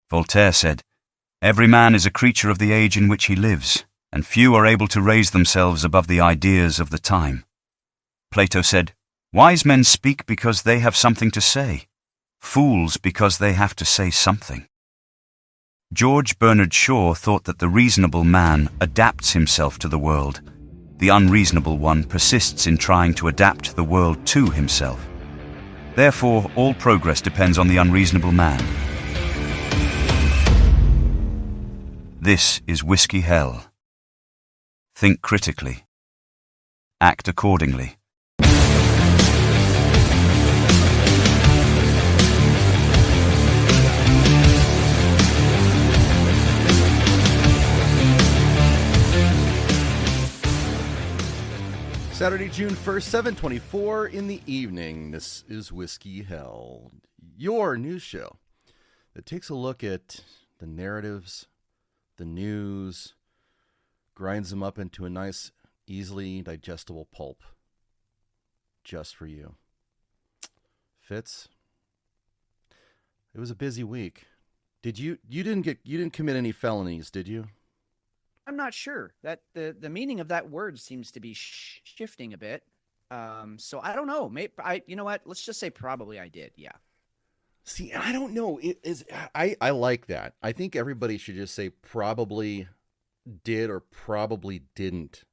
Voltaire said, "Every man is a creature of the age in which he lives, and few are able to raise themselves above the ideas of the time." Plato said, "Wise men speak because they have something to say, fools because they have to say something." George Bernard Shaw thought that the reasonable man adapts himself to the world. The unreasonable one persists in trying to adapt the world to himself. Therefore, all progress depends on the unreasonable man. This is Whiskey Hell. Think critically. Act accordingly. Saturday, June 1st, 7:24 in the evening. This is Whiskey Hell, your news show that takes a look at the narratives, the news, grinds them up into a nice, easily digestible pulp just for you. Fitz, it was a busy week. You didn't commit any felonies, did you? I'm not sure that the meaning of that word seems to be shifting a bit. So I don't know. Maybe you know what? Let's just say probably I did. Yeah. See, I don't know. I like that. I think everybody should just say probably did or probably didn't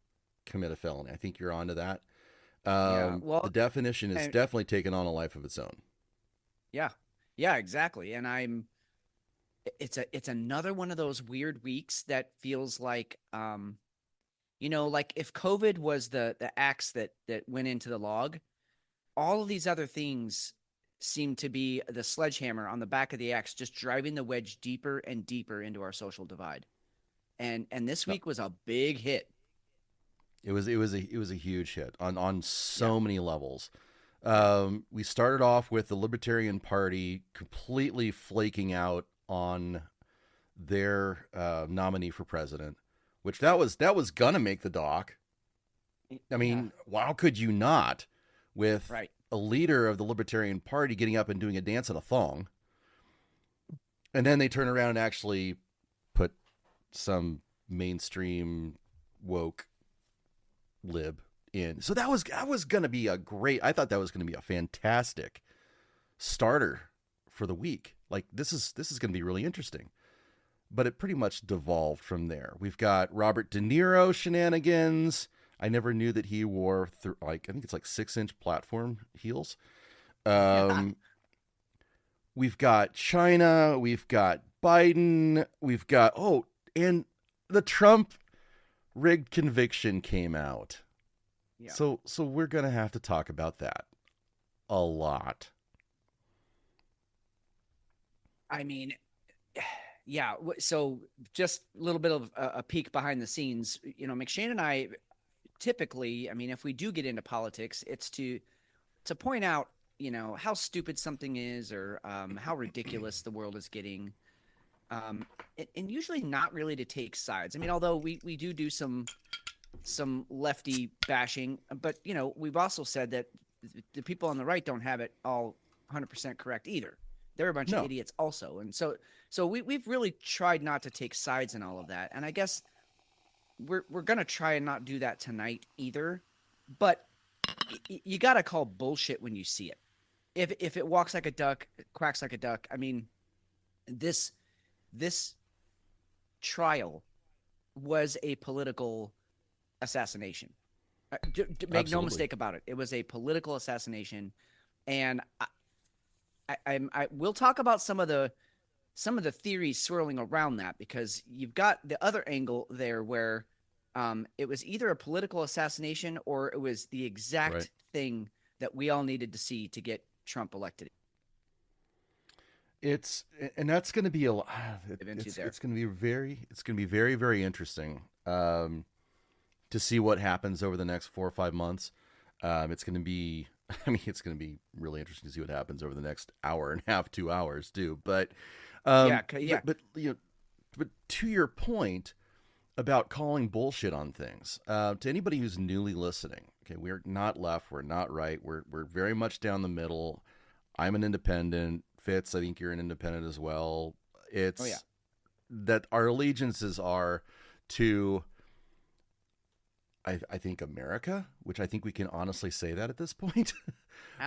commit a felony. I think you're onto that. Well, the definition is definitely taken on a life of its own. Yeah, exactly. And it's another one of those weird weeks that feels like, like if COVID was the axe that went into the log, all of these other things seem to be the sledgehammer on the back of the axe, just driving the wedge deeper and deeper into our social divide. And this week was a big hit. It was a huge hit on so many levels. We started off with the Libertarian Party completely flaking out on their nominee for president, which that was gonna make the dock. I mean, How could you not, with a leader of the Libertarian Party getting up and doing a dance in a thong, and then they turn around and actually put some mainstream woke lib in. So that was gonna be I thought that was gonna be a fantastic starter for the week. Like this is going to be really interesting, but it pretty much devolved from there. We've got Robert De Niro shenanigans. I never knew that he wore I think it's like 6-inch platform heels. We've got China. We've got Biden. We've got and the Trump rigged conviction came out. Yeah. So we're gonna have to talk about that a lot. I mean, yeah. So just a little bit of a peek behind the scenes. McShane and I typically, if we do get into politics, it's to point out, how stupid something is or how ridiculous the world is getting. And usually not really to take sides. Although we do some lefty bashing, but, we've also said that the people on the right don't have it all 100% correct either. They're a bunch of idiots also. And so we've really tried not to take sides in all of that. And I guess we're going to try and not do that tonight either. But you got to call bullshit when you see it. If it walks like a duck, it quacks like a duck. This trial was a political assassination. Make no mistake about it. It was a political assassination. And we'll talk about some of the theories swirling around that, because you've got the other angle there where it was either a political assassination or it was the exact thing that we all needed to see to get Trump elected. That's going to be it's going to be very, very interesting to see what happens over the next 4 or 5 months. It's going to be really interesting to see what happens over the next hour and a half, 2 hours too. But But to your point about calling bullshit on things, to anybody who's newly listening, okay, we're not left, we're not right, we're very much down the middle. I'm an independent. Fitz, I think you're an independent as well. Oh yeah. It's that our allegiances are to, I think, America, which I think we can honestly say that at this point.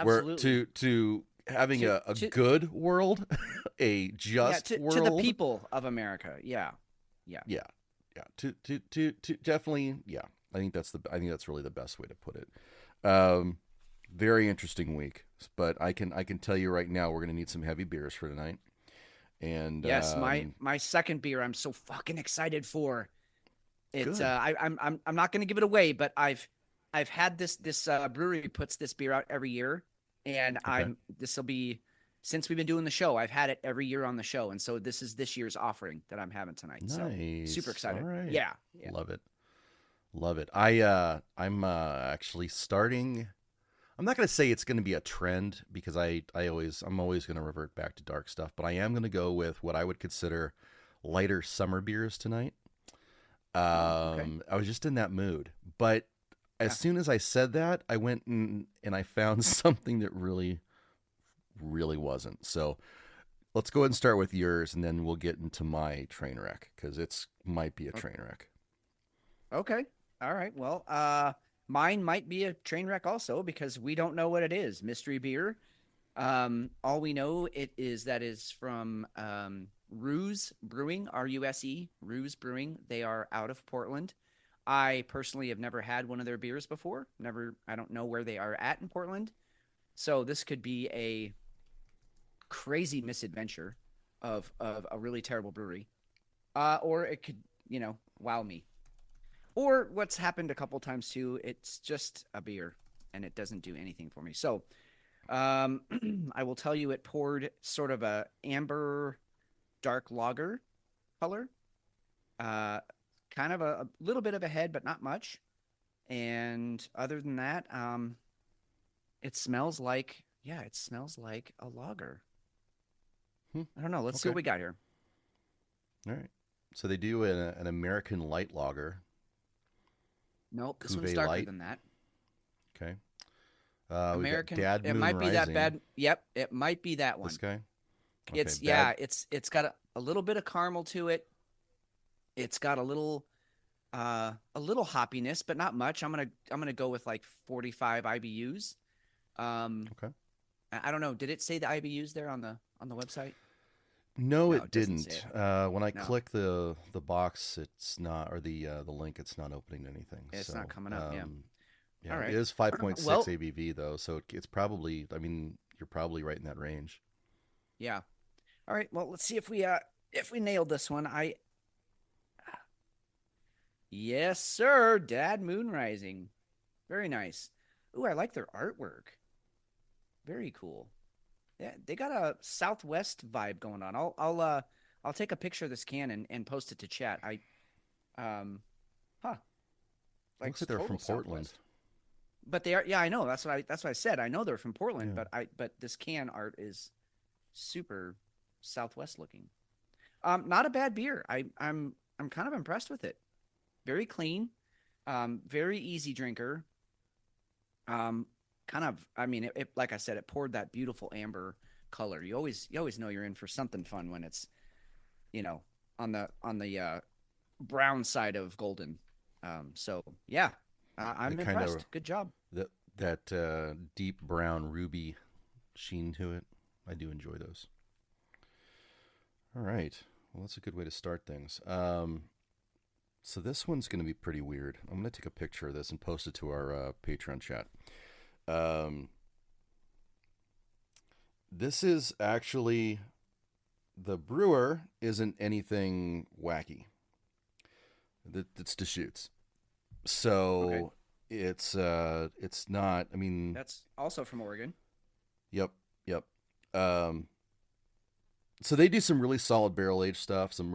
We're Absolutely. to having a To good world, a yeah, just to the world. people of America. Yeah. Yeah. Yeah, yeah. To definitely, yeah. I think that's really the best way to put it. Very interesting week, but I can tell you right now we're gonna need some heavy beers for tonight. And Yes, my second beer I'm so fucking excited for. It's good. I'm not going to give it away, but I've had this brewery puts this beer out every year, and Okay. I'm this will be since we've been doing the show. I've had it every year on the show, and so this is this year's offering that I'm having tonight. So super Nice. All excited. right. Yeah, yeah. Love it. Love it. I'm actually starting. I'm not going to say it's going to be a trend because I'm always going to revert back to dark stuff, but I am going to go with what I would consider lighter summer beers tonight. Oh, okay. I was just in that mood, but as Yeah. soon as I said that, I went and I found something that really wasn't. So let's go ahead and start with yours, and then we'll get into my train wreck because it's might be a O- train wreck. Okay. All right. Well, mine might be a train wreck also because we don't know what it is. Mystery beer. All we know it is that is from Ruse Brewing, RUSE, Ruse Brewing. They are out of Portland. I personally have never had one of their beers before. Never, I don't know where they are at in Portland. So this could be a crazy misadventure of a really terrible brewery. Or it could, wow me. Or what's happened a couple times too, it's just a beer and it doesn't do anything for me. So um, I will tell you, it poured sort of a amber dark lager color. Uh, kind of a little bit of a head, but not much. And other than that, it smells like yeah, it smells like a lager. Hmm. I don't know. Let's see Okay. what we got here. All right. So they do an American light lager, Nope, this one's Cuvée darker Light. than that. Okay. We got American. Dad It Moon might be that Rising. bad. Yep, it might be that This one. guy. Okay. It's Bad. yeah, it's got a little bit of caramel to it. It's got a little hoppiness, but not much. I'm gonna go with like 45 IBUs. Um, Okay. I don't know. Did it say the IBUs there on the website? No, No, it it doesn't say didn't. it. When I No, click the box, it's not, or the link, it's not opening anything. it's not So, coming up. Yeah. yeah, All it right. is 5.6 Well, ABV though, so it's probably. I mean, you're probably right in that range. yeah. All right. Well, let's see if we nailed this one. I Yes, sir. Dad Moon Rising. Very nice. Ooh, I like their artwork. Very cool. Yeah, they got a Southwest vibe going on. I'll take a picture of this can and post it to chat. Um huh, like Looks like they're total from Portland. Southwest. But they are yeah, I know. That's what I said. I know they're from Portland, Yeah. but this can art is super Southwest looking. Not a bad beer. I'm kind of impressed with it. Very clean. Very easy drinker. Kind of I mean it like I said, it poured that beautiful amber color. You always know you're in for something fun when it's, you know, on the brown side of golden. So yeah, The I'm kind of impressed. Good job. that deep brown ruby sheen to it. I do enjoy those. All right. Well, that's a good way to start things. So this one's going to be pretty weird. I'm going to take a picture of this and post it to our Patreon chat. Um, this is actually, the brewer isn't anything wacky. It's Deschutes. Okay. So it's not. I mean, That's also from Oregon. yep, yep. Um, so they do some really solid barrel aged stuff, some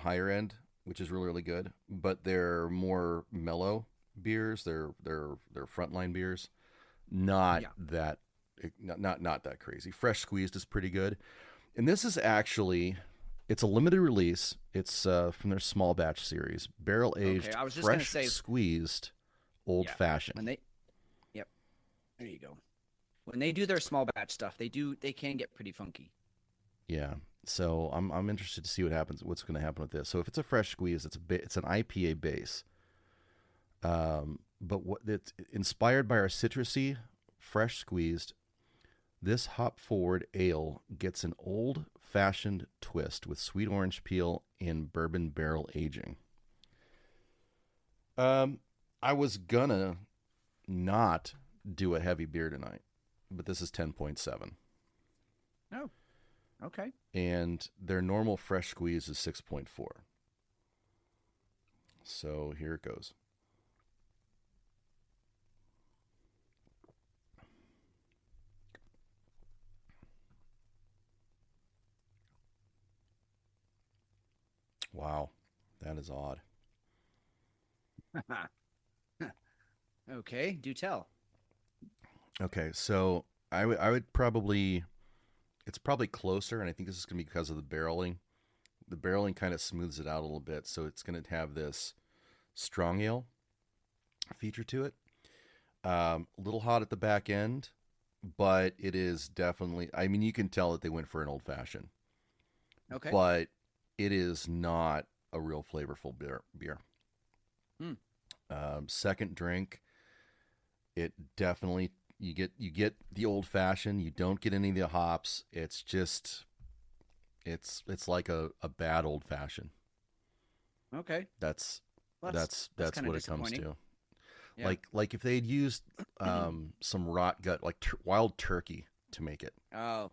higher end, which is really good. But they're more mellow beers. They're frontline beers, not Yeah. that not that crazy. Fresh squeezed is pretty good, and this is actually, it's a limited release. It's from their small batch series, barrel Okay. aged, I was just gonna fresh say squeezed, old yeah. When fashioned. they Yep, there you go. When they do their small batch stuff, they can get pretty funky. Yeah. So I'm interested to see what's going to happen with this. So if it's a fresh squeeze, it's an IPA base. But what it's inspired by our citrusy, fresh squeezed, this hop forward ale gets an old fashioned twist with sweet orange peel in bourbon barrel aging. I was gonna not do a heavy beer tonight, but this is 10.7. Oh, okay. And their normal fresh squeeze is 6.4. So here it goes. Wow, that is odd. Okay, do tell. Okay, so I would probably, it's probably closer, and I think this is going to be because of the barreling. The barreling kind of smooths it out a little bit, so it's going to have this strong ale feature to it. A little hot at the back end, but it is definitely, I mean, you can tell that they went for an old fashioned. Okay. But it is not a real flavorful beer. Second drink, it definitely, you get the old fashioned. You don't get any of the hops. It's just, it's like a bad old fashioned. Okay. That's That's what it comes to. Yeah. Like if they had used some rot gut, like wild turkey to make it. Oh,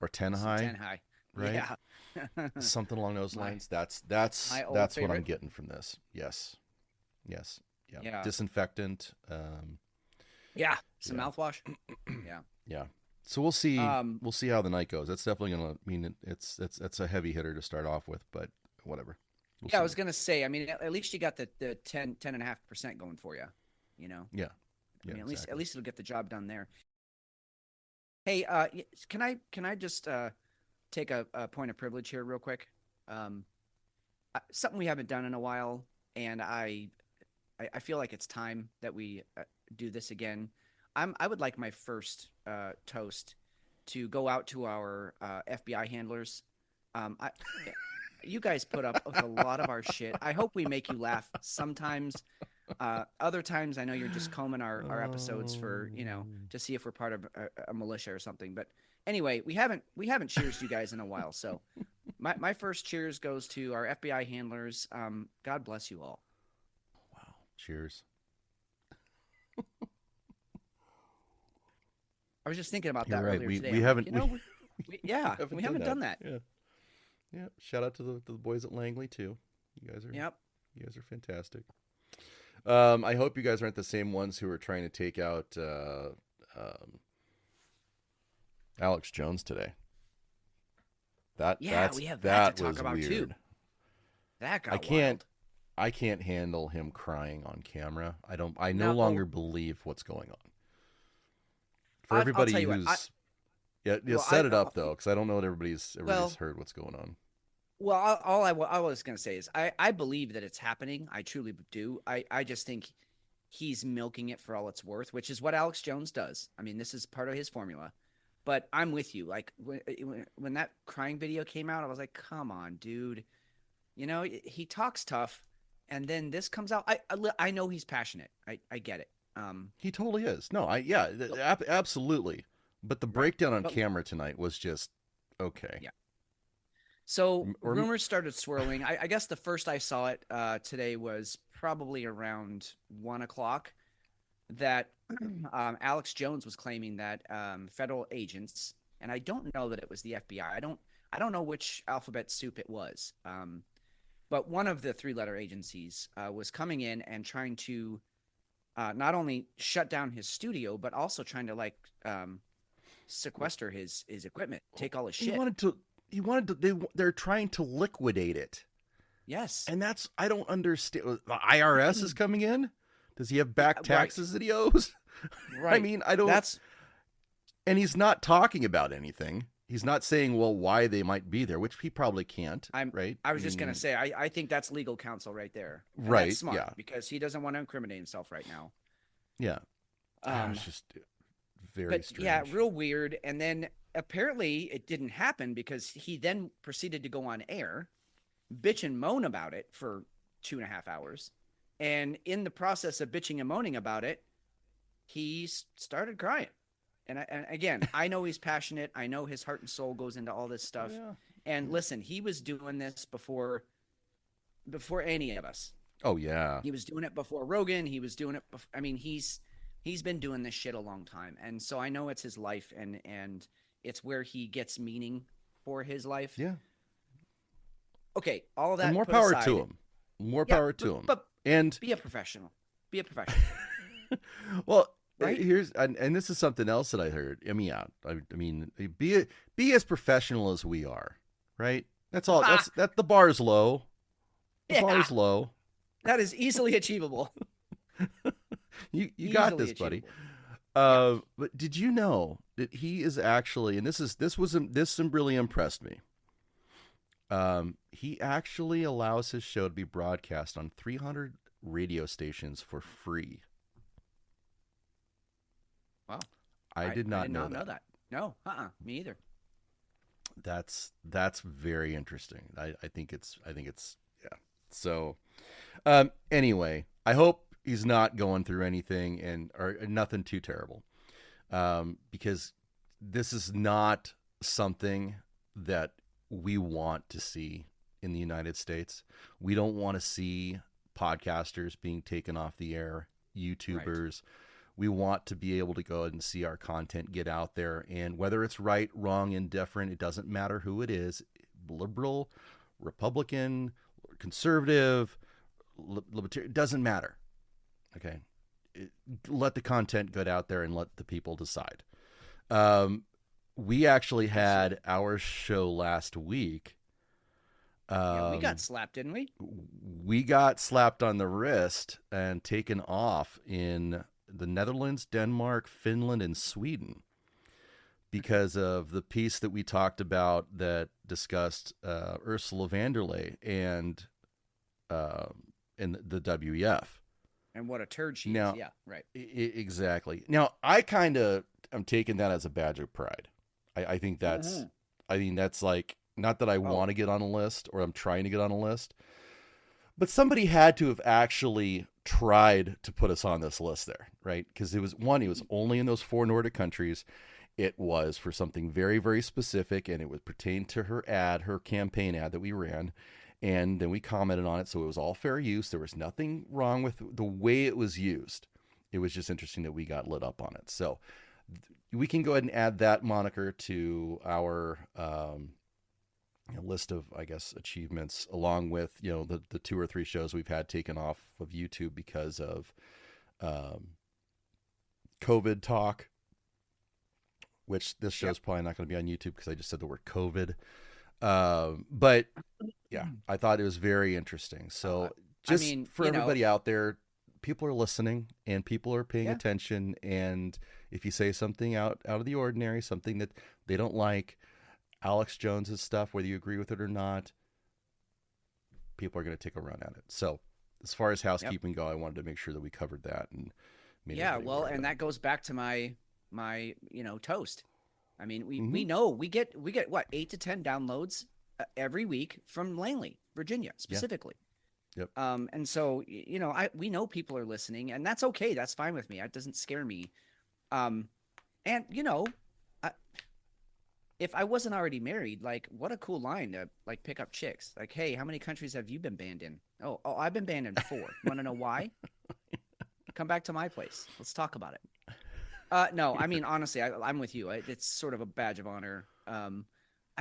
Or ten high. 10 high. Right? Yeah. Something along those lines. That's what I'm getting from this. Yes. Yeah. Disinfectant. Yeah. Some Yeah. mouthwash. Yeah. Yeah. So we'll see. Um, We'll see how the night goes. That's definitely gonna. I mean, it's a heavy hitter to start off with, but whatever. We'll Yeah, I see. was gonna say. I mean, at least you got the 10.5% going for you. You know. Yeah. I mean, at exactly. least it'll get the job done there. Hey, can I just take a point of privilege here real quick? Something we haven't done in a while, and I feel like it's time that we do this again. I would like my first toast to go out to our FBI handlers. I You guys put up with a lot of our shit. I hope we make you laugh sometimes. Other times, I know you're just combing our episodes for, to see if we're part of a militia or something. But anyway, we haven't cheersed you guys in a while. So my first cheers goes to our FBI handlers. God bless you all. Wow. Cheers. I was just thinking about You're that right. earlier We today. we I'm haven't. like, we haven't done that. Yeah. Yeah. Shout out to the boys at Langley too. You guys are. Yep. You guys are fantastic. I hope you guys aren't the same ones who are trying to take out Alex Jones today. We have that that to talk was about weird. too. That got I can't handle him crying on camera. I no No. longer believe what's going on. For I'll everybody tell you what, who's yeah, well, set it up though, because I don't know that everybody's Well- heard what's going on. Well, all I was going to say is I believe that it's happening. I truly do. I just think he's milking it for all it's worth, which is what Alex Jones does. I mean, this is part of his formula. But I'm with you. Like when that crying video came out, I was like, come on, dude. He talks tough, and then this comes out. I know he's passionate. I get it. He totally is. No, absolutely. But the breakdown on But- camera tonight was just okay. Yeah. So Or- rumors started swirling. I guess the first I saw it today was probably around 1:00 that Alex Jones was claiming that federal agents, and I don't know that it was the FBI. I don't know which alphabet soup it was. But one of the three-letter agencies was coming in and trying to not only shut down his studio, but also trying to sequester his equipment, take all his shit. They're trying to liquidate it. Yes. And that's, I don't understand. The IRS is coming in. Does he have back taxes that he owes? Right. I mean, I don't. And he's not talking about anything. He's not saying, well, why they might be there, which he probably can't. Right. I was just going to say, I think that's legal counsel right there. And Right. That's smart Yeah. because he doesn't want to incriminate himself right now. Yeah. It's just very But strange. yeah, real weird. And then apparently it didn't happen because he then proceeded to go on air, bitch and moan about it for 2.5 hours. And in the process of bitching and moaning about it, he started crying. And again, I know he's passionate. I know his heart and soul goes into all this stuff. Yeah. And listen, he was doing this before any of us. Oh yeah. He was doing it before Rogan. He was doing it. I mean, he's been doing this shit a long time. And so I know it's his life and it's where he gets meaning for his life. Yeah. Okay. All of that. And more put power aside, to him. More power to him. But and be a professional. Be a professional. well, Right? here's and this is something else that I heard. I mean, yeah. I mean, be as professional as we are, right? That's all. That the bar's low. The bar's low. That is easily achievable. You got Easily this, buddy. achievable. But did you know that he is actually, and this really impressed me. He actually allows his show to be broadcast on 300 radio stations for free. Wow. I did not know that. No, me either. That's very interesting. I think it's yeah. So anyway, I hope he's not going through anything or nothing too terrible. Because this is not something that we want to see in the United States. We don't want to see podcasters being taken off the air, YouTubers. Right. We want to be able to go and see our content get out there. And whether it's right, wrong, indifferent, it doesn't matter who it is, liberal, Republican, conservative, libertarian, it doesn't matter. Okay. Let the content get out there and let the people decide. We actually had our show last week. We got slapped, didn't we? We got slapped on the wrist and taken off in the Netherlands, Denmark, Finland, and Sweden because of the piece that we talked about that discussed Ursula von der Leyen and the WEF. And what a turd she is. Yeah, right. Exactly. Now, I kind of am taking that as a badge of pride. I think that's, I mean, that's like, not that I want to get on a list or I'm trying to get on a list, but somebody had to have actually tried to put us on this list there, right? Because it was only in those 4 Nordic countries. It was for something very, very specific, and it would pertain to her campaign ad that we ran. And then we commented on it, so it was all fair use. There was nothing wrong with the way it was used. It was just interesting that we got lit up on it. So we can go ahead and add that moniker to our list of, I guess, achievements, along with the 2 or 3 shows we've had taken off of YouTube because of COVID talk. Which this show is probably not going to be on YouTube because I just said the word COVID. But yeah, I thought it was very interesting. So for everybody out there, people are listening and people are paying attention. And if you say something out of the ordinary, something that they don't like, Alex Jones's stuff, whether you agree with it or not, people are going to take a run at it. So as far as housekeeping go, I wanted to make sure that we covered that. And that goes back to my toast. I mean, we know we get what 8 to 10 downloads every week from Langley, Virginia, specifically. Yep. And so we know people are listening, and that's okay. That's fine with me. It doesn't scare me. If I wasn't already married, like, what a cool line to like pick up chicks. Like, hey, how many countries have you been banned in? Oh, I've been banned in 4. Want to know why? Come back to my place. Let's talk about it. No, I mean, honestly, I'm with you. It's sort of a badge of honor.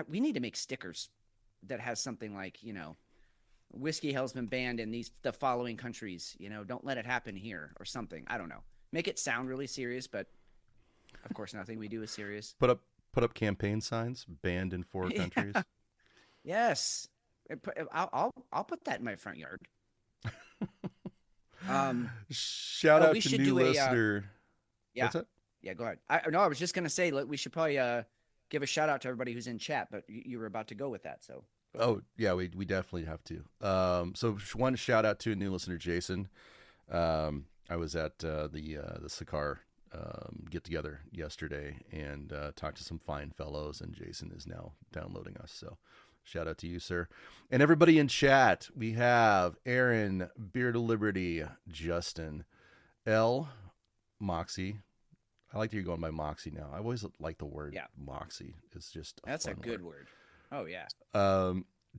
We need to make stickers that has something like, Whiskey Hell's been banned in the following countries. Don't let it happen here or something. I don't know. Make it sound really serious, but of course, nothing we do is serious. Put up campaign signs, banned in 4 countries. Yes, I'll put that in my front yard. Shout out to new listener. What's that? Yeah, go ahead. I was just going to say, we should probably give a shout out to everybody who's in chat, but you were about to go with that. So. Oh yeah, we definitely have to. So one shout out to a new listener, Jason. I was at the Sakar get together yesterday and talked to some fine fellows, and Jason is now downloading us. So shout out to you, sir. And everybody in chat. We have Aaron, Beard of Liberty, Justin, L, Moxie. I like that you're going by Moxie now. I always like the word Moxie. It's just that's a good word. Oh, yeah.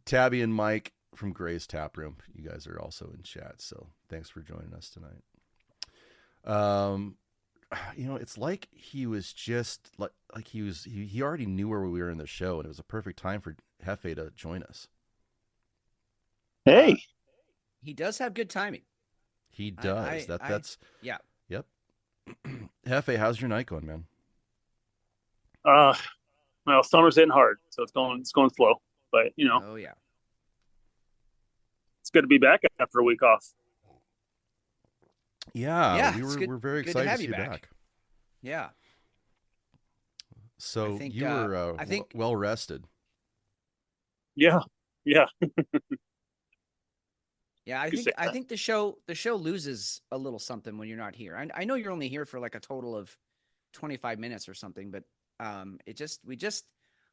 Tabby and Mike from Gray's Tap Room. You guys are also in chat, so thanks for joining us tonight. It's like he was just like he already knew where we were in the show, and it was a perfect time for Jefe to join us. Hey, he does have good timing. He does. That's yeah. Yep. Jefe, how's your night going, man? Well, summer's hitting hard, so it's going slow. But Oh yeah. It's good to be back after a week off. Yeah, we're very excited to see you back. Yeah. So you were well rested. Yeah. Yeah, I think the show loses a little something when you're not here. I know you're only here for like a total of 25 minutes or something, but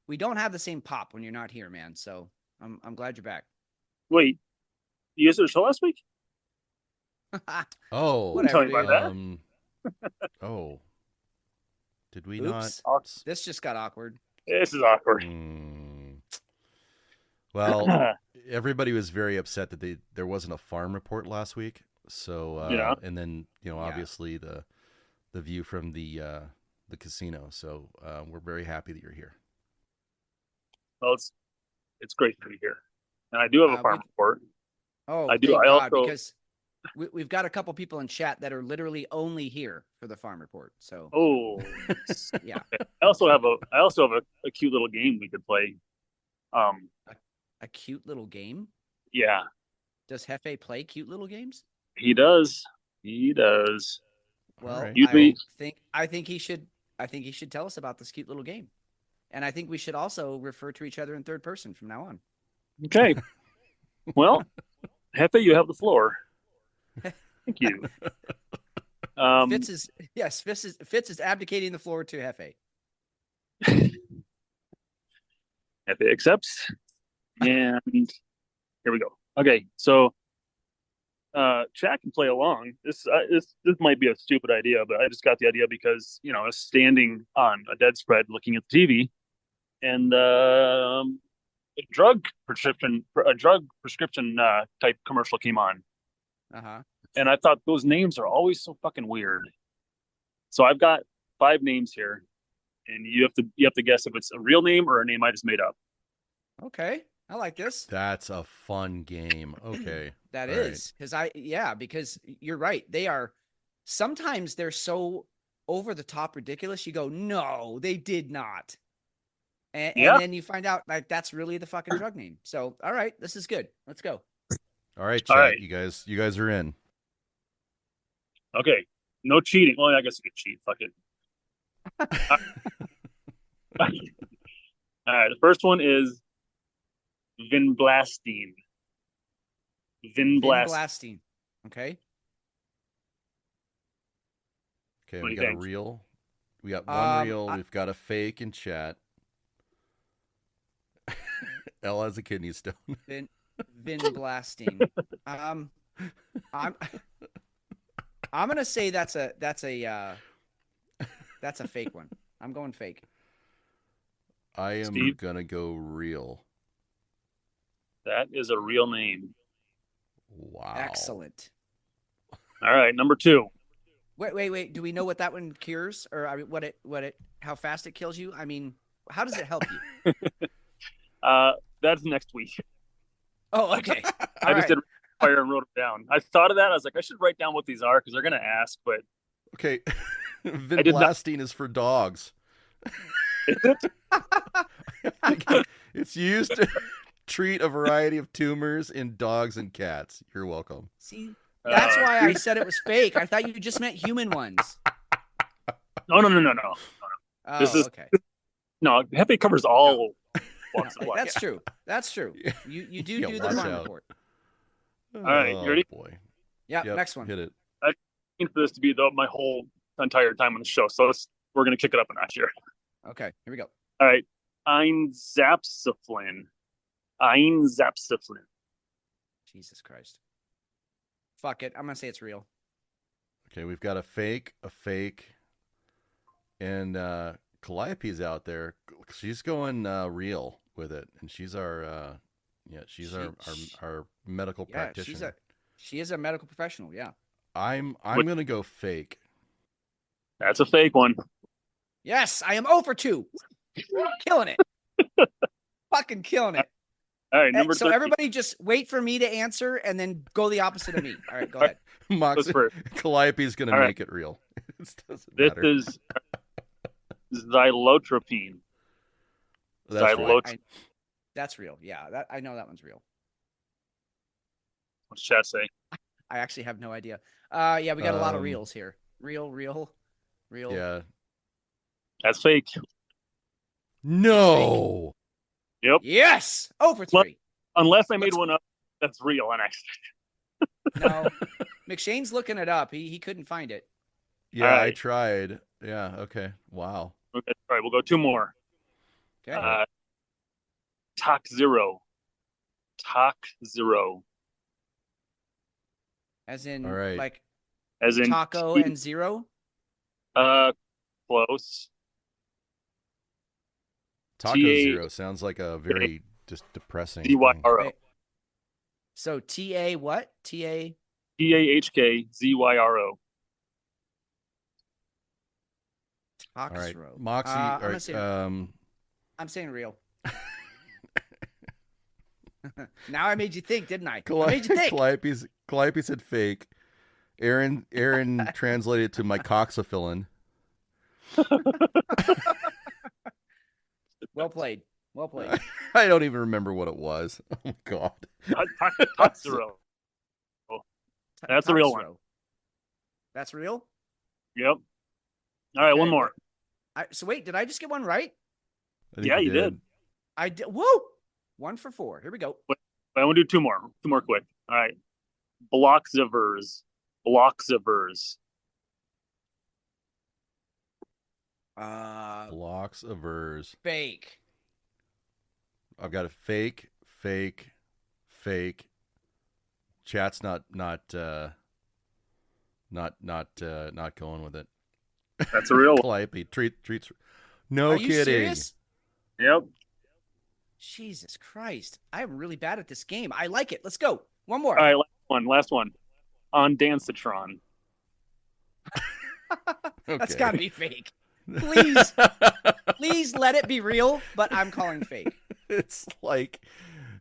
we don't have the same pop when you're not here, man. So I'm glad you're back. Wait, you guys did a show last week? Oh, whatever. Tell me about that. Oh, did we Oops. not? This just got awkward. This is awkward. Well, everybody was very upset that there wasn't a farm report last week. So and then obviously the view from the casino. So we're very happy that you're here. Well, it's great to be here, and I do have a farm report. Oh, I do. Thank I God, also because we've got a couple people in chat that are literally only here for the farm report. So yeah. I also have a cute little game we could play. A cute little game? Yeah. Does Jefe play cute little games? He does. Well, right. I think he should tell us about this cute little game. And I think we should also refer to each other in third person from now on. Okay. Well, Jefe, you have the floor. Thank you. Fitz is abdicating the floor to Jefe. Jefe accepts. And here we go. Okay, so chat can play along. This might be a stupid idea, but I just got the idea because I was standing on a dead spread looking at the TV, and a drug prescription type commercial came on. And I thought those names are always so fucking weird. So I've got 5 names here, and you have to guess if it's a real name or a name I just made up. Okay. I like this. That's a fun game. Okay. That is. Because you're right. Sometimes they're so over the top ridiculous. You go, no, they did not. And then you find out like that's really the fucking drug name. So, all right, this is good. Let's go. All right, chat. All right. You guys are in. Okay. No cheating. Well, I guess you could cheat. Fuck it. All right. The first one is Vinblastine. Vinblastine. Okay. Okay, we got a real. We got one real. We've got a fake in chat. L has a kidney stone. Vinblastine. I'm gonna say that's a fake one. I'm going fake. I am gonna go real. That is a real name. Wow. Excellent. All right, number 2. Wait. Do we know what that one cures, or how fast it kills you? I mean, how does it help you? That's next week. Oh, okay. I just did fire and wrote it down. I thought of that. I was like, I should write down what these are because they're gonna ask. But okay, Vinblastine is for dogs. Is it? It's used to treat a variety of tumors in dogs and cats. You're welcome. See, that's why I said it was fake. I thought you just meant human ones. No. Oh, This is okay. No, Jefe covers all walks of life. That's true. You do the farm report. All right, you ready? Boy. Yeah, next one. Hit it. I need for this to be my whole entire time on the show. So we're going to kick it up a notch here. Okay, here we go. All right. Einzapsiflin. Einzapsiflin. Jesus Christ. Fuck it. I'm gonna say it's real. Okay, we've got a fake, and Calliope's out there. She's going real with it, and she's our our medical practitioner. She is a medical professional. Yeah. I'm gonna go fake. That's a fake one. Yes, I am 0 for 2. Killing it. Fucking killing it. All right, number so 13. everybody just wait for me to answer and then go the opposite of me. All right, go ahead. Moxie, Calliope's going to make it real. It doesn't matter. This is xylotropine. That's right. That's real. Yeah, I know that one's real. What's chat say? I actually have no idea. Yeah, we got a lot of reels here. Real. Yeah. That's fake. No. Yep. Yes. 0 for 3. Unless I made one up that's real on accident. No. McShane's looking it up. He couldn't find it. Yeah, right. I tried. Yeah, okay. Wow. Okay, all right, we'll go 2 more. Okay. Talk zero. As in, all right. like, as in taco and zero? Close. Taco zero sounds like a very just depressing. ZYRO. So TA what? TA? TAHKZYRO. All right, Toxro. Moxie. I'm saying real. Now I made you think, didn't I? I made you think. Calliope said fake. Aaron translated it to mycoxafillin. Well played. I don't even remember what it was. Oh my god. Toxero. That's a real one. That's real? Yep. All right, one more. So wait, did I just get one right? Yeah, you did. I did. Woo! 1 for 4. Here we go. Wait, I want to do 2 more. 2 more quick. All right. Bloxivers. Bloxivers. Fake. I've got a fake. Chat's not going with it. That's a real one. Calliope treats. No Are kidding. You serious? Yep. Jesus Christ. I'm really bad at this game. I like it. Let's go. One more. All right, last one. On Dancitron. That's got to be fake. Please let it be real, but I'm calling fake. It's like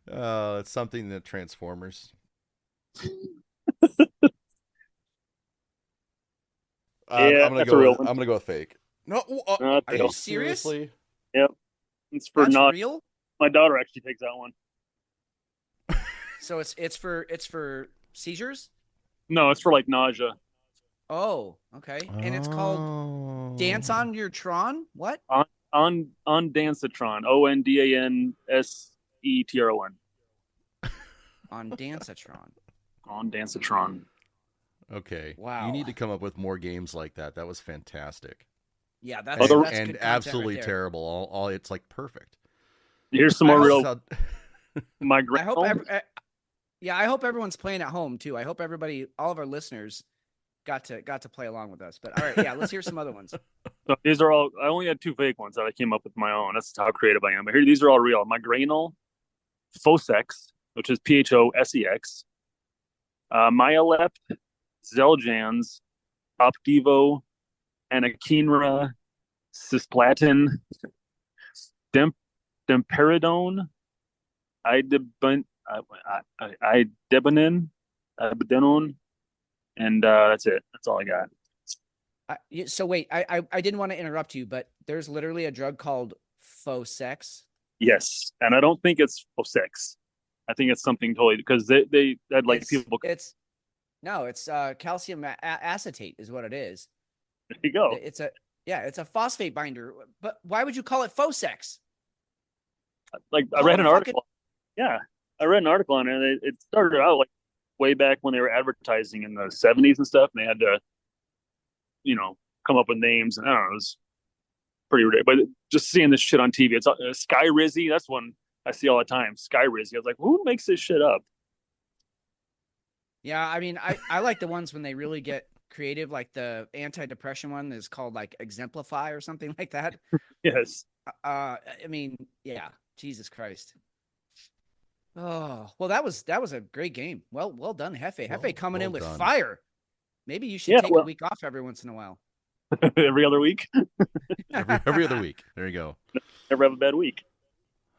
it's something that Transformers. I'm gonna go with fake. No, are you serious? Seriously? Yep. It's for That's not real. My daughter actually takes that one. So it's for seizures? No, it's for like nausea. Oh, okay. And it's called Dance on Your Tron? What? On Dancitron. ONDANSETRON. On Dancitron. On Dancitron. Okay. Wow. You need to come up with more games like that. That was fantastic. Yeah, that's good absolutely right terrible. All it's like perfect. Here's some more real. My I hope everyone's playing at home too. I hope all of our listeners got to play along with us. But all right, yeah, let's hear some other ones. So these are all. I only had 2 fake ones that I came up with my own. That's how creative I am. But here, these are all real. Migranal, Fosex, which is PHOSEX, Myalept, Xeljanz, Opdivo, Anakinra, Cisplatin, Demperidone, Idebenin, and that's it. That's all I got. So wait, I didn't want to interrupt you, but there's literally a drug called Fosex. Yes, and I don't think it's Fosex. I think it's something totally because they had like people. It's calcium acetate is what it is. There you go. It's a phosphate binder. But why would you call it Fosex? Like I read an article. Yeah, I read an article on it. It started out like way back when they were advertising in the 70s and stuff. And they had to, come up with names, and I don't know, it was pretty ridiculous. But just seeing this shit on TV, it's Sky Rizzy. That's one I see all the time. Sky Rizzy. I was like, who makes this shit up? Yeah, I mean, I like the ones when they really get creative, like the anti-depression one is called like Exemplify or something like that. Yes. I mean, yeah, Jesus Christ. Oh, well, that was a great game. Well done, Jefe. Jefe coming in with done. fire. Maybe you should take a week off every once in a while. Every other week. every other week. There you go. Never have a bad week.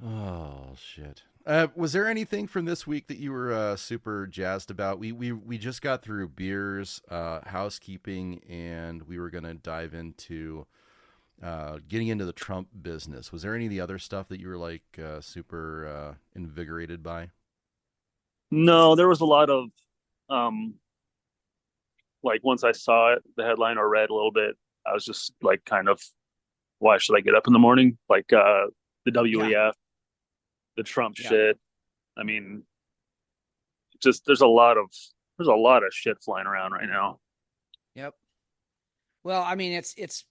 Oh shit. Was there anything from this week that you were super jazzed about? We just got through beers, housekeeping, and we were gonna dive into getting into the Trump business. Was there any of the other stuff that you were like super invigorated by? No, there was a lot of like once I saw it, the headline or read a little bit, I was just like kind of, why should I get up in the morning? Like the WEF, the Trump shit. I mean, just there's a lot of shit flying around right now. Yep. Well, I mean, it's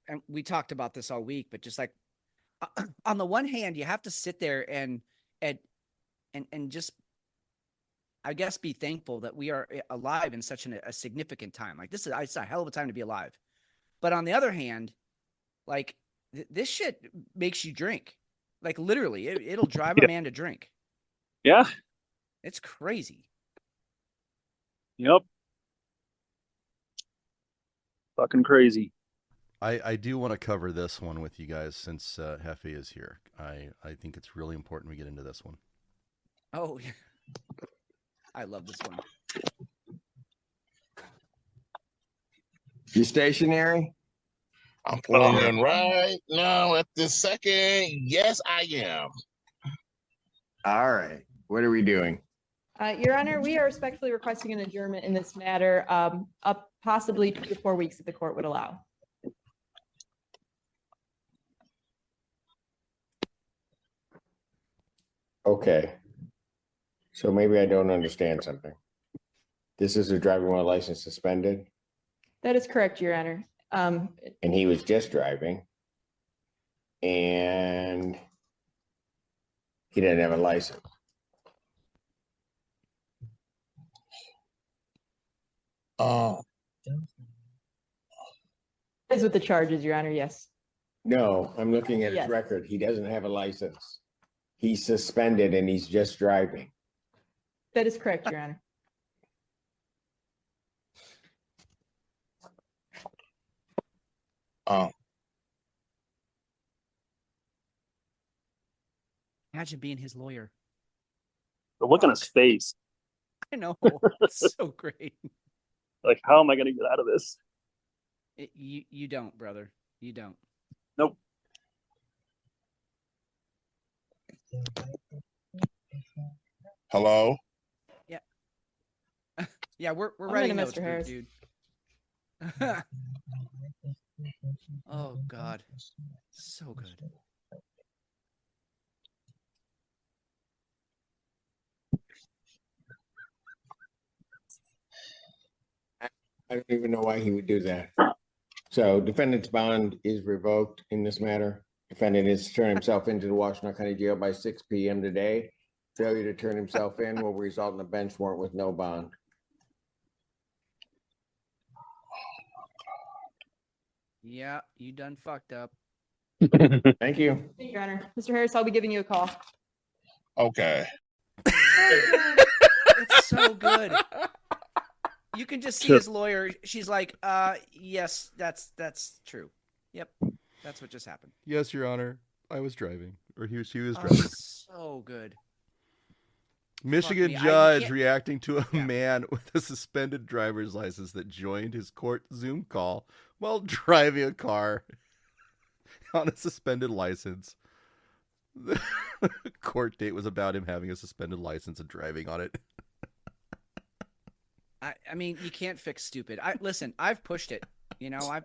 and we talked about this all week, but just like on the one hand, you have to sit there and just, I guess, be thankful that we are alive in such a significant time. Like it's a hell of a time to be alive. But on the other hand, like this shit makes you drink. Like literally, it'll drive a man to drink. Yeah. It's crazy. Yep. Fucking crazy. I do want to cover this one with you guys since Jefe is here. I think it's really important we get into this one. Oh, I love this one. You stationary? I'm pulling in right now at this second. Yes, I am. All right. What are we doing? Your Honor, we are respectfully requesting an adjournment in this matter, up possibly 2 to 4 weeks if the court would allow. Okay. So maybe I don't understand something. This is a driving while license suspended, That is correct, Your Honor. and he was just driving, and he didn't have a license. Oh, Is with the charges, Your Honor, yes. No, I'm looking at his Yes. record. He doesn't have a license. He's suspended and he's just driving. That is correct, Your Honor. oh, Imagine being his lawyer. The look on his face. I know. It's so great. Like, how am I going to get out of this? You don't, brother. You don't. Nope. hello. Yeah, we're I'm writing gonna notes, Mr. Harris. dude. Oh God, so good. I don't even know why he would do that. So defendant's bond is revoked in this matter. Defendant is to turn himself into the Washington County Jail by 6 p.m. today. Failure to turn himself in will result in a bench warrant with no bond. Yeah, you done fucked up. Thank you. Thank you, Your Honor. Mr. Harris, I'll be giving you a call. Okay. It's so good. You can just see his lawyer. She's like, yes, that's true. Yep, that's what just happened. Yes, Your Honor. I was driving, or she was Oh, driving. so good. Michigan me. judge reacting to a man with a suspended driver's license that joined his court Zoom call while driving a car on a suspended license. The court date was about him having a suspended license and driving on it. I mean, you can't fix stupid. Listen, I've pushed it. You know,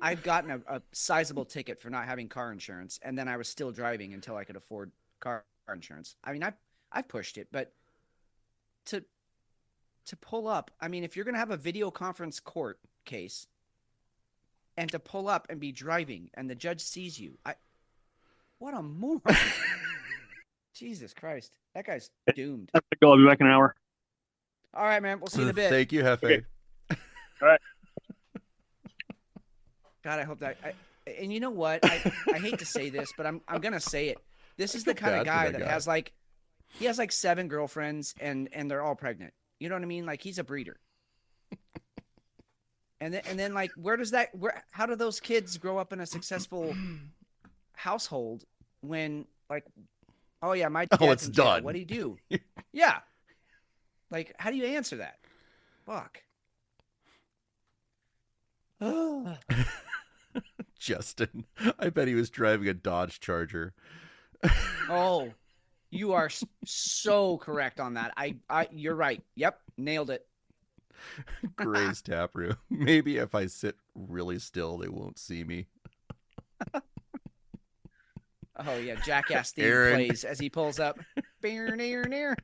I've gotten a sizable ticket for not having car insurance, and then I was still driving until I could afford car insurance. I mean, I've pushed it, but to pull up, I mean, if you're gonna have a video conference court briefcase and to pull up and be driving and the judge sees you. What a moron. Jesus Christ. That guy's doomed. I have to go. I'll be back in an hour. All right, man. We'll see you in a bit. Thank you, Jefe. Okay. All right. God, I hope that. And you know what? I hate to say this, but I'm gonna say it. This is the kind of guy that has like, he has like 7 girlfriends and they're all pregnant. You know what I mean? Like he's a breeder. And then like, how do those kids grow up in a successful household when like, oh yeah, my dad's in jail. done. What do you do? Yeah. Like, how do you answer that? Fuck. Justin, I bet he was driving a Dodge Charger. Oh, you are so correct on that. You're right. Yep. Nailed it. Gray's Taproom. Maybe if I sit really still, they won't see me. Oh yeah, Jackass theme Aaron. plays as he pulls up. Near.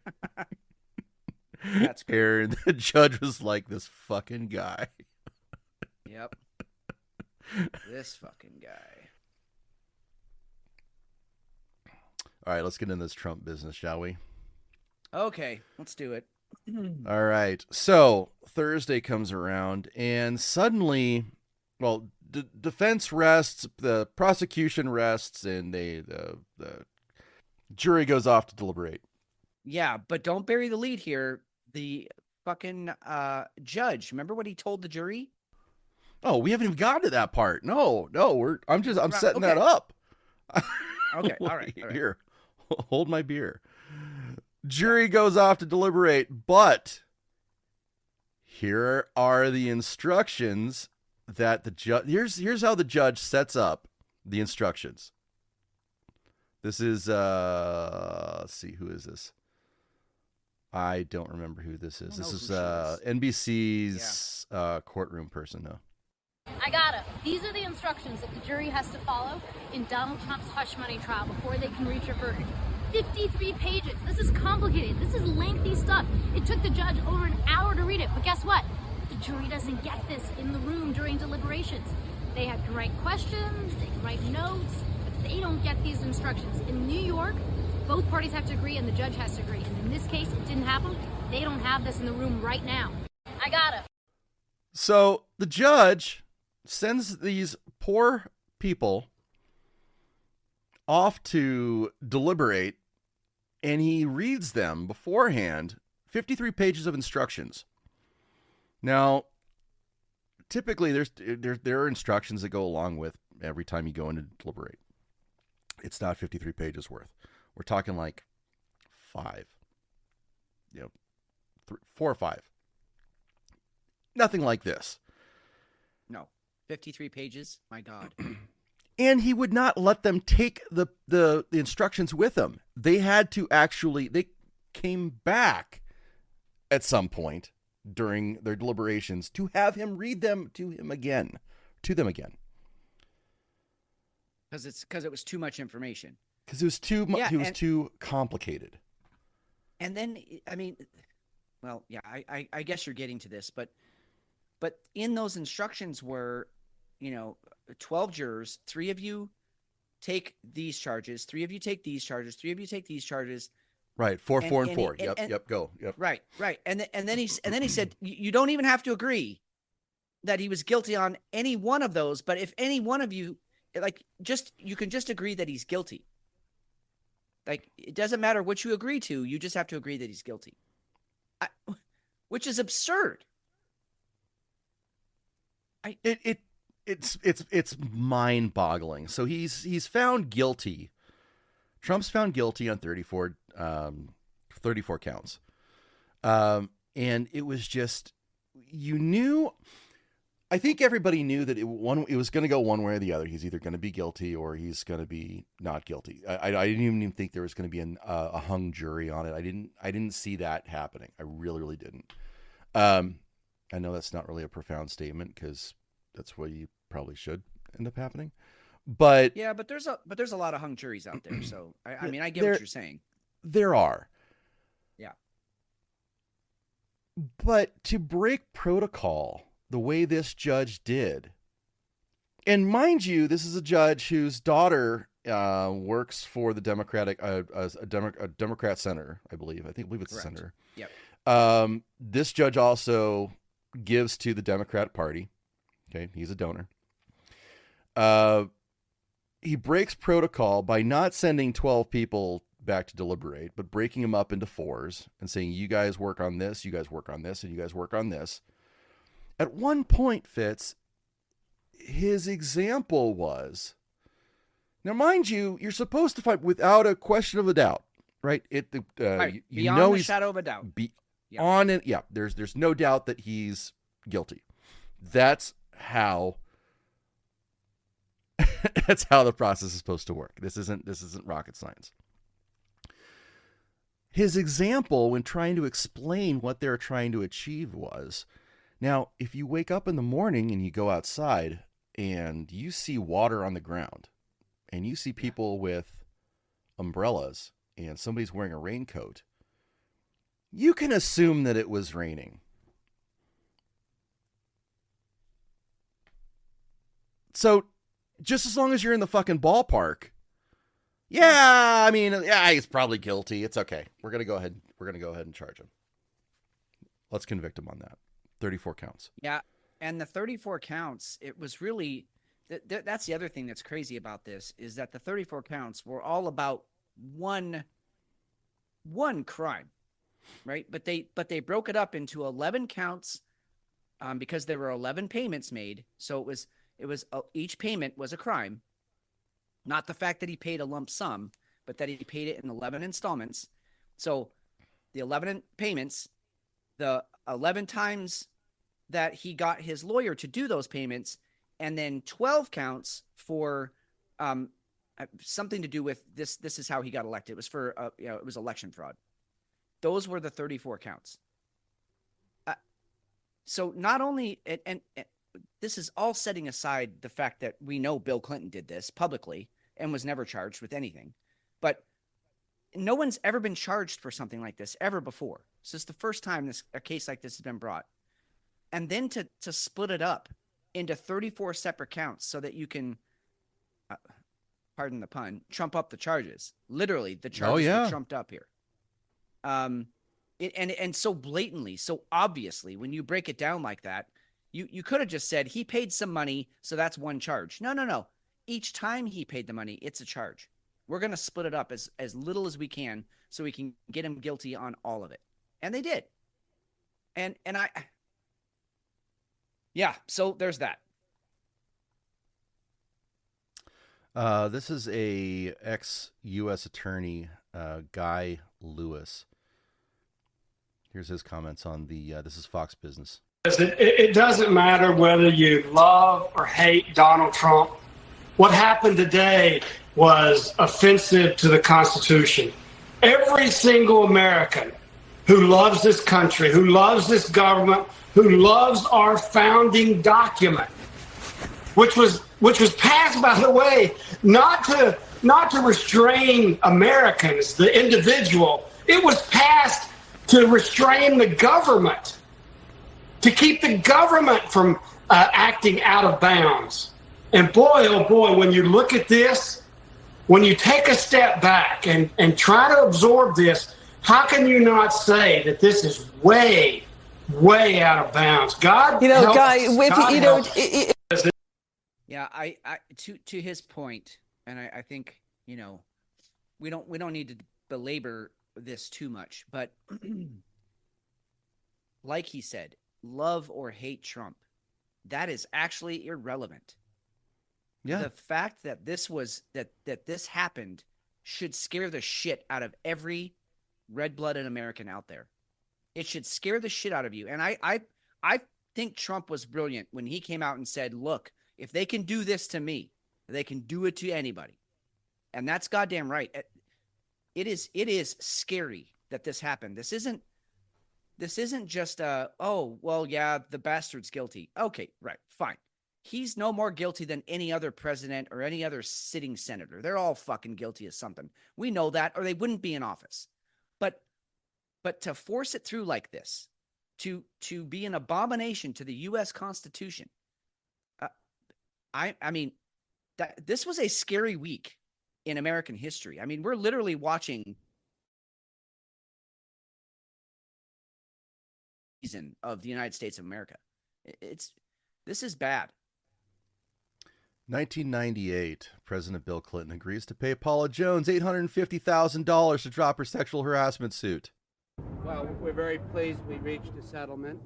That's great. Aaron, the judge was like, this fucking guy. Yep. This fucking guy. All right, let's get into this Trump business, shall we? Okay, let's do it. All right. So Thursday comes around, and suddenly, well, defense rests, the prosecution rests, and the jury goes off to deliberate. Yeah, but don't bury the lead here. The fucking judge. Remember what he told the jury? Oh, we haven't even gotten to that part. No, I'm setting that Okay. up. Okay, all right. Here, hold my beer. Jury goes off to deliberate, but here are the instructions that the judge. Here's how the judge sets up the instructions. This is let's see, who is this? I don't remember who this is. This is NBC's courtroom person, though. I gotta. These are the instructions that the jury has to follow in Donald Trump's hush money trial before they can reach a verdict. 53 pages. This is complicated. This is lengthy stuff. It took the judge over an hour to read it, but guess what? The jury doesn't get this in the room during deliberations. They have to write questions, they can write notes, but they don't get these instructions. In New York, both parties have to agree and the judge has to agree. And in this case, it didn't happen. They don't have this in the room right now. I gotta. So the judge sends these poor people off to deliberate, and he reads them beforehand 53 pages of instructions. Now, typically there are instructions that go along with every time you go in to deliberate. It's not 53 pages worth. We're talking like 5, 4 or 5. Nothing like this. No, 53 pages. My God. And he would not let them take the instructions with them. They had to they came back at some point during their deliberations to have him read them to them again. Because it was too much information. Because it was too much. Yeah, It was too complicated. And then, I mean, well, yeah, I guess you're getting to this, but in those instructions were, 12 jurors, 3 of you take these charges, 3 of you take these charges, 3 of you take these charges. Right, 4, And- 4, and and 4. he- and- Yep, go. Yep. Right. And then he said, you don't even have to agree that he was guilty on any one of those, but if any one of you, you can just agree that he's guilty. Like, it doesn't matter what you agree to, you just have to agree that he's guilty. Which is absurd. It's mind-boggling. So he's found guilty. Trump's found guilty on 34 counts. And it was just, I think everybody knew that it was going to go one way or the other. He's either going to be guilty or he's going to be not guilty. I didn't even think there was going to be a hung jury on it. I didn't see that happening. I really, really didn't. I know that's not really a profound statement because that's what you probably should end up happening. But Yeah, but there's a lot of hung juries out there. So I mean, I get what you're saying. there are. Yeah. But to break protocol the way this judge did. And mind you, this is a judge whose daughter works for the Democratic, a Democrat senator, I believe. I believe it's Correct. a senator. Yep. This judge also gives to the Democrat Party. Okay, he's a donor. He breaks protocol by not sending 12 people back to deliberate, but breaking them up into 4s and saying, you guys work on this, you guys work on this, and you guys work on this. At one point, Fitz, his example was, now mind you, you're supposed to fight without a question of a doubt, right? Right. You Beyond know the he's shadow of a doubt. on it. Yeah, there's no doubt that he's guilty. That's how the process is supposed to work. This isn't rocket science. His example when trying to explain what they're trying to achieve was, now, if you wake up in the morning and you go outside and you see water on the ground and you see people with umbrellas and somebody's wearing a raincoat, you can assume that it was raining. So just as long as you're in the fucking ballpark, yeah, I mean, yeah, he's probably guilty. It's okay. We're going to go ahead and charge him. Let's convict him on that. 34 counts. Yeah. And the 34 counts, it was really, that's the other thing that's crazy about this, is that the 34 counts were all about one crime, right? But they broke it up into 11 counts because there were 11 payments made. So it was each payment was a crime. Not the fact that he paid a lump sum, but that he paid it in 11 installments. So the 11 payments, the 11 times that he got his lawyer to do those payments, and then 12 counts for something to do with this. This is how he got elected. It was for it was election fraud. Those were the 34 counts. So not only and this is all setting aside the fact that we know Bill Clinton did this publicly and was never charged with anything, but no one's ever been charged for something like this ever before. This is the first time a case like this has been brought. And then to split it up into 34 separate counts so that you can, pardon the pun, trump up the charges. Literally, the charges were trumped up here. And so blatantly, so obviously, when you break it down like that, you could have just said he paid some money, so that's one charge. No. Each time he paid the money, it's a charge. We're going to split it up as little as we can so we can get him guilty on all of it. And they did. So there's that. This is a ex-U.S. attorney, Guy Lewis. Here's his comments on this is Fox Business. It doesn't matter whether you love or hate Donald Trump. What happened today was offensive to the Constitution. Every single American who loves this country, who loves this government, who loves our founding document, which was passed, by the way, not to restrain Americans, the individual. It was passed to restrain the government, to keep the government from acting out of bounds. And boy, oh boy, when you look at this, when you take a step back and try to absorb this, how can you not say that this is way out of bounds? God, Guy, yeah, I to his point, and I think we don't need to belabor this too much, but like he said, love or hate Trump, that is actually irrelevant. Yeah. The fact that this happened should scare the shit out of every red-blooded American out there. It should scare the shit out of you. And I think Trump was brilliant when he came out and said, look, if they can do this to me, they can do it to anybody. And that's goddamn right. It is scary that this happened. This isn't just oh, well, yeah, the bastard's guilty. Okay, right, fine. He's no more guilty than any other president or any other sitting senator. They're all fucking guilty of something. We know that, or they wouldn't be in office. But to force it through like this, to be an abomination to the U.S. Constitution. I mean, this was a scary week in American history. I mean, we're literally watching season of the United States of America. This is bad. 1998, President Bill Clinton agrees to pay Paula Jones $850,000 to drop her sexual harassment suit. Well, we're very pleased we reached a settlement.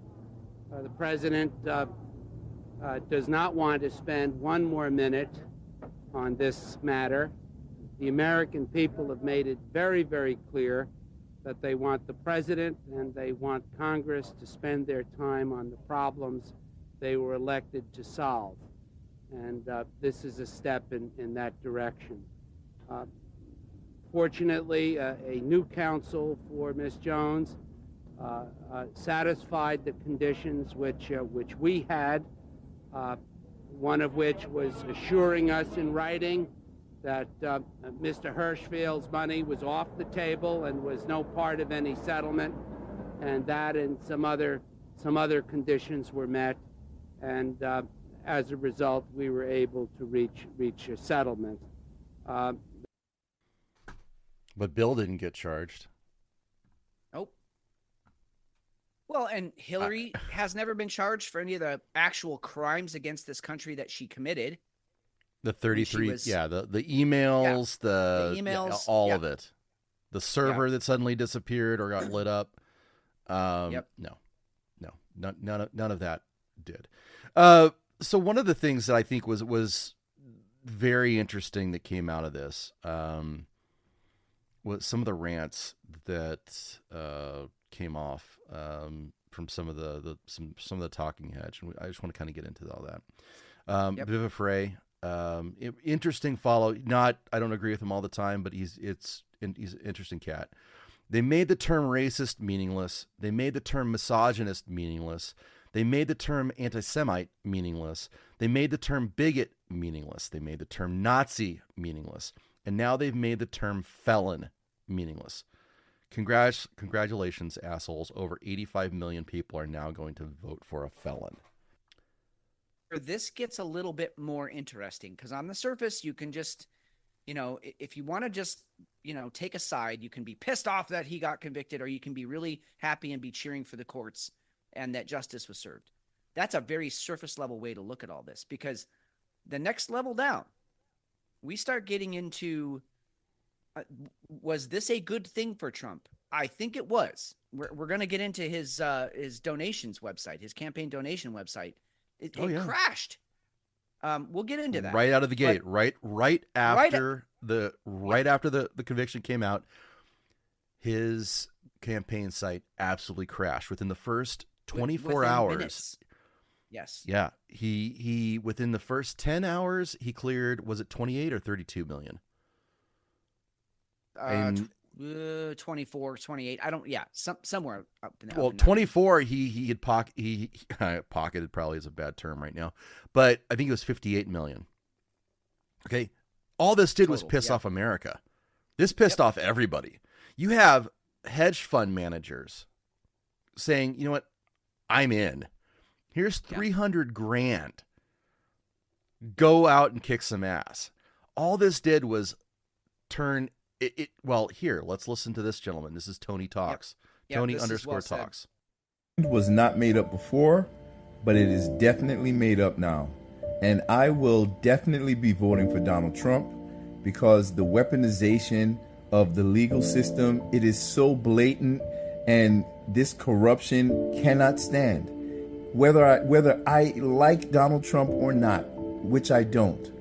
The president does not want to spend one more minute on this matter. The American people have made it very, very clear that they want the president and they want Congress to spend their time on the problems they were elected to solve. And this is a step in that direction. Fortunately, a new counsel for Ms. Jones satisfied the conditions which we had, one of which was assuring us in writing that Mr. Hirschfield's money was off the table and was no part of any settlement, and that and some other conditions were met, and as a result, we were able to reach a settlement. But Bill didn't get charged. Nope. Well, and Hillary has never been charged for any of the actual crimes against this country that she committed. The 33, the emails, the emails, all of it. The server that suddenly disappeared or got lit up. No, none of that did. So one of the things that I think was very interesting that came out of this was some of the rants that came off from some of the talking heads. And I just want to kind of get into all that. Viva Frey, interesting follow. I don't agree with him all the time, but he's an interesting cat. They made the term racist meaningless. They made the term misogynist meaningless. They made the term anti-Semite meaningless. They made the term bigot meaningless. They made the term Nazi meaningless. And now they've made the term felon meaningless. Congratulations, assholes. Over 85 million people are now going to vote for a felon. This gets a little bit more interesting because on the surface, you can just, if you want to just, take a side, you can be pissed off that he got convicted, or you can be really happy and be cheering for the courts and that justice was served. That's a very surface level way to look at all this, because the next level down, we start getting into, was this a good thing for Trump? I think it was. We're going to get into his donations website, his campaign donation website. It crashed. We'll get into that right out of the gate. Right after the conviction came out, his campaign site absolutely crashed within the first 24 hours. Minutes. Yes. Yeah. He within the first 10 hours, he cleared, was it 28 or 32 million? 24, 28. I don't, somewhere up in there. Well, 24, he had pocketed probably is a bad term right now, but I think it was 58 million. Okay. All this did was piss off America. This pissed off everybody. You have hedge fund managers saying, you know what? I'm in. Here's 300 grand. Go out and kick some ass. All this did was turn it. Well, here, let's listen to this gentleman. This is Tony Talks. Tony _ Talks. It was not made up before, but it is definitely made up now. And I will definitely be voting for Donald Trump because the weaponization of the legal system, it is so blatant, and this corruption cannot stand. Whether I like Donald Trump or not, which I don't,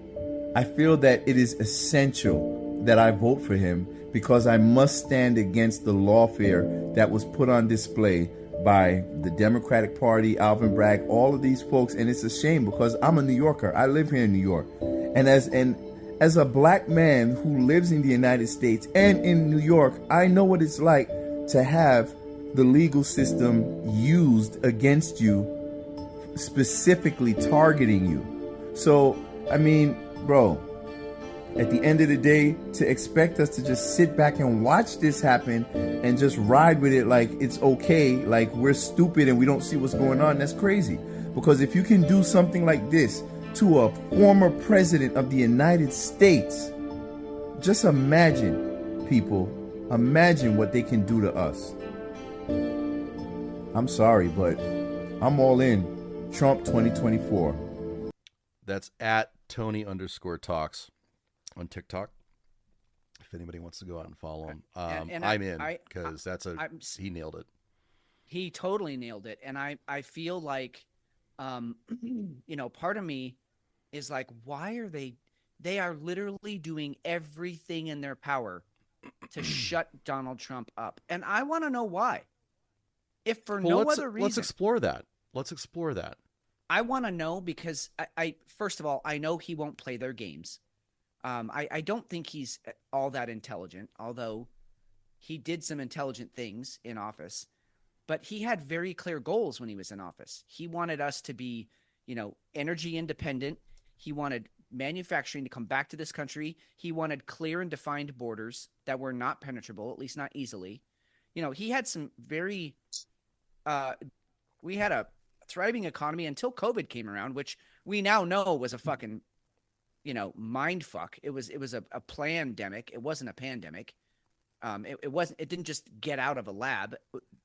I feel that it is essential that I vote for him because I must stand against the lawfare that was put on display by the Democratic Party, Alvin Bragg, all of these folks. And it's a shame because I'm a New Yorker. I live here in New York. And as a black man who lives in the United States and in New York, I know what it's like to have the legal system used against you, specifically targeting you. So, I mean, bro, At the end of the day, to expect us to just sit back and watch this happen and just ride with it like it's okay, like we're stupid and we don't see what's going on, that's crazy. Because if you can do something like this to a former president of the United States, just imagine, people, imagine what they can do to us. I'm sorry, but I'm all in. Trump 2024. That's at Tony_talks on TikTok. If anybody wants to go out and follow him, I'm in because he nailed it. He totally nailed it. And I feel like, part of me is like, why are they are literally doing everything in their power to shut Donald Trump up. And I want to know why. If for no other reason. Let's explore that. I want to know because I first of all, I know he won't play their games. I don't think he's all that intelligent, although he did some intelligent things in office. But he had very clear goals when he was in office. He wanted us to be, energy independent. He wanted manufacturing to come back to this country. He wanted clear and defined borders that were not penetrable, at least not easily. He had some very we had a thriving economy until COVID came around, which we now know was a fucking, mind fuck. It was a plandemic. It wasn't a pandemic. It didn't just get out of a lab.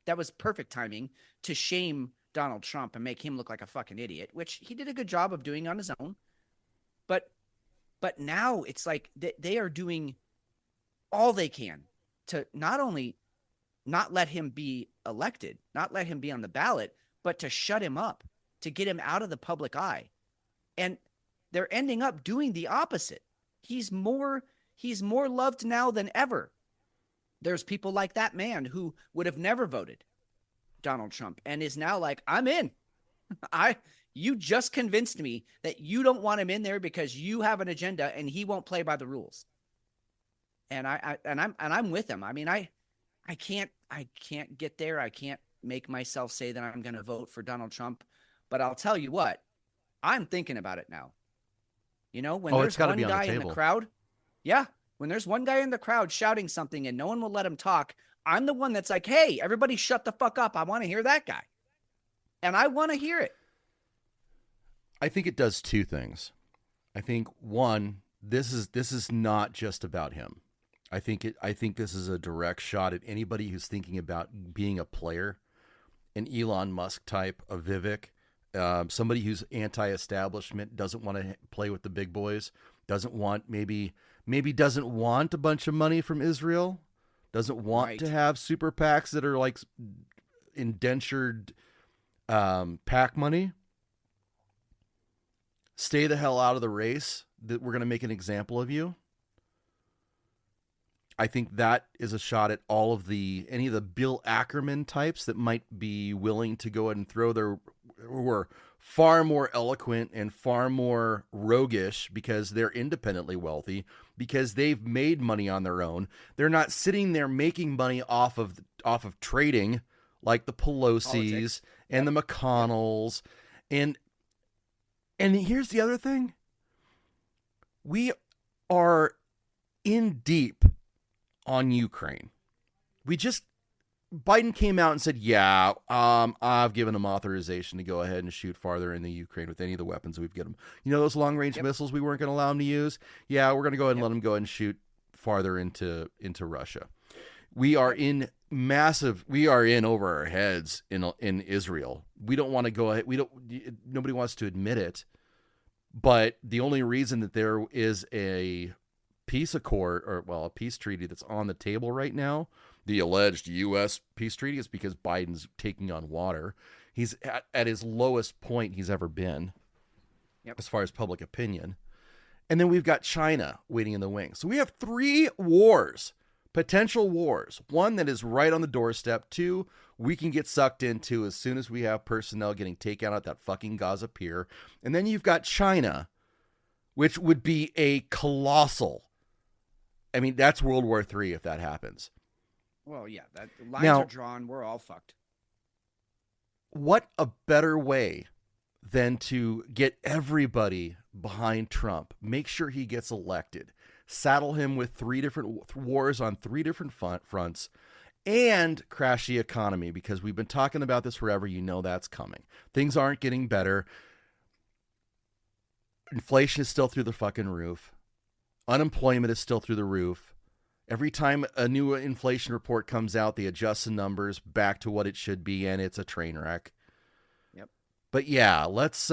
That was perfect timing to shame Donald Trump and make him look like a fucking idiot, which he did a good job of doing on his own. But now it's like they are doing all they can to not only not let him be elected, not let him be on the ballot, but to shut him up, to get him out of the public eye. And they're ending up doing the opposite. He's more loved now than ever. There's people like that man who would have never voted Donald Trump and is now like, I'm in. You just convinced me that you don't want him in there because you have an agenda and he won't play by the rules. And I'm with him. I mean, I can't get there. I can't make myself say that I'm going to vote for Donald Trump, but I'll tell you what, I'm thinking about it now. When there's one guy in the crowd, when there's one guy in the crowd shouting something and no one will let him talk, I'm the one that's like, hey, everybody shut the fuck up. I want to hear that guy. And I want to hear it. I think it does two things. I think one, this is not just about him. I think this is a direct shot at anybody who's thinking about being a player, an Elon Musk type, a Vivek, somebody who's anti-establishment, doesn't want to play with the big boys, doesn't want maybe doesn't want a bunch of money from Israel, doesn't want to have super PACs that are like indentured PAC money. Stay the hell out of the race. That we're going to make an example of you. I think that is a shot at any of the Bill Ackerman types that might be willing to go ahead and who are far more eloquent and far more roguish because they're independently wealthy, because they've made money on their own. They're not sitting there making money off of trading like the Pelosi's and the McConnells. And here's the other thing. We are in deep on Ukraine. Biden came out and said, I've given him authorization to go ahead and shoot farther into Ukraine with any of the weapons we've given him. Those long-range missiles we weren't going to allow him to use? Yeah, we're going to go ahead and let him go ahead and shoot farther into Russia. We are in over our heads in Israel. We don't want to go ahead. Nobody wants to admit it. But the only reason that there is a peace accord a peace treaty that's on the table right now, the alleged U.S. peace treaty, is because Biden's taking on water. He's at his lowest point he's ever been as far as public opinion. And then we've got China waiting in the wings. So we have 3 wars. Potential wars. One that is right on the doorstep. 2, we can get sucked into as soon as we have personnel getting taken out at that fucking Gaza pier. And then you've got China, which would be a colossal. I mean, that's World War III if that happens. Well, yeah, lines are drawn. We're all fucked. What a better way than to get everybody behind Trump, make sure he gets elected, saddle him with 3 different wars on 3 different fronts, and crash the economy, because we've been talking about this forever. You know that's coming. Things aren't getting better. Inflation is still through the fucking roof. Unemployment is still through the roof. Every time a new inflation report comes out, they adjust the numbers back to what it should be, and it's a train wreck. Yep. But yeah, let's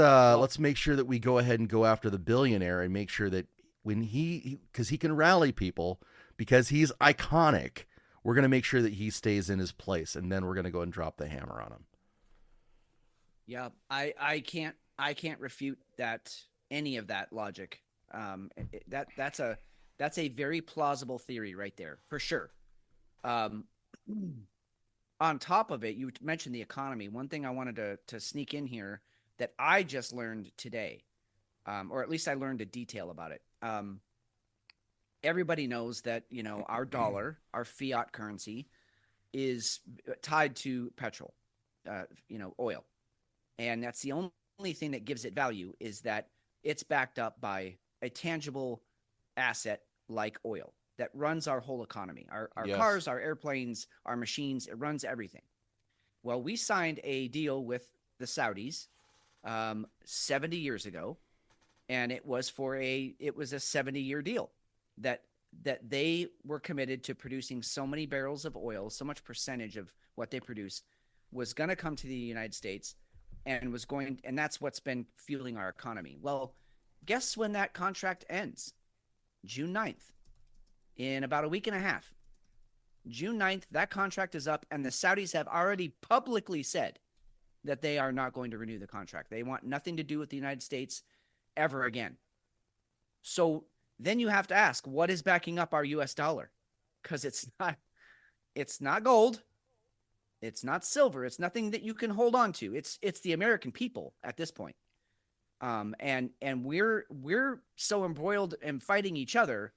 make sure that we go ahead and go after the billionaire and make sure that when because he can rally people, because he's iconic, we're going to make sure that he stays in his place, and then we're going to go and drop the hammer on him. Yeah, I can't refute that, any of that logic. That's a very plausible theory right there, for sure. On top of it, you mentioned the economy. One thing I wanted to sneak in here that I just learned today, or at least I learned a detail about it. Everybody knows that, our dollar, our fiat currency, is tied to petrol, oil. And that's the only thing that gives it value, is that it's backed up by a tangible asset like oil that runs our whole economy, our Yes. cars, our airplanes, our machines. It runs everything. Well, we signed a deal with the Saudis 70 years ago, and it was a 70-year deal that they were committed to producing so many barrels of oil, so much percentage of what they produce was going to come to the United States, and that's what's been fueling our economy. Well, guess when that contract ends? June 9th, in about a week and a half. June 9th, that contract is up, and the Saudis have already publicly said that they are not going to renew the contract. They want nothing to do with the United States ever again. So then you have to ask, what is backing up our US dollar? Because it's not gold. It's not silver. It's nothing that you can hold on to. It's the American people at this point. And we're so embroiled in fighting each other.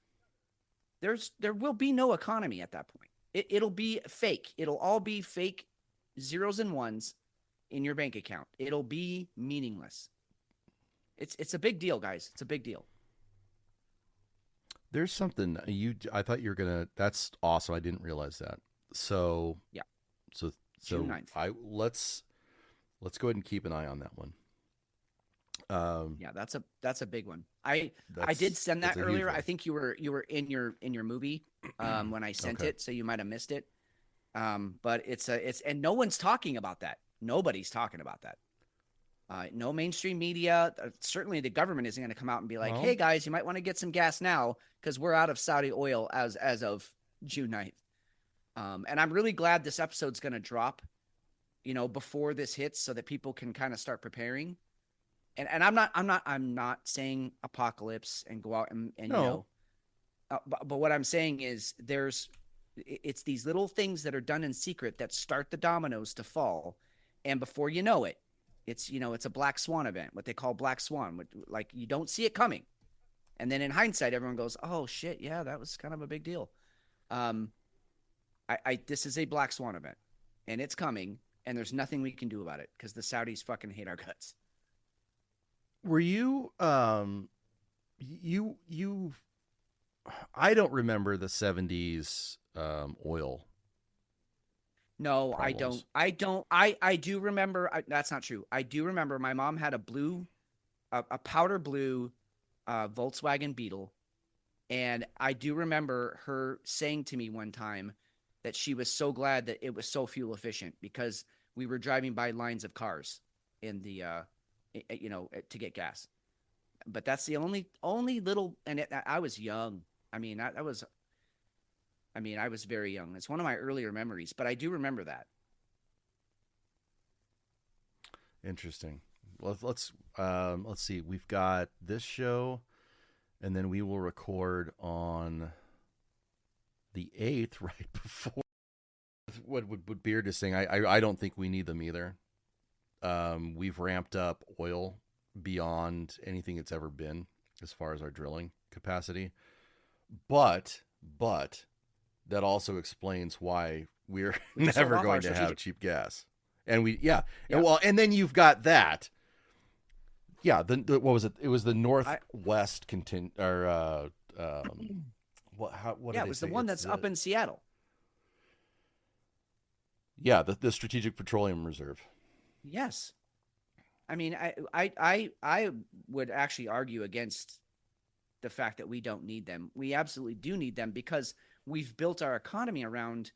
There will be no economy at that point. It'll be fake. It'll all be fake zeros and ones in your bank account. It'll be meaningless. It's a big deal, guys. It's a big deal. There's something I thought you were gonna. That's awesome. I didn't realize that. So yeah. So June 9th. Let's go ahead and keep an eye on that one. Yeah, that's a big one. I did send that earlier. I think you were in your movie when I sent it, so you might have missed it. But it's and no one's talking about that. Nobody's talking about that. No mainstream media. Certainly, the government isn't going to come out and be like, "Hey guys, you might want to get some gas now because we're out of Saudi oil as of June 9th." And I'm really glad this episode's going to drop, before this hits, so that people can kind of start preparing. And I'm not saying apocalypse and go out and no. But what I'm saying is it's these little things that are done in secret that start the dominoes to fall, and before you know it, it's a black swan event, what they call black swan, like you don't see it coming, and then in hindsight everyone goes, oh shit, yeah, that was kind of a big deal. This is a black swan event, and it's coming, and there's nothing we can do about it because the Saudis fucking hate our guts. Were you I don't remember the 70s oil. No, problems. I don't. I do remember. That's not true. I do remember my mom had a powder blue Volkswagen Beetle. And I do remember her saying to me one time that she was so glad that it was so fuel efficient because we were driving by lines of cars in the, to get gas. But that's the only little, and I was young. I was very young. It's one of my earlier memories, but I do remember that. Interesting. Well, let's see. We've got this show, and then we will record on the 8th, right before. What Beard is saying, I don't think we need them either. We've ramped up oil beyond anything it's ever been as far as our drilling capacity. But that also explains why we're never going to have cheap gas. And and then you've got that. Yeah, what was it? It was the Northwest what Yeah, did it was they the say? one It's that's up in Seattle. Yeah, the Strategic Petroleum Reserve. Yes. I mean, I would actually argue against the fact that we don't need them. We absolutely do need them because we've built our economy around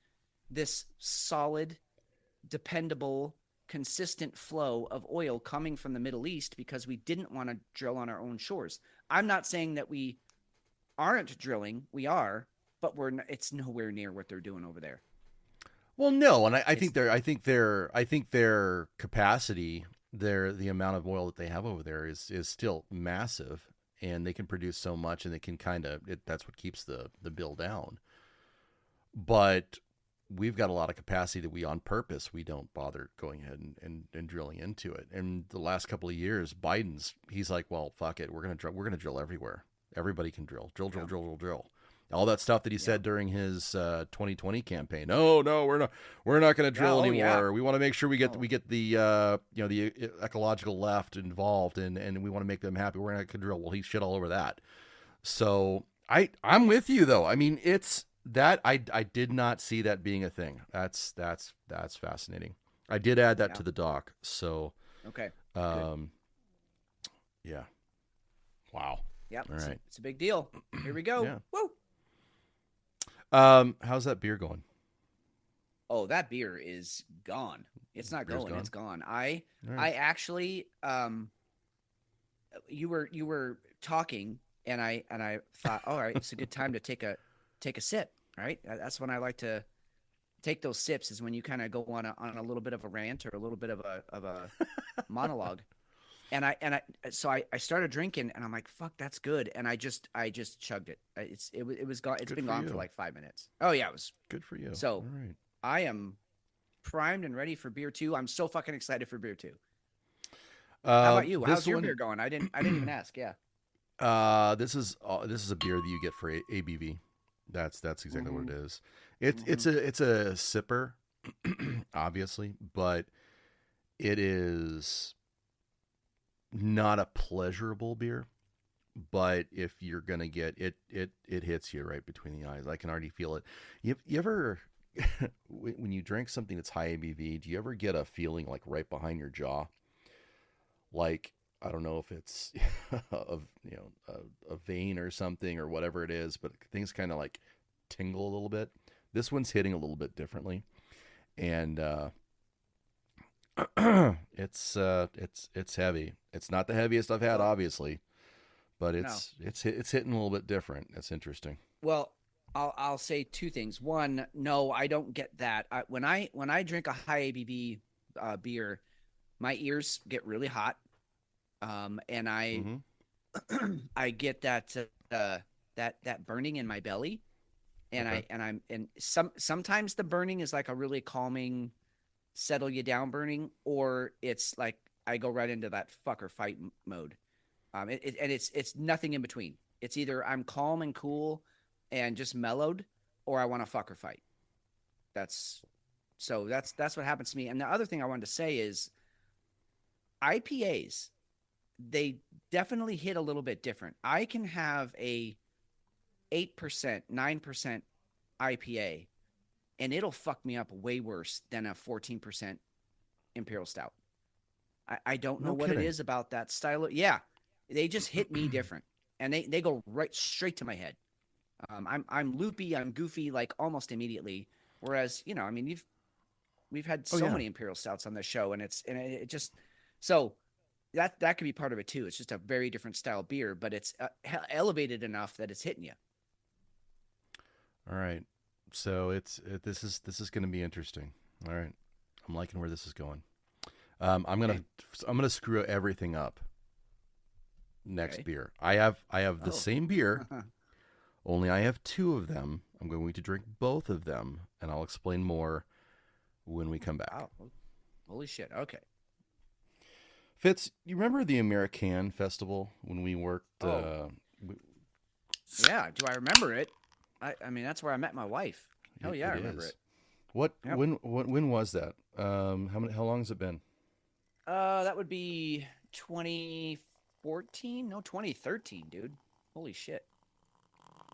this solid, dependable, consistent flow of oil coming from the Middle East because we didn't want to drill on our own shores. I'm not saying that we aren't drilling. We are, but it's nowhere near what they're doing over there. Well, no, and I think their capacity, the amount of oil that they have over there is still massive, and they can produce so much, and they can that's what keeps the bill down. But we've got a lot of capacity that on purpose we don't bother going ahead and drilling into it. And the last couple of years, he's like, well, fuck it, we're gonna drill everywhere. Everybody can drill. All that stuff that he said during his 2020 campaign. No, we're not going to drill anymore. Yeah. We want to make sure we get the the ecological left involved, and we want to make them happy. We're not going to drill. Well, he shit all over that. So I'm with you though. I mean, it's that I did not see that being a thing. That's fascinating. I did add that to the doc. So okay. Yeah. Wow. Yep. All right. It's a big deal. Here we go. Yeah. Woo. How's that beer going? Oh, that beer is gone. It's not going. It's gone. I actually, you were talking, and I thought, all right, it's a good time to take a sip. Right. That's when I like to take those sips. Is when you kind of go on a little bit of a rant or a little bit of a monologue. And I started drinking, and I'm like, fuck, that's good. And I just chugged it. It was gone. It's been gone for like 5 minutes. Oh yeah, it was good for you. So all right. I am primed and ready for beer 2. I'm so fucking excited for beer 2. How about you? How's your beer going? I didn't even ask. Yeah. This is a beer that you get for ABV. That's exactly what it is. It's a sipper, obviously, but it is not a pleasurable beer. But if you're gonna get it, it hits you right between the eyes. I can already feel it. You ever when you drink something that's high ABV, do you ever get a feeling like right behind your jaw? Like, I don't know if it's a vein or something or whatever it is, but things kind of like tingle a little bit. This one's hitting a little bit differently, and it's heavy. It's not the heaviest I've had, obviously, but it's hitting a little bit different. That's interesting. Well, I'll say 2 things. One, no, I don't get that. When I drink a high ABV beer, my ears get really hot, and I get that burning in my belly, and sometimes the burning is like a really calming, settle you down burning, or it's like I go right into that fuck or fight mode. And it's nothing in between. It's either I'm calm and cool and just mellowed, or I want to fuck or fight. That's what happens to me. And the other thing I wanted to say is IPAs, they definitely hit a little bit different. I can have a 8%, 9% IPA, and it'll fuck me up way worse than a 14% Imperial Stout. I don't know what it is about that style. Yeah, they just hit me different, and they go right straight to my head. I'm loopy, I'm goofy, like almost immediately. Whereas, I mean, we've had so many Imperial Stouts on this show, and it just so that could be part of it too. It's just a very different style beer, but it's elevated enough that it's hitting you. All right, so this is going to be interesting. All right, I'm liking where this is going. I'm gonna screw everything up. Next beer, I have the same beer, only I have 2 of them. I'm going to drink both of them, and I'll explain more when we come back. Wow. Holy shit! Okay. Fitz, you remember the American Festival when we worked? Yeah, do I remember it? I mean, that's where I met my wife. Hell yeah, I remember it. What? Yep. When was that? How long has it been? That would be 2014. No, 2013, dude. Holy shit.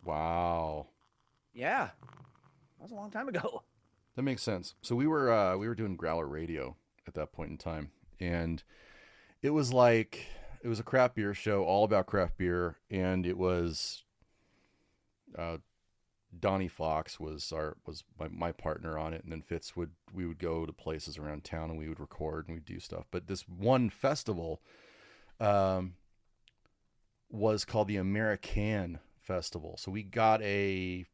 Wow. Yeah, that was a long time ago. That makes sense. So we were doing Growler Radio at that point in time, and it was a craft beer show all about craft beer, and it was Donnie Fox was my partner on it, and then Fitz we would go to places around town and we would record and we'd do stuff. But this one festival was called the American Festival. So we got a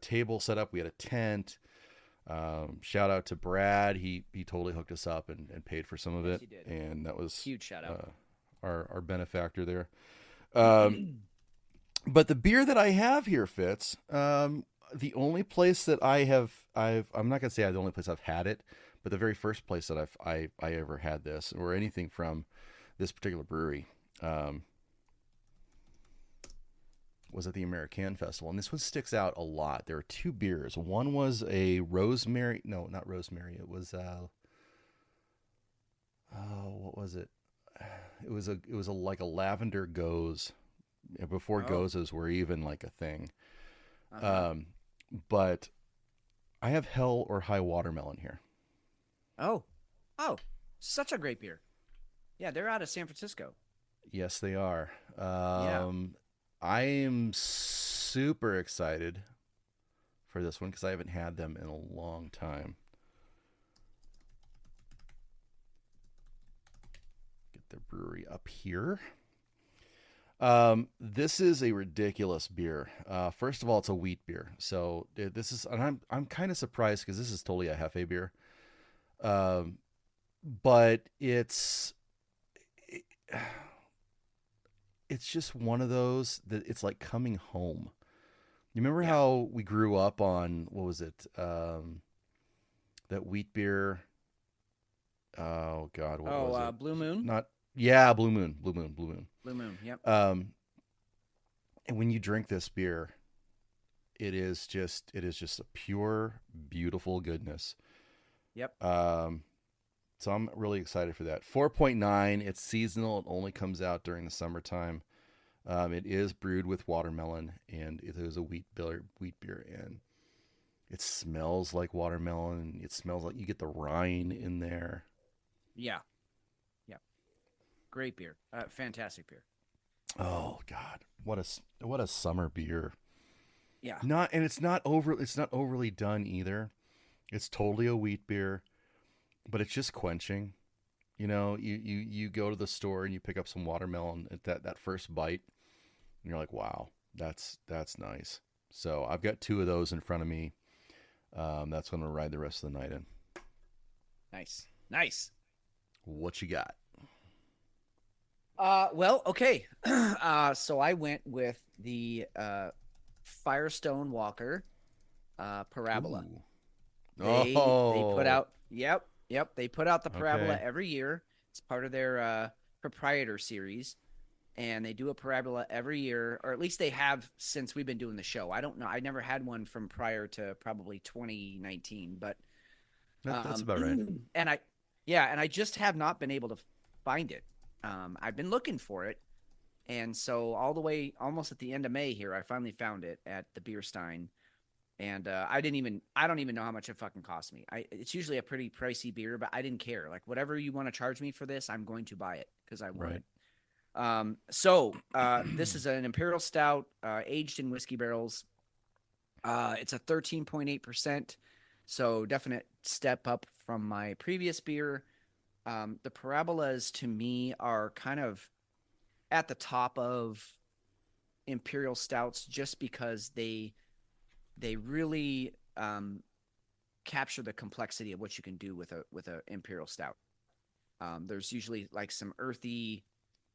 table set up. We had a tent. Shout out to Brad. He totally hooked us up and paid for some of it. He did. And that was Huge shout out. Our benefactor there. But the beer that I have here, Fitz, the only place that I'm not gonna say the only place I've had it, but the very first place that I ever had this or anything from this particular brewery was at the American Festival, and this one sticks out a lot. There are two beers. One was a rosemary. No, not rosemary. It was what was it? It was a like a lavender goes. Before gozes were even like a thing. But I have Hell or High Watermelon here. Oh, such a great beer. Yeah, they're out of San Francisco. Yes, they are. Yeah. I am super excited for this one because I haven't had them in a long time. Get the brewery up here. This is a ridiculous beer. First of all, it's a wheat beer. So this is, and I'm kind of surprised because this is totally a Jefe beer. But it's just one of those that it's like coming home. You remember how we grew up on, what was it? That wheat beer. Oh God. What was it? Blue Moon. Blue Moon. Blue Moon. Yep. And when you drink this beer, it is just a pure, beautiful goodness. Yep. So I'm really excited for that. 4.9. It's seasonal. It only comes out during the summertime. It is brewed with watermelon, and it is a wheat beer, and it smells like watermelon. It smells like you get the rind in there. Yeah. Great beer. Fantastic beer. Oh God, what a summer beer. Yeah. It's not overly done either. It's totally a wheat beer, but it's just quenching. You know, you go to the store and you pick up some watermelon at that first bite, and you're like, wow, that's nice. So I've got two of those in front of me. That's what I'm gonna ride the rest of the night in. Nice. What you got? Well, okay. So I went with the Firestone Walker Parabola. They put out they put out the Parabola every year. It's part of their proprietor series, and they do a Parabola every year, or at least they have since we've been doing the show. I don't know. I never had one from prior to probably 2019, but that's about right. And I just have not been able to find it. I've been looking for it, and so all the way almost at the end of May here, I finally found it at the Beer Stein, and I don't even know how much it fucking cost me. It's usually a pretty pricey beer, but I didn't care. Like, whatever you want to charge me for this, I'm going to buy it because I want it. So this is an Imperial Stout aged in whiskey barrels. It's a 13.8%, so definite step up from my previous beer. The Parabolas to me are kind of at the top of Imperial Stouts just because they really capture the complexity of what you can do with a Imperial Stout. There's usually like some earthy,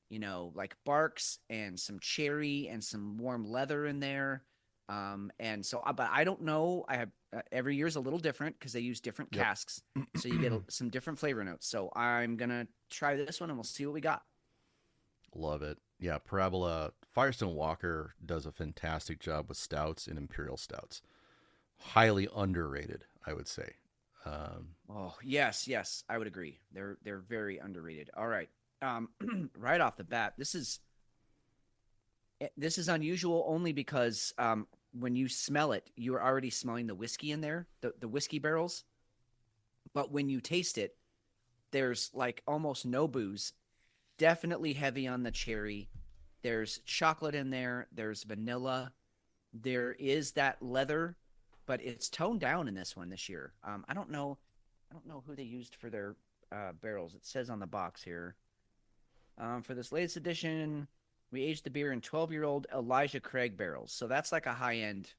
like barks and some cherry and some warm leather in there. And so, but I don't know. I have every year's a little different because they use different casks, so you get some different flavor notes. So I'm gonna try this one and we'll see what we got. Love it. Yeah, Parabola Firestone Walker does a fantastic job with stouts and Imperial Stouts. Highly underrated, I would say. Oh yes, I would agree. They're very underrated. All right, right off the bat, this is This is unusual only because when you smell it, you're already smelling the whiskey in there, the whiskey barrels. But when you taste it, there's like almost no booze. Definitely heavy on the cherry. There's chocolate in there. There's vanilla. There is that leather, but it's toned down in this one this year. I don't know who they used for their barrels. It says on the box here. For this latest edition, we aged the beer in 12-year-old Elijah Craig barrels. So that's like a high-end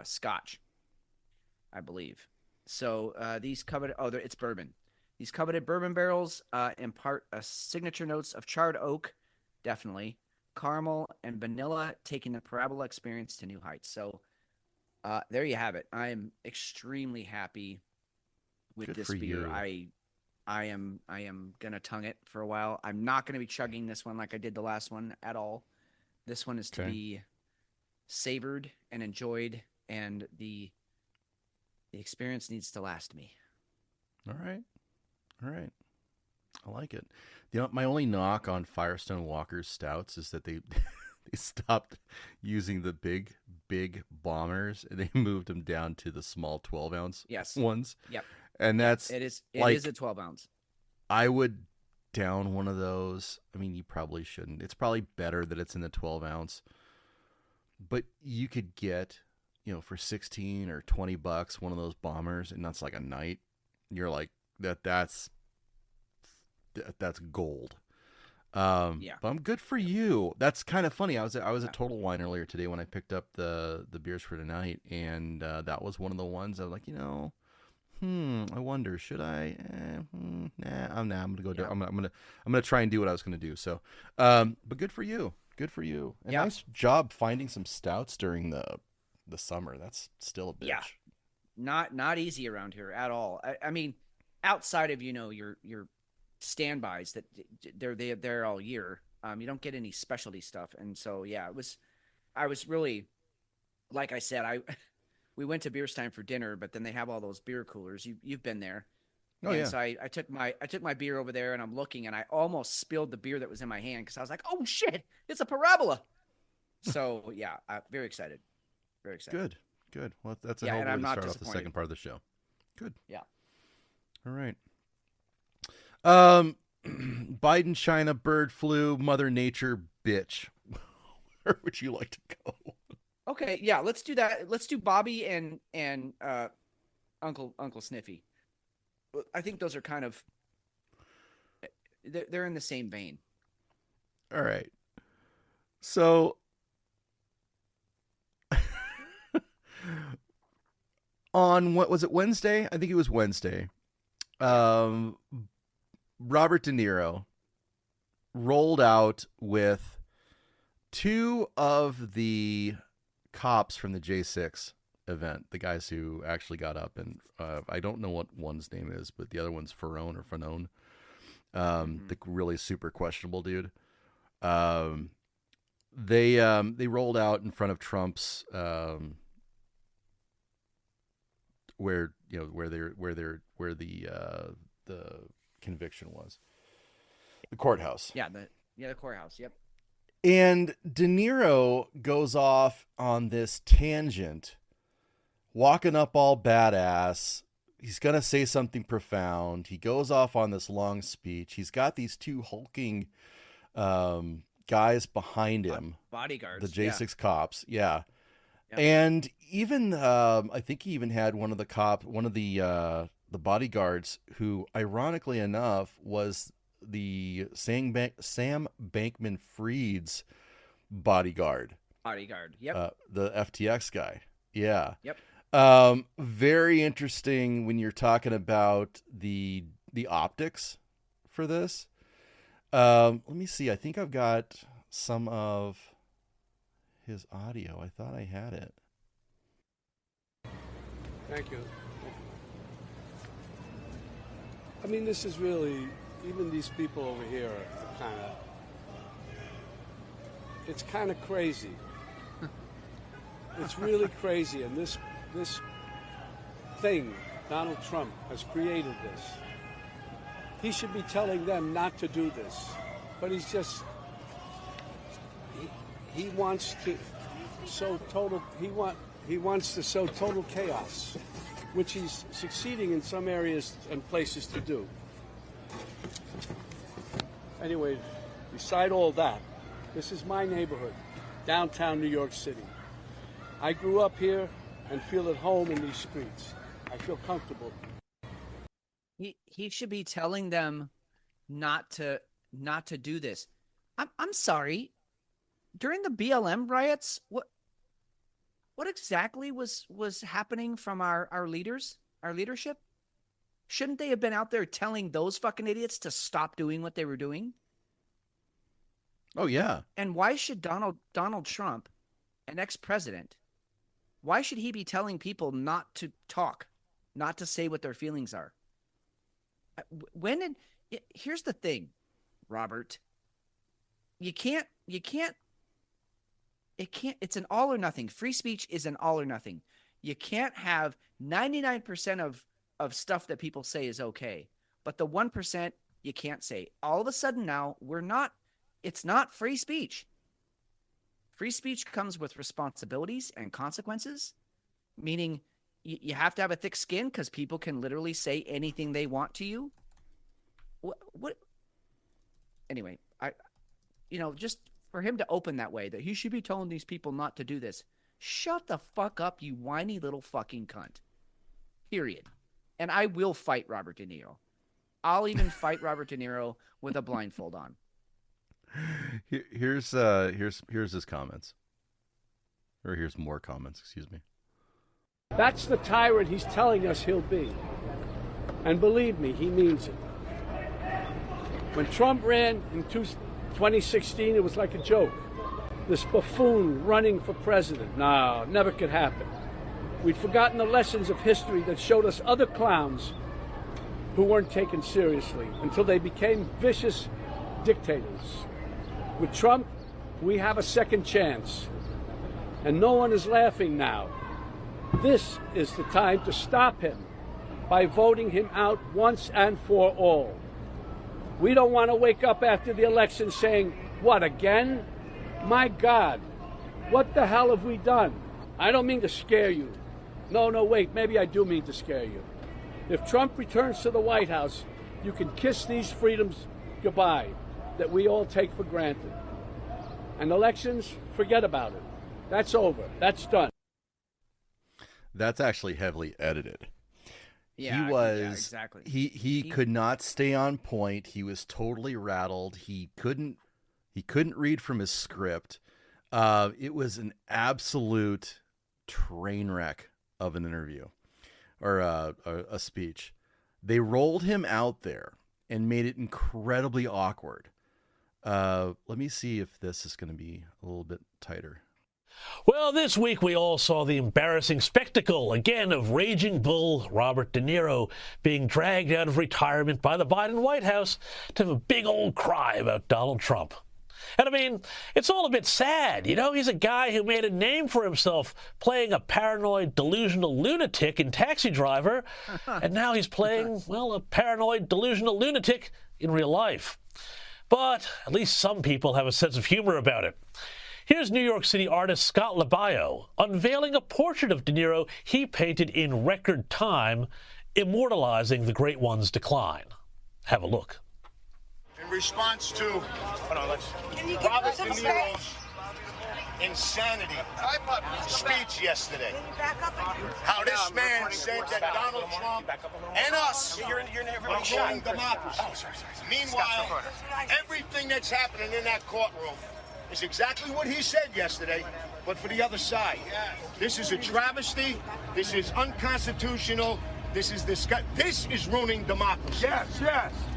Scotch, I believe. So these coveted, it's bourbon. These coveted bourbon barrels impart signature notes of charred oak, definitely, caramel, and vanilla, taking the Parabola experience to new heights. So there you have it. I am extremely happy with this beer. You. I am gonna tongue it for a while. I'm not gonna be chugging this one like I did the last one at all. This one is to be savored and enjoyed, and the experience needs to last me. All right. I like it. My only knock on Firestone Walker's stouts is that they stopped using the big bombers and they moved them down to the small 12-ounce ones. Yep. And that's it is a 12 ounce. I would down one of those. I mean, you probably shouldn't. It's probably better that it's in the 12 ounce. But you could get, for $16 or $20 one of those bombers, and that's like a night. You're like that's gold. But I'm good for you. That's kind of funny. I was at Total Wine earlier today when I picked up the beers for tonight, and that was one of the ones I was like, I wonder, should I? Nah, I'm gonna go. I'm gonna try and do what I was gonna do. So, but good for you. Good for you. And nice job finding some stouts during the summer. That's still a bitch. Yeah, not easy around here at all. I mean, outside of your standbys that they're there all year, you don't get any specialty stuff, and so I was really, like I said, we went to Beerstein for dinner, but then they have all those beer coolers. You've been there. Oh, yeah. So I took my beer over there, and I'm looking, and I almost spilled the beer that was in my hand because I was like, "Oh shit, it's a Parabola!" So yeah, I'm very excited. Very excited. Good. Well, that's a hell of a way to start off the second part of the show. Good. Yeah. All right. Biden, China, bird flu, Mother Nature, bitch. Where would you like to go? Okay, yeah, let's do that. Let's do Bobby and Uncle Sniffy. I think those are kind of they're in the same vein. All right. So on what was it, Wednesday? I think it was Wednesday. Robert De Niro rolled out with two of the cops from the J6 event, the guys who actually got up, and I don't know what one's name is, but the other one's Farone or Fanone, the really super questionable dude. They rolled out in front of Trump's where the conviction was, the courthouse. The courthouse. Yep. And De Niro goes off on this tangent, walking up all badass. He's going to say something profound. He goes off on this long speech. He's got these two hulking guys behind him. Bodyguards. The J6 cops. Yeah. Yep. And even, I think he even had one of the bodyguards who, ironically enough, was the Sam Bankman-Fried's bodyguard. Yep. The FTX guy. Yeah. Yep. Very interesting when you're talking about the optics for this. Let me see. I think I've got some of his audio. I thought I had it. Thank you. I mean, this is really, even these people over here are it's kind of crazy. It's really crazy. And this thing, Donald Trump has created this. He should be telling them not to do this. But he's just, he wants to sow total chaos, which he's succeeding in some areas and places to do. Anyway, beside all that, this is my neighborhood, downtown New York City. I grew up here and feel at home in these streets. I feel comfortable. He should be telling them not to do this. I'm sorry. During the BLM riots, what exactly was happening from our leaders, our leadership? Shouldn't they have been out there telling those fucking idiots to stop doing what they were doing? Oh yeah. And why should Donald Trump, an ex-president, why should he be telling people not to talk, not to say what their feelings are? Here's the thing, Robert. It's an all or nothing. Free speech is an all or nothing. You can't have 99% of stuff that people say is okay, but the 1% you can't say. All of a sudden now it's not free speech. Free speech comes with responsibilities and consequences, meaning you have to have a thick skin because people can literally say anything they want to you. What? Anyway, just for him to open that way, that he should be telling these people not to do this. Shut the fuck up, you whiny little fucking cunt. Period. And I will fight Robert De Niro. I'll even fight Robert De Niro with a blindfold on. Here's his comments. Or here's more comments, excuse me. That's the tyrant he's telling us he'll be. And believe me, he means it. When Trump ran in 2016, it was like a joke. This buffoon running for president. No, never could happen. We'd forgotten the lessons of history that showed us other clowns who weren't taken seriously until they became vicious dictators. With Trump, we have a second chance. And no one is laughing now. This is the time to stop him by voting him out once and for all. We don't want to wake up after the election saying, what, again? My God, what the hell have we done? I don't mean to scare you. No, wait, maybe I do mean to scare you. If Trump returns to the White House, you can kiss these freedoms goodbye that we all take for granted. And elections, forget about it. That's over. That's done. That's actually heavily edited. Yeah, exactly. He could not stay on point. He was totally rattled. He couldn't read from his script. It was an absolute train wreck of an interview or a speech. They rolled him out there and made it incredibly awkward. Let me see if this is going to be a little bit tighter. Well, this week we all saw the embarrassing spectacle, again, of raging bull Robert De Niro being dragged out of retirement by the Biden White House to have a big old cry about Donald Trump. And I mean, it's all a bit sad, He's a guy who made a name for himself playing a paranoid, delusional lunatic in Taxi Driver, and now he's playing, well, a paranoid, delusional lunatic in real life. But at least some people have a sense of humor about it. Here's New York City artist Scott Labayo unveiling a portrait of De Niro he painted in record time, immortalizing the great one's decline. Have a look. In response to Robert De Niro's insanity speech yesterday, how this man said that Donald Trump and us are ruining democracy. Meanwhile, everything that's happening in that courtroom is exactly what he said yesterday, but for the other side. This is a travesty. This is unconstitutional. This is ruining democracy. Yes.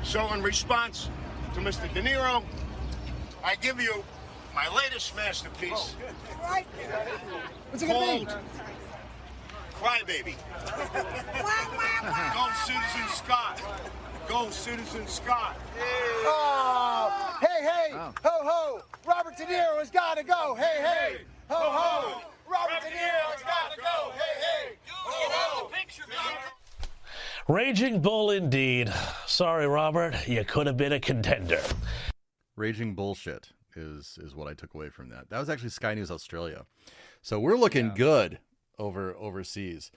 So in response to Mr. De Niro, I give you my latest masterpiece called Crybaby. Go Citizen Scott. Go Citizen Scott. Oh, hey, ho, ho. Robert De Niro has got to go. Hey, ho, ho. Robert De Niro has got to go. Hey, ho, ho. Raging bull indeed. Sorry, Robert, you could have been a contender. Raging bullshit. is what I took away from that. That was actually Sky News Australia. So we're looking good overseas.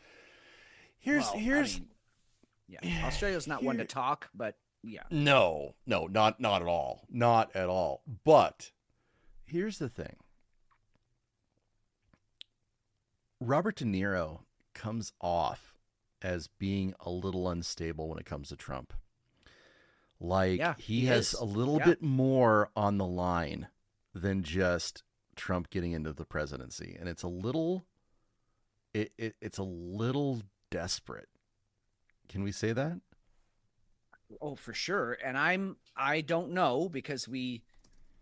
Australia's not one to talk, but yeah. No, not at all. Not at all. But here's the thing. Robert De Niro comes off as being a little unstable when it comes to Trump. He has a little bit more on the line than just Trump getting into the presidency. And it's a little desperate. Can we say that? Oh, for sure. And I don't know, because we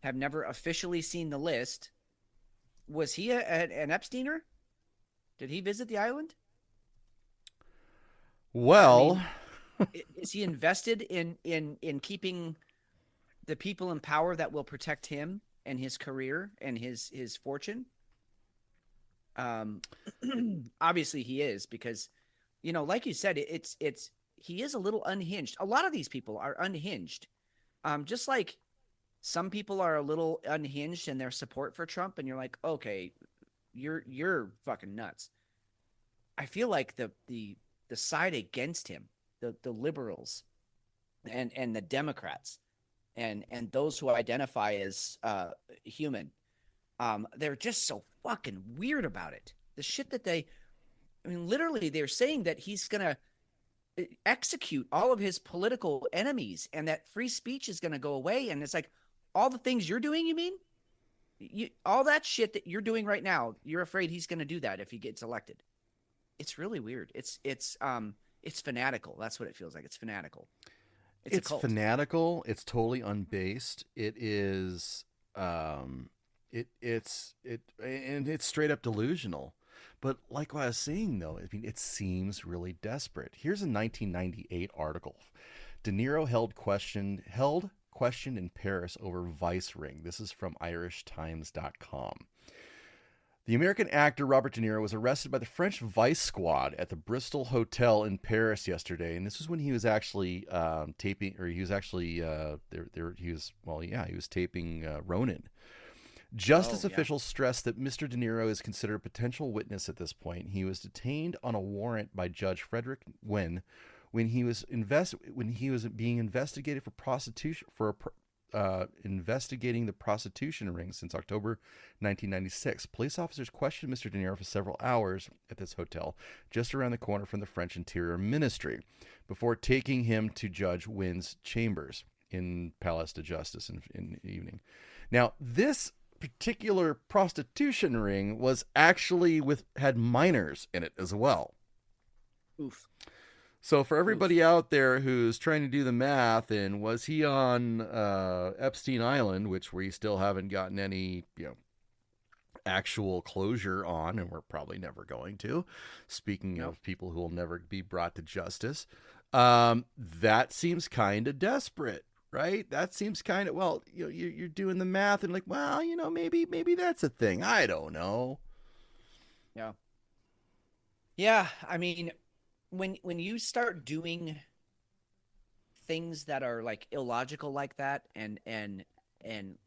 have never officially seen the list. Was he an Epsteiner? Did he visit the island? Well, is he invested in keeping the people in power that will protect him and his career and his fortune? Obviously he is, because, like you said, he is a little unhinged. A lot of these people are unhinged. Just like some people are a little unhinged in their support for Trump, and you're like, okay, you're fucking nuts. I feel like the side against him, the liberals and the Democrats and those who identify as human, they're just so fucking weird about it. The shit that literally they're saying that he's gonna execute all of his political enemies and that free speech is gonna go away. And it's like, all the things you're doing, you mean? All that shit that you're doing right now, you're afraid he's gonna do that if he gets elected. It's really weird. It's fanatical. That's what it feels like. It's fanatical. It's fanatical. It's totally unbased. It is it's straight up delusional. But like what I was saying, though, it seems really desperate. Here's a 1998 article. De Niro held questioned in Paris over vice ring. This is from irishtimes.com. The American actor Robert De Niro was arrested by the French Vice Squad at the Bristol Hotel in Paris yesterday, and this was when he was actually taping, or he was actually he was taping Ronin. Justice officials stressed that Mr. De Niro is considered a potential witness at this point. He was detained on a warrant by Judge Frederick Nguyen when he was being investigated for prostitution investigating the prostitution ring since October 1996. Police officers questioned Mr. De Niro for several hours at this hotel just around the corner from the French Interior Ministry before taking him to Judge Nguyen's chambers in Palais de Justice in the evening. Now, this particular prostitution ring was actually had minors in it as well. Oof. So for everybody out there who's trying to do the math, and was he on Epstein Island, which we still haven't gotten any actual closure on, and we're probably never going to, speaking of people who will never be brought to justice, that seems kind of desperate, right? That seems kind of, well, you're doing the math and like, well, maybe that's a thing. I don't know. Yeah. Yeah. I mean, when you start doing things that are like illogical like that, and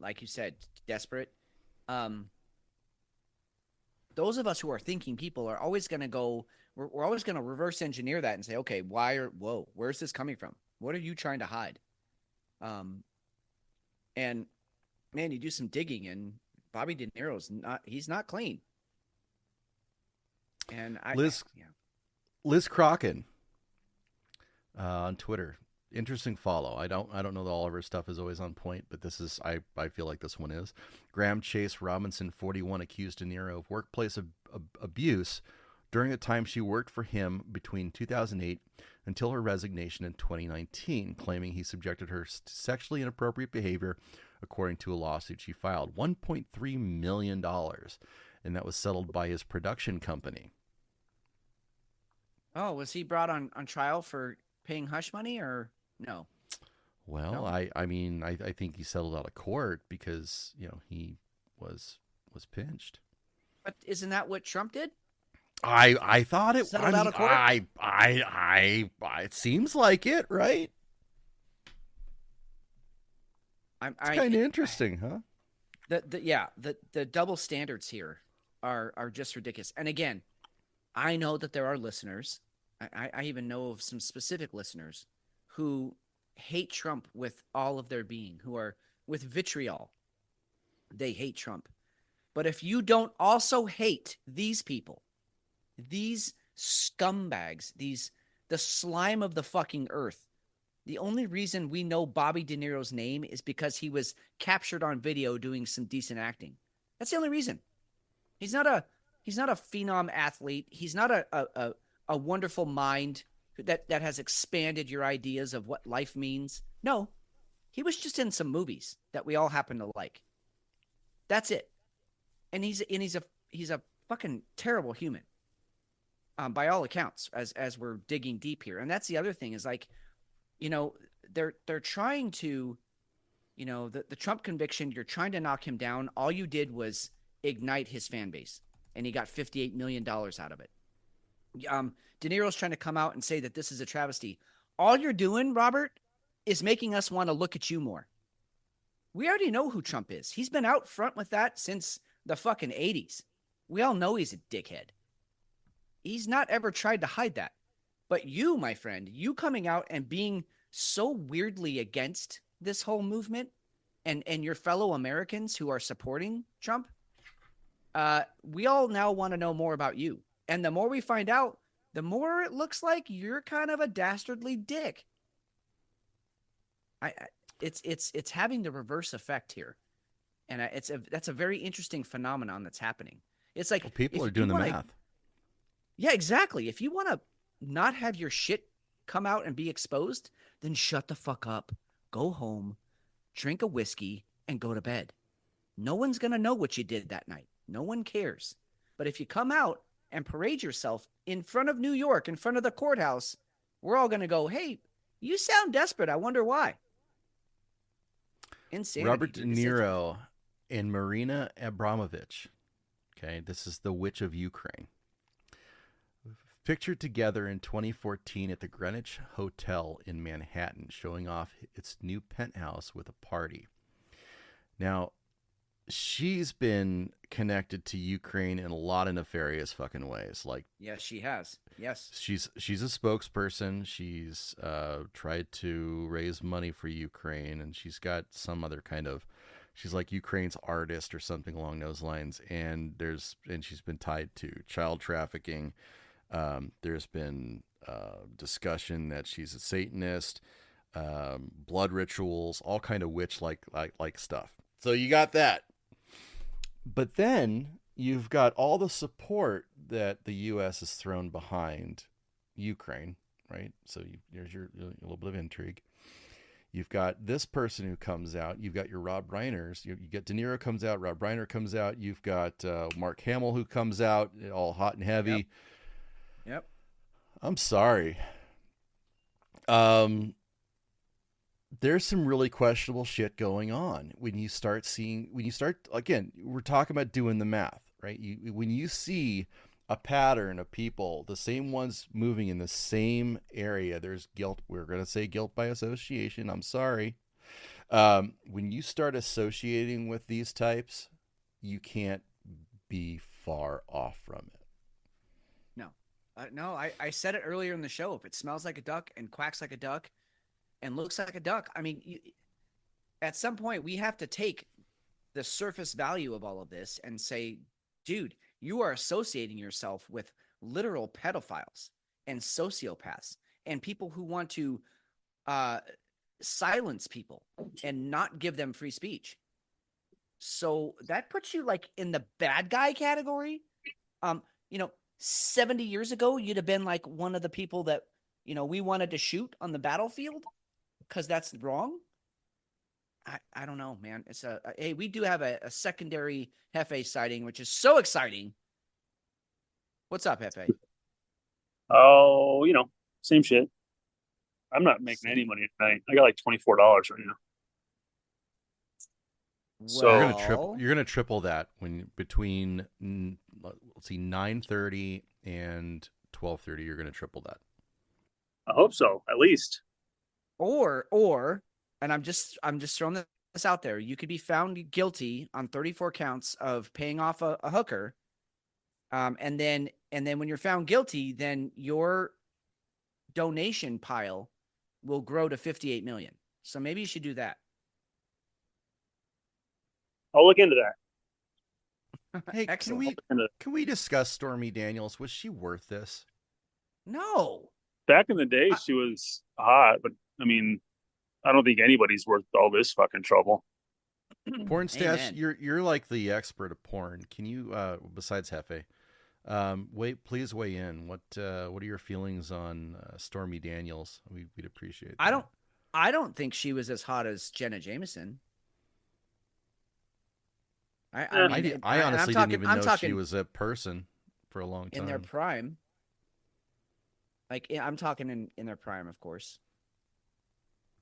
like you said, desperate, those of us who are thinking people are always going to go, we're always going to reverse engineer that and say, okay, where's this coming from? What are you trying to hide? And man, you do some digging, and Bobby De Niro's he's not clean. And Liz Crocken on Twitter. Interesting follow. I don't know that all of her stuff is always on point, but this is, I feel like this one is. Graham Chase Robinson, 41, accused De Niro of workplace abuse during the time she worked for him between 2008 until her resignation in 2019, claiming he subjected her to sexually inappropriate behavior, according to a lawsuit she filed. $1.3 million, and that was settled by his production company. Oh, was he brought on trial for paying hush money, or no? Well, no? I mean, I think he settled out of court because, he was pinched. But isn't that what Trump did? I thought it settled out of court. It seems like it, right? It's kind of interesting, huh? The double standards here are just ridiculous. And again, I know that there are listeners. I even know of some specific listeners who hate Trump with all of their being, who are with vitriol. They hate Trump. But if you don't also hate these people, these scumbags, the slime of the fucking earth, the only reason we know Bobby De Niro's name is because he was captured on video doing some decent acting. That's the only reason. He's not a phenom athlete. He's not a wonderful mind that has expanded your ideas of what life means. No, he was just in some movies that we all happen to like. That's it. And he's a fucking terrible human, by all accounts, as we're digging deep here. And that's the other thing is like, they're trying to, the Trump conviction, you're trying to knock him down. All you did was ignite his fan base, and he got $58 million out of it. De Niro's trying to come out and say that this is a travesty. All you're doing, Robert, is making us want to look at you more. We already know who Trump is. He's been out front with that since the fucking 80s. We all know he's a dickhead. He's not ever tried to hide that. But you, my friend, you coming out and being so weirdly against this whole movement and your fellow Americans who are supporting Trump, we all now want to know more about you. And the more we find out, the more it looks like you're kind of a dastardly dick. It's having the reverse effect here. And that's a very interesting phenomenon that's happening. It's like people are doing the math. Yeah, exactly. If you want to not have your shit come out and be exposed, then shut the fuck up. Go home, drink a whiskey, and go to bed. No one's going to know what you did that night. No one cares. But if you come out and parade yourself in front of New York, in front of the courthouse, we're all going to go, hey, you sound desperate. I wonder why. Insanity. Robert De Niro and Marina Abramovich. Okay, this is the Witch of Ukraine. Pictured together in 2014 at the Greenwich Hotel in Manhattan, showing off its new penthouse with a party. Now, she's been connected to Ukraine in a lot of nefarious fucking ways. Like, yes, she has. Yes, she's a spokesperson. She's tried to raise money for Ukraine, and she's got some other kind of. She's like Ukraine's artist or something along those lines. And she's been tied to child trafficking. There's been discussion that she's a Satanist, blood rituals, all kind of witch like stuff. So you got that. But then you've got all the support that the U.S. has thrown behind Ukraine, right? So there's your little bit of intrigue. You've got this person who comes out. You've got your Rob Reiners. You get De Niro comes out. Rob Reiner comes out. You've got Mark Hamill who comes out, all hot and heavy. Yep. I'm sorry. There's some really questionable shit going on when you start again, we're talking about doing the math, right? When you see a pattern of people, the same ones moving in the same area, there's guilt. We're going to say guilt by association. I'm sorry. When you start associating with these types, you can't be far off from it. No, I said it earlier in the show. If it smells like a duck and quacks like a duck and looks like a duck, I mean, at some point we have to take the surface value of all of this and say, dude, you are associating yourself with literal pedophiles and sociopaths and people who want to silence people and not give them free speech. So that puts you like in the bad guy category. 70 years ago, you'd have been like one of the people that, we wanted to shoot on the battlefield because that's wrong. I don't know, man. It's hey, we do have a secondary Jefe sighting, which is so exciting. What's up, Jefe? Oh, same shit. I'm not making any money tonight. I got like $24 right now. So you're gonna triple that when between 9:30 and 12:30. You're gonna triple that. I hope so, at least. Or, and I'm just throwing this out there. You could be found guilty on 34 counts of paying off a hooker. And then when you're found guilty, then your donation pile will grow to 58 million. So maybe you should do that. I'll look into that. Hey, Excellent. can we discuss Stormy Daniels? Was she worth this? No. Back in the day, she was hot, but I mean, I don't think anybody's worth all this fucking trouble. Porn stash, Amen. you're like the expert of porn. Can you, besides Jefe, please weigh in. What are your feelings on Stormy Daniels? We'd appreciate that. I don't think she was as hot as Jenna Jameson. I honestly didn't even know she was a person for a long time. In their prime. Like, I'm talking in their prime, of course.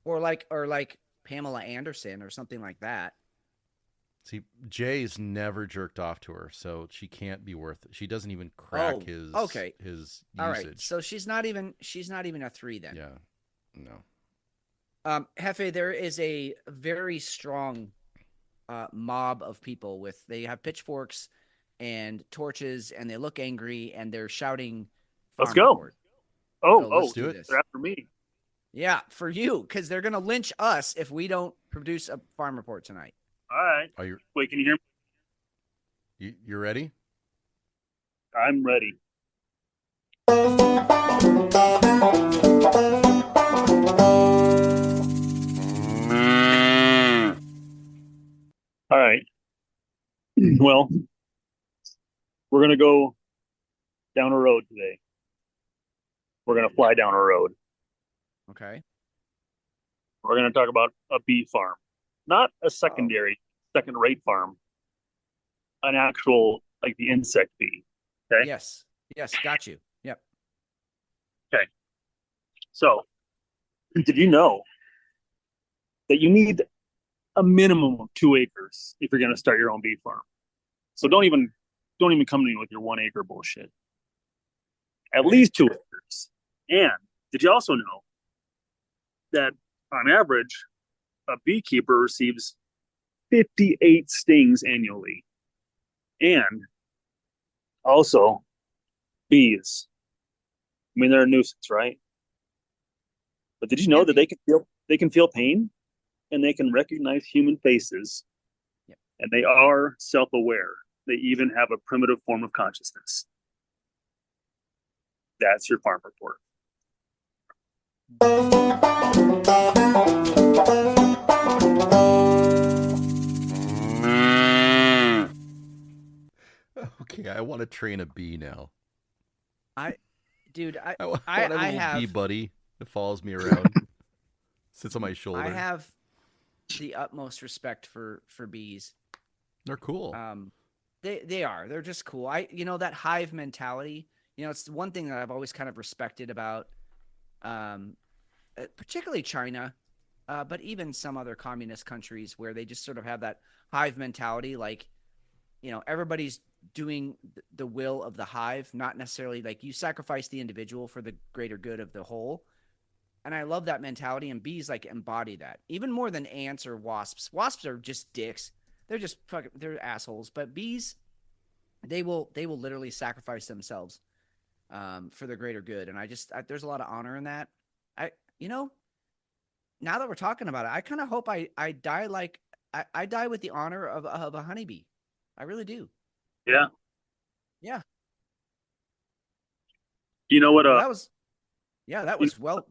Or like Pamela Anderson or something like that. See, Jay's never jerked off to her, so she can't be worth it. She doesn't even crack his usage. All right, so she's not even a 3 then. Yeah, no. Jefe, there is a very strong mob of people they have pitchforks and torches, and they look angry, and they're shouting. Let's go. Report. Let's do it. They're after me. Yeah, for you, because they're gonna lynch us if we don't produce a farm report tonight. All right. Wait, can you hear me? You ready? I'm ready. All right. Well, we're going to go down a road today. We're going to fly down a road. Okay. We're going to talk about a bee farm. Not a secondary, second-rate farm. An actual, like the insect bee. Okay? Yes, got you. Yep. Okay. So, did you know that you need a minimum of 2 acres if you're going to start your own bee farm? So don't even come to me with your 1 acre bullshit. At least 2 acres. And did you also know that on average, a beekeeper receives 58 stings annually? And also, bees. I mean, they're a nuisance, right? But did you know that they can feel pain, and they can recognize human faces, and they are self-aware. They even have a primitive form of consciousness. That's your farm report. Okay, I want to train a bee now. I want a little bee buddy that follows me around, sits on my shoulder. I have the utmost respect for bees. They're cool. They are. They're just cool. That hive mentality. It's one thing that I've always kind of respected about, particularly China, but even some other communist countries where they just sort of have that hive mentality. Like, everybody's doing the will of the hive, not necessarily like you sacrifice the individual for the greater good of the whole. And I love that mentality, and bees like embody that even more than ants or wasps. Wasps are just dicks. They're just they're assholes. But bees, they will literally sacrifice themselves for the greater good. And there's a lot of honor in that. Now that we're talking about it, I kind of hope I die like I die with the honor of a honeybee. I really do. Yeah. Yeah. You know what? That was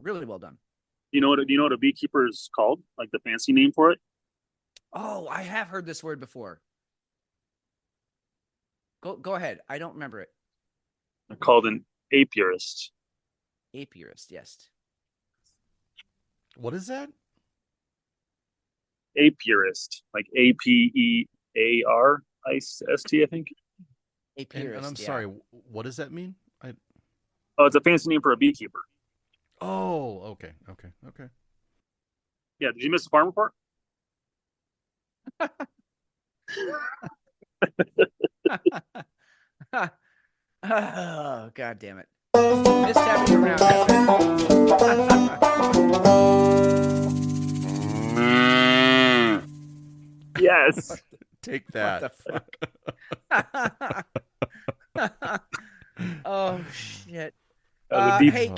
really well done. Do you know what a beekeeper is called? Like the fancy name for it? Oh, I have heard this word before. Go ahead. I don't remember it. They're called an apiarist. Apiarist, yes. What is that? Apiarist, like APEARIST, I think. Apiarist. And I'm sorry, what does that mean? Oh, it's a fancy name for a beekeeper. Oh, okay. Yeah, did you miss the farm report? Oh, God damn it. Missed having you around. Yes. Take that. What the fuck? Oh shit. deep- Hey,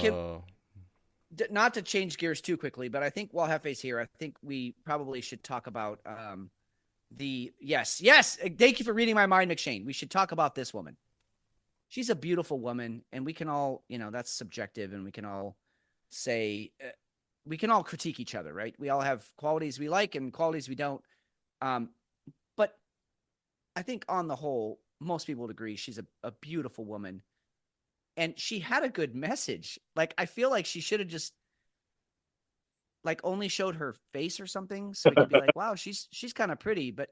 not to change gears too quickly, but I think while Jefe's here, I think we probably should talk about yes. Thank you for reading my mind, McShane. We should talk about this woman. She's a beautiful woman, and we can all, that's subjective, and we can all say, we can all critique each other, right? We all have qualities we like and qualities we don't. But I think on the whole, most people would agree she's a beautiful woman. And she had a good message. Like, I feel like she should have just only showed her face or something. So we could be like, wow, she's kind of pretty, but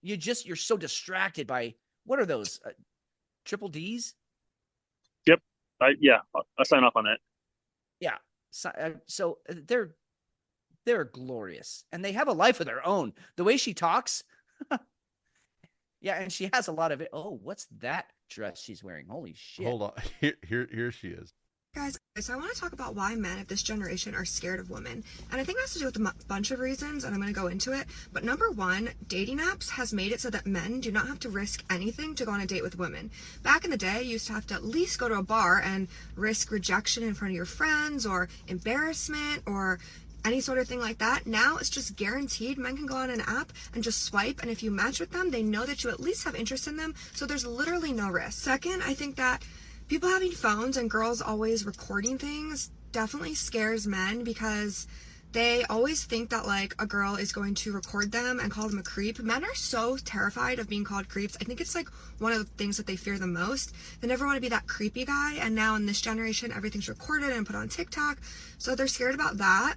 you're so distracted by, what are those? Triple D's? Yep. I'll sign off on that. Yeah. So they're glorious, and they have a life of their own. The way she talks. Yeah. And she has a lot of it. Oh, what's that dress she's wearing? Holy shit. Hold on. Here she is. Guys, so I want to talk about why men of this generation are scared of women. And I think it has to do with a bunch of reasons, and I'm going to go into it. But number one, dating apps has made it so that men do not have to risk anything to go on a date with women. Back in the day, you used to have to at least go to a bar and risk rejection in front of your friends or embarrassment or any sort of thing like that. Now it's just guaranteed. Men can go on an app and just swipe, and if you match with them, they know that you at least have interest in them, so there's literally no risk. Second, I think that people having phones and girls always recording things definitely scares men because they always think that a girl is going to record them and call them a creep. Men are so terrified of being called creeps. I think it's one of the things that they fear the most. They never want to be that creepy guy, and now in this generation everything's recorded and put on TikTok, so they're scared about that.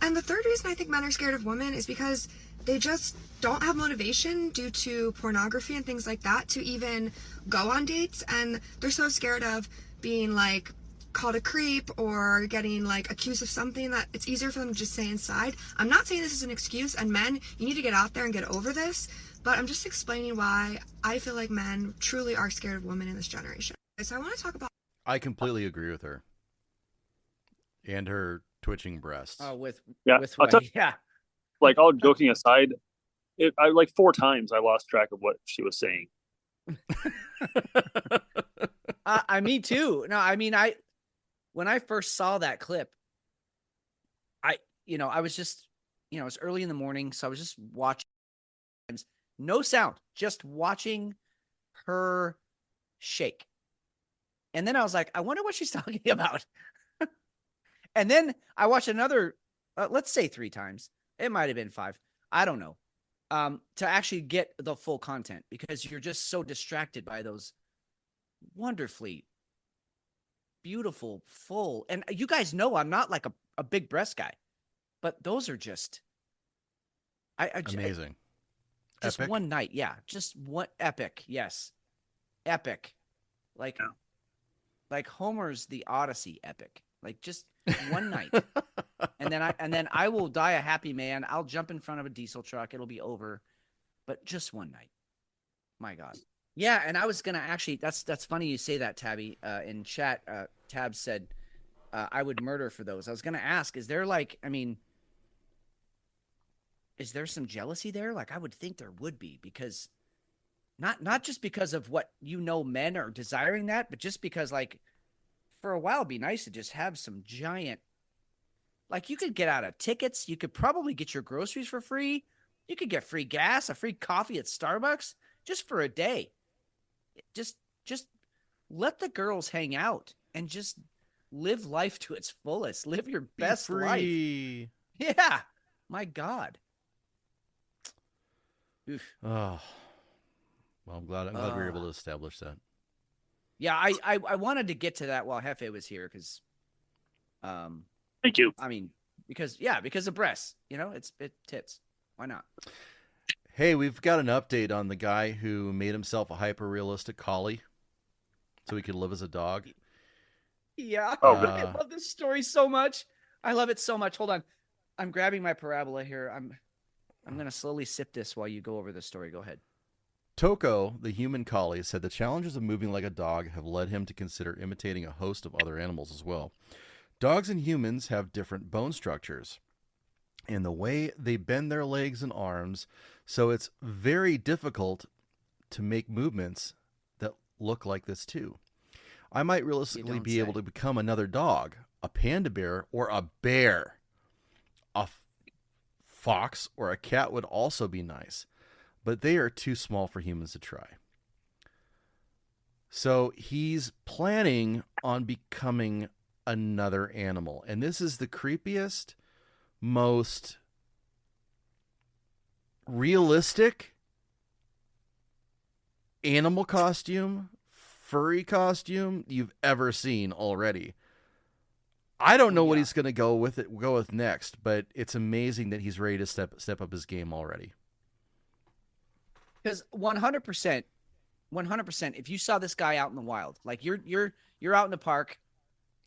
And the third reason I think men are scared of women is because they just don't have motivation due to pornography and things like that to even go on dates, and they're so scared of being called a creep or getting accused of something that it's easier for them to just stay inside. I'm not saying this is an excuse, and men, you need to get out there and get over this, but I'm just explaining why I feel like men truly are scared of women in this generation. So I want to talk about... I completely agree with her. And her twitching breasts. Oh, with yeah. All joking aside, I 4 times I lost track of what she was saying. Me too. No, I mean, when I first saw that clip, I was just, it was early in the morning, so I was just watching, no sound, just watching her shake. And then I was like, I wonder what she's talking about. And then I watched another, let's say 3 times. It might have been 5. I don't know. To actually get the full content, because you're just so distracted by those wonderfully beautiful, full. And you guys know I'm not a big breast guy, but those are just amazing. Just Epic. one night. Yeah. Just one epic. Yes. Epic. Like Homer's The Odyssey epic. Just one night. And then I will die a happy man. I'll jump in front of a diesel truck. It'll be over. But just one night. My God. Yeah, and I was gonna actually. That's funny you say that, Tabby. In chat, Tab said, "I would murder for those." I was gonna ask, is there is there some jealousy there? I would think there would be, because not just because of what men are desiring that, but just because for a while it'd be nice to just have some giant. You could get out of tickets. You could probably get your groceries for free. You could get free gas, a free coffee at Starbucks just for a day. Just let the girls hang out and just live life to its fullest. Live your best life. Yeah. My God. Oof. Oh, well, I'm glad we were able to establish that. Yeah, I wanted to get to that while Jefe was here because, thank you. I mean, because of breasts, it's tits. Why not? Hey, we've got an update on the guy who made himself a hyper-realistic collie so he could live as a dog. Yeah, I love this story so much. I love it so much. Hold on. I'm grabbing my parabola here. I'm going to slowly sip this while you go over the story. Go ahead. Toko, the human collie, said the challenges of moving like a dog have led him to consider imitating a host of other animals as well. Dogs and humans have different bone structures. and the way they bend their legs and arms, so it's very difficult to make movements that look like this too. I might realistically be able to become another dog, a panda bear, or a bear. A fox or a cat would also be nice, but they are too small for humans to try. So he's planning on becoming another animal. And this is the creepiest, most realistic animal costume, furry costume you've ever seen already. I don't know what he's going to go with next, but it's amazing that he's ready to step up his game already. Because 100%, if you saw this guy out in the wild, like you're out in the park,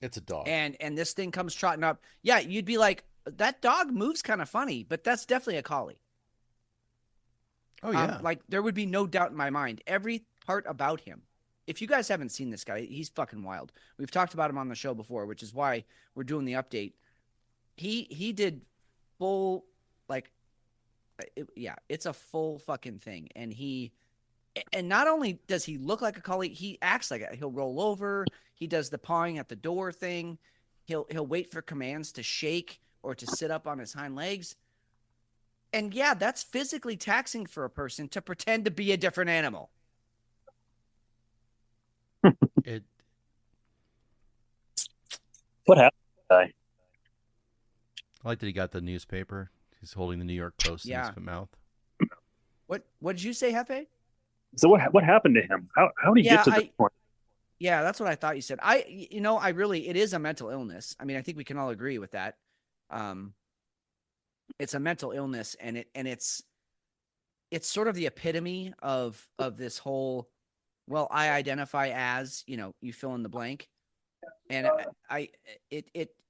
it's a dog, and this thing comes trotting up, yeah, you'd be like, that dog moves kind of funny, but that's definitely a collie. Oh yeah, like there would be no doubt in my mind. Every part about him. If you guys haven't seen this guy, he's fucking wild. We've talked about him on the show before, which is why we're doing the update. He did full, like, it's a full fucking thing. And not only does he look like a collie, he acts like it. He'll roll over. He does the pawing at the door thing. He'll wait for commands to shake or to sit up on his hind legs. And yeah, that's physically taxing for a person to pretend to be a different animal. What happened? I like that he got the newspaper. He's holding the New York Post in his mouth. What did you say, Jefe? So what happened to him? How did he get to this point? Yeah, that's what I thought you said. It is a mental illness. I mean, I think we can all agree with that. It's a mental illness, and it's sort of the epitome of this whole, well, I identify as, you fill in the blank. And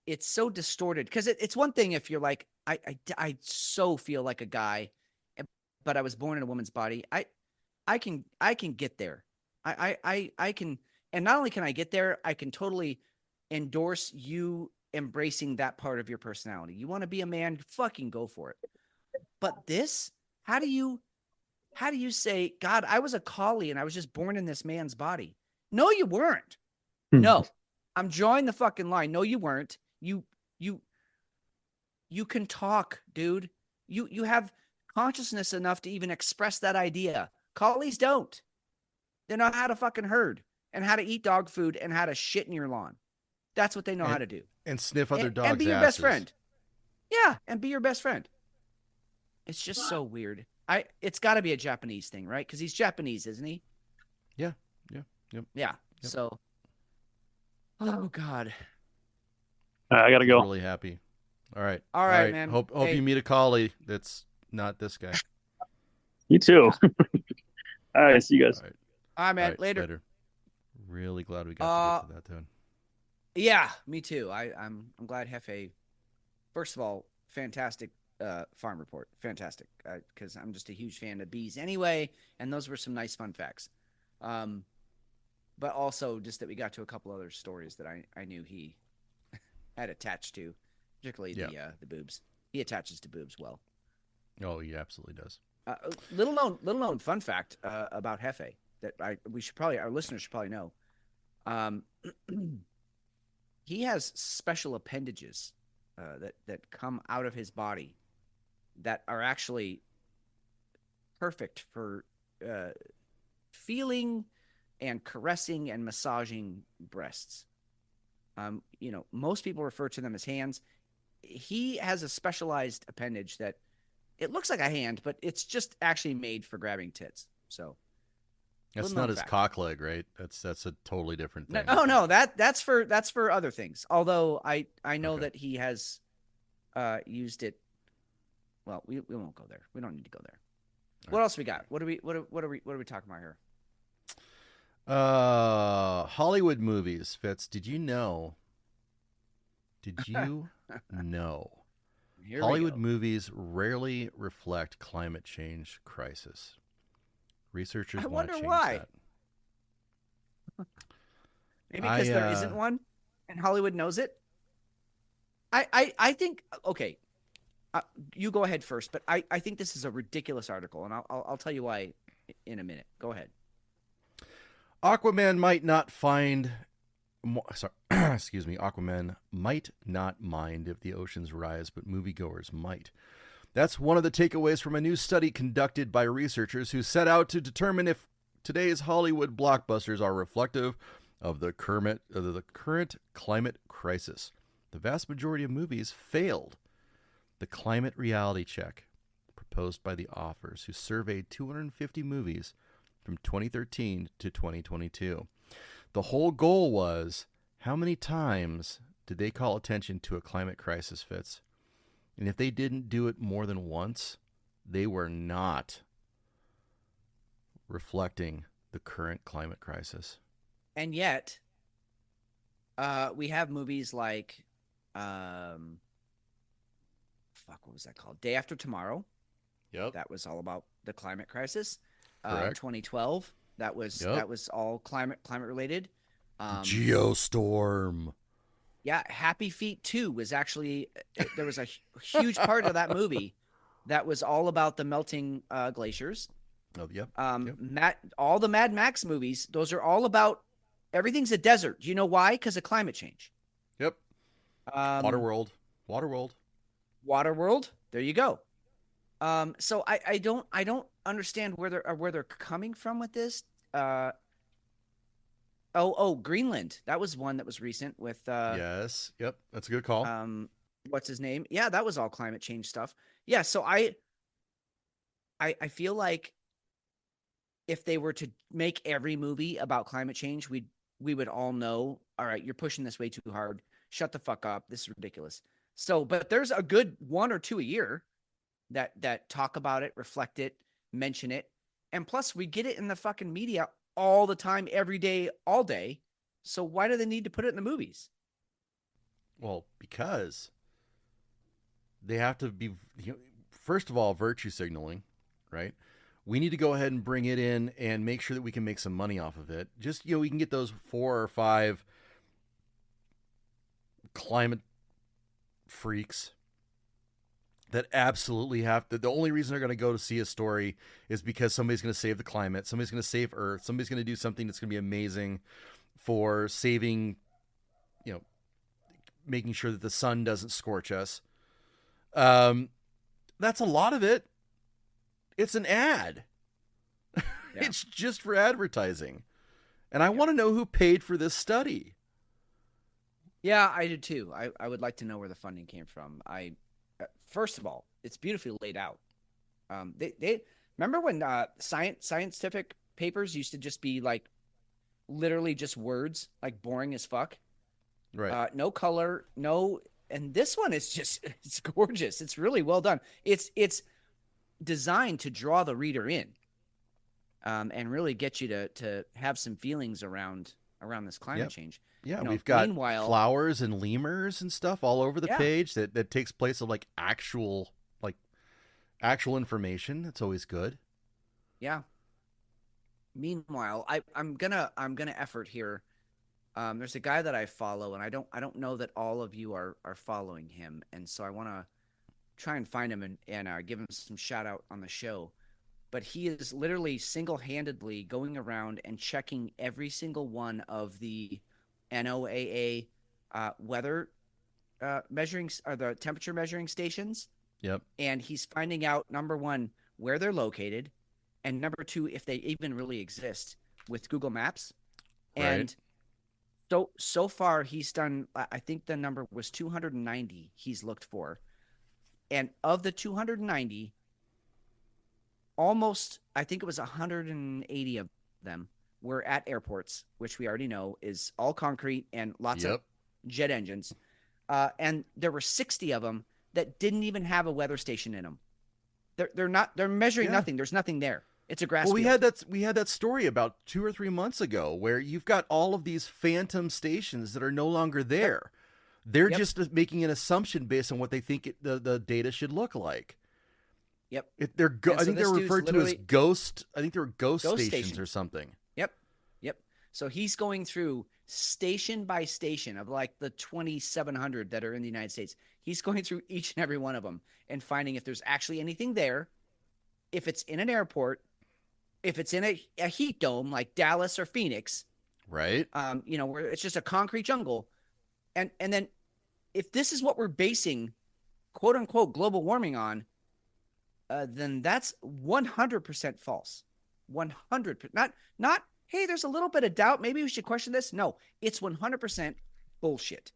it's so distorted, because it's one thing if you're like, I so feel like a guy, but I was born in a woman's body. I can get there. I can, and not only can I get there, I can totally endorse you embracing that part of your personality. You want to be a man, fucking go for it. But this, how do you say, God, I was a collie and I was just born in this man's body? No, you weren't. No, I'm drawing the fucking line. No, you weren't. You can talk, dude. You have consciousness enough to even express that idea. Collies don't. They know how to fucking herd and how to eat dog food and how to shit in your lawn. That's what they know how to do. And sniff other dogs' and be your asses. best friend. Yeah, and be your best friend. It's just so weird. It's got to be a Japanese thing, right? Because he's Japanese, isn't he? Yeah. Yeah. So, oh God. I gotta go. I'm really happy. All right, man. Hope you meet a collie that's not this guy. You too. All right, see you guys. All right, man. Later. Really glad we got to get to that, dude. Yeah, me too. I'm glad Jefe. First of all, fantastic farm report, fantastic. Because I'm just a huge fan of bees anyway, and those were some nice fun facts. But also just that we got to a couple other stories that I knew he had attached to, particularly the boobs. He attaches to boobs well. Oh, he absolutely does. Little known fun fact about Jefe that our listeners should probably know. He has special appendages that come out of his body that are actually perfect for feeling and caressing and massaging breasts. Most people refer to them as hands. He has a specialized appendage that it looks like a hand, but it's just actually made for grabbing tits. So that's not his cock leg, right? That's a totally different thing. No, that's for other things. Although I know that he has used it. Well, we won't go there. We don't need to go there. What else we got? What are we talking about here? Hollywood movies. Fitz, did you know? Hollywood movies rarely reflect climate change crisis. Researchers want to change that. Maybe because there isn't one, and Hollywood knows it. I think, okay, You go ahead first, but I think this is a ridiculous article, and I'll tell you why in a minute. Go ahead. Aquaman might not find. Excuse me. Aquaman might not mind if the oceans rise, but moviegoers might. That's one of the takeaways from a new study conducted by researchers who set out to determine if today's Hollywood blockbusters are reflective of the current climate crisis. The vast majority of movies failed the climate reality check proposed by the authors, who surveyed 250 movies from 2013 to 2022. The whole goal was, how many times did they call attention to a climate crisis, Fitz? And if they didn't do it more than once, they were not reflecting the current climate crisis. And yet, we have movies like, what was that called? Day After Tomorrow. Yep. That was all about the climate crisis. Correct. 2012. That was all climate related. Geostorm. Yeah, Happy Feet 2 was actually, there was a huge part of that movie that was all about the melting glaciers. Oh, yep. All the Mad Max movies, those are all about, everything's a desert. Do you know why? Because of climate change. Yep. Waterworld. There you go. So I don't understand where they're coming from with this. Greenland. That was one that was recent with yes. Yep. That's a good call. What's his name? Yeah, that was all climate change stuff. Yeah, so I feel like if they were to make every movie about climate change, we would all know, all right, you're pushing this way too hard. Shut the fuck up. This is ridiculous. So, but there's a good one or two a year that talk about it, reflect it, mention it. And plus we get it in the fucking media all the time, every day, all day. So why do they need to put it in the movies? Well, because they have to be, first of all, virtue signaling, right? We need to go ahead and bring it in and make sure that we can make some money off of it. Just, we can get those 4 or 5 climate freaks that absolutely have to. The only reason they're going to go to see a story is because somebody's going to save the climate. Somebody's going to save Earth. Somebody's going to do something that's going to be amazing for saving, making sure that the sun doesn't scorch us. That's a lot of it. It's an ad. Yeah. It's just for advertising. And I want to know who paid for this study. Yeah, I do too. I would like to know where the funding came from. First of all, it's beautifully laid out. They remember when scientific papers used to just be like literally just words, like boring as fuck. Right. No color, no. And this one is just, it's gorgeous. It's really well done. It's designed to draw the reader in, and really get you to have some feelings around this climate change. Yeah, we've got flowers and lemurs and stuff all over the page that takes place of like actual information. It's always good. Yeah. Meanwhile, I'm gonna effort here. There's a guy that I follow, and I don't know that all of you are following him, and so I want to try and find him and give him some shout out on the show. But he is literally single-handedly going around and checking every single one of the NOAA weather measuring, or the temperature measuring stations. Yep. And he's finding out, number one, where they're located, and number two, if they even really exist with Google Maps. Right. And so far he's done, I think the number was 290 he's looked for. And of the 290, almost, I think it was 180 of them were at airports, which we already know is all concrete and lots of jet engines. And there were 60 of them that didn't even have a weather station in them. They're measuring nothing. There's nothing there. It's a grass field. We had that story about 2 or 3 months ago where you've got all of these phantom stations that are no longer there. They're just making an assumption based on what they think the data should look like. Yep. I think they're referred to as ghost. I think they were ghost stations or something. Yep. So he's going through station by station of like the 2,700 that are in the United States. He's going through each and every one of them and finding if there's actually anything there, if it's in an airport, if it's in a heat dome like Dallas or Phoenix, right? Where it's just a concrete jungle. And then if this is what we're basing quote unquote global warming on, then that's 100% false. 100%. Not, hey, there's a little bit of doubt. Maybe we should question this. No, it's 100% bullshit.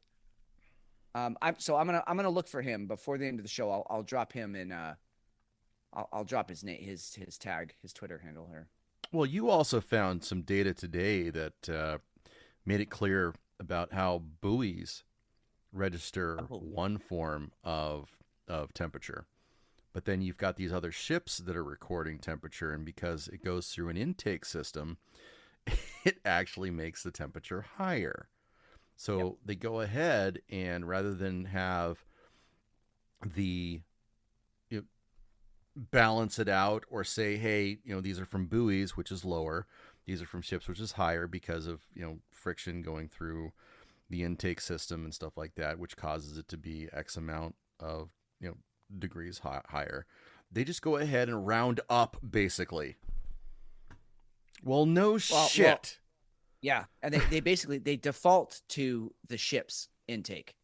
I'm gonna look for him before the end of the show. I'll drop him in. I'll drop his name, his tag, his Twitter handle here. Well, you also found some data today that made it clear about how buoys register one form of temperature, but then you've got these other ships that are recording temperature, and because it goes through an intake system, it actually makes the temperature higher. So they go ahead and rather than have the balance it out or say, hey, these are from buoys, which is lower. These are from ships, which is higher because of, friction going through the intake system and stuff like that, which causes it to be X amount of, degrees higher. They just go ahead and round up basically. Well, shit. Well, yeah. And they basically, they default to the ship's intake.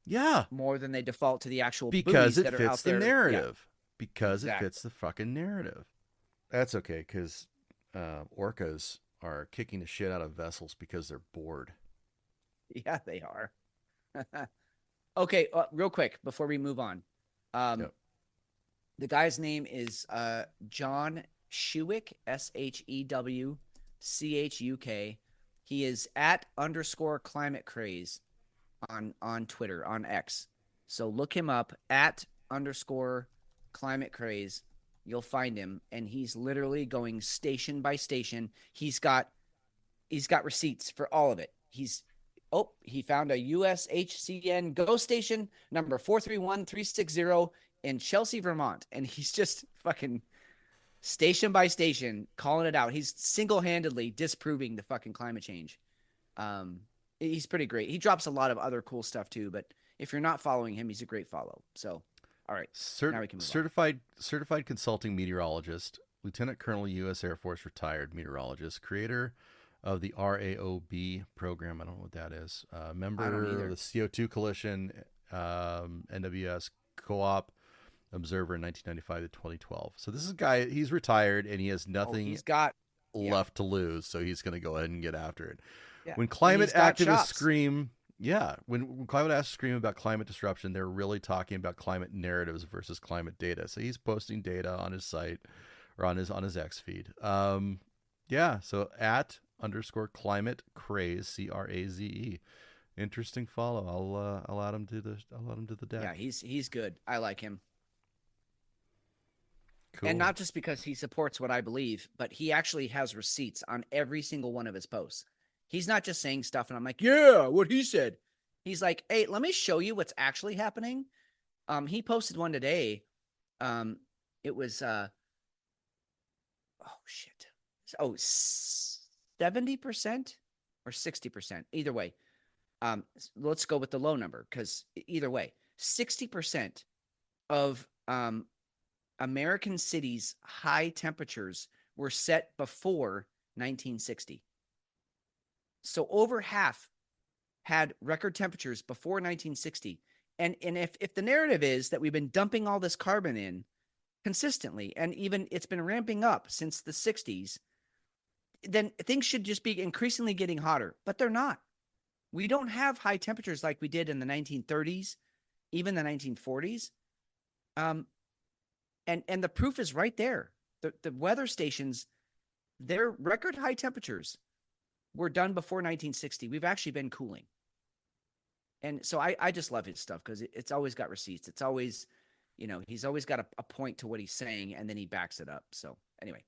Yeah. More than they default to the actual because buoys it that are fits out the there. narrative. Yeah. Because it fits the fucking narrative. That's okay, because orcas are kicking the shit out of vessels because they're bored. Yeah, they are. Okay, real quick before we move on. The guy's name is John Shuwick, SHEWCHUK. He is at _climate craze on Twitter, on X. So look him up at _climate craze. You'll find him, and he's literally going station by station. He's got receipts for all of it. He found a USHCN GO station number 431360 in Chelsea, Vermont, and he's just fucking station by station calling it out. He's single-handedly disproving the fucking climate change. He's pretty great. He drops a lot of other cool stuff too, but if you're not following him, he's a great follow. So, all right, now we can move on. Certified consulting meteorologist, Lieutenant Colonel, U.S. Air Force, retired meteorologist, creator of the RAOB program. I don't know what that is. Member of the CO2 Coalition, NWS Co-op Observer in 1995 to 2012. So this is a guy, he's retired and he has nothing left to lose. So he's going to go ahead and get after it. Yeah. When climate activists scream, when climate activists scream about climate disruption, they're really talking about climate narratives versus climate data. So he's posting data on his site or on his X feed. So at _climate craze, CRAZE. Interesting follow. I'll add him to the deck. Yeah, he's good. I like him. Cool. And not just because he supports what I believe, but he actually has receipts on every single one of his posts. He's not just saying stuff and I'm like, yeah, what he said. He's like, hey, let me show you what's actually happening. He posted one today. It was 70% or 60%. Either way. Let's go with the low number because either way, 60% of American cities' high temperatures were set before 1960. So over half had record temperatures before 1960. And if the narrative is that we've been dumping all this carbon in consistently, and even it's been ramping up since the 60s, then things should just be increasingly getting hotter, but they're not. We don't have high temperatures like we did in the 1930s, even the 1940s. And the proof is right there. The weather stations, their record high temperatures were done before 1960. We've actually been cooling. And so I just love his stuff because it's always got receipts. It's always, he's always got a point to what he's saying and then he backs it up. So anyway.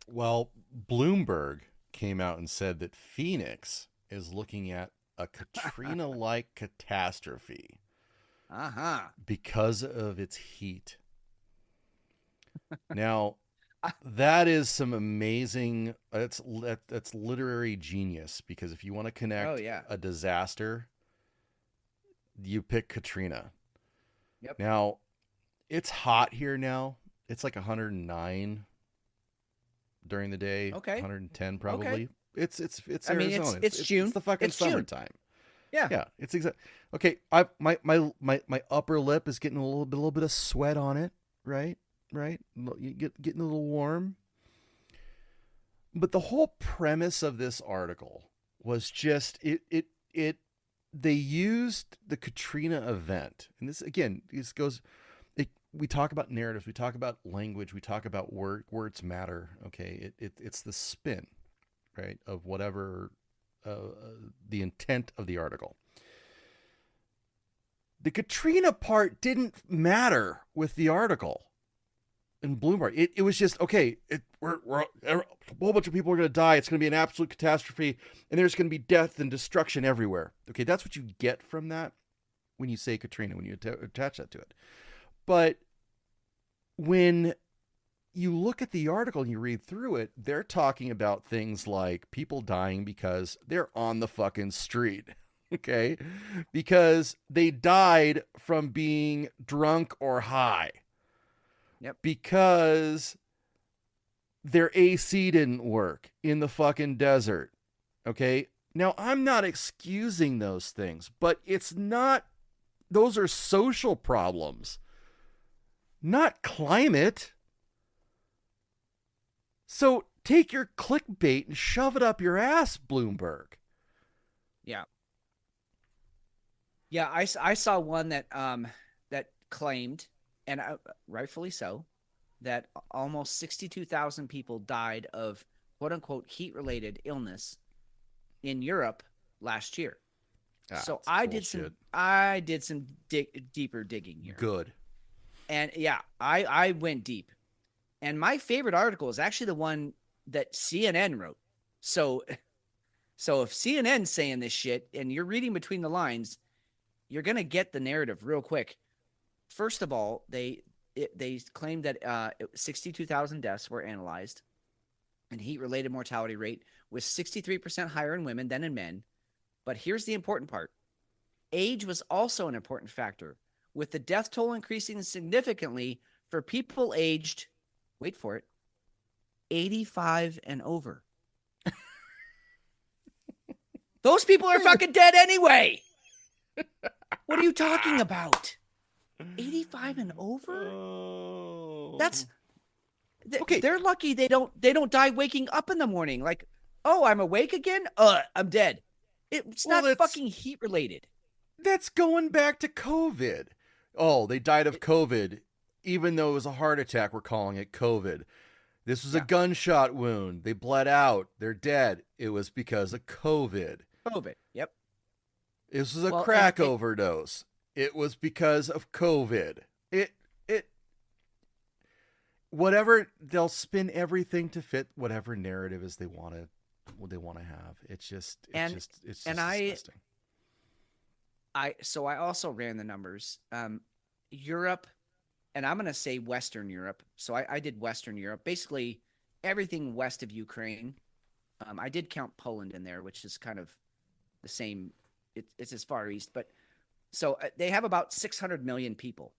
Well, Bloomberg came out and said that Phoenix is looking at a Katrina-like catastrophe because of its heat. Now, That is some amazing. That's literary genius, because if you want to connect a disaster, you pick Katrina. Yep. Now, it's hot here now. It's like 109 during the day. Okay. 110 probably. Okay. It's I mean, Arizona. it's June. It's the fucking It's June. summertime. Yeah. Yeah. It's exact. Okay. My upper lip is getting a little bit of sweat on it. Right. You getting a little warm. But the whole premise of this article was just they used the Katrina event, and this again, we talk about narratives, we talk about language, we talk about words matter. Okay, it's the spin, right, of whatever the intent of the article. The Katrina part didn't matter with the article in Bloomberg. It was just, okay, a whole bunch of people are going to die. It's going to be an absolute catastrophe, and there's going to be death and destruction everywhere. Okay, that's what you get from that when you say Katrina, when you attach that to it. But when you look at the article and you read through it, they're talking about things like people dying because they're on the fucking street. Okay, because they died from being drunk or high. Yep. Because their AC didn't work in the fucking desert. Okay. Now, I'm not excusing those things, but those are social problems, not climate. So take your clickbait and shove it up your ass, Bloomberg. Yeah. Yeah. I saw one that claimed, and rightfully so, that almost 62,000 people died of quote unquote heat-related illness in Europe last year. So I did some deeper digging here. Good. And yeah, I went deep. And my favorite article is actually the one that CNN wrote. So if CNN's saying this shit and you're reading between the lines, you're going to get the narrative real quick. First of all, they claimed that 62,000 deaths were analyzed, and heat-related mortality rate was 63% higher in women than in men. But here's the important part. Age was also an important factor, with the death toll increasing significantly for people aged, wait for it, 85 and over. Those people are fucking dead anyway. What are you talking about? 85 and over? Oh. That's okay. They're lucky they don't die waking up in the morning. Like, oh, I'm awake again? I'm dead. It's not fucking heat related. That's going back to COVID. Oh, they died of COVID, even though it was a heart attack. We're calling it COVID. This was a gunshot wound. They bled out. They're dead. It was because of COVID. COVID. Yep. This was a crack overdose. It was because of COVID. Whatever, they'll spin everything to fit whatever narrative is they want to have. It's just disgusting. I also ran the numbers. Europe, and I'm going to say Western Europe. So I did Western Europe, basically everything west of Ukraine. I did count Poland in there, which is kind of the same. It's as far east, but so they have about 600 million people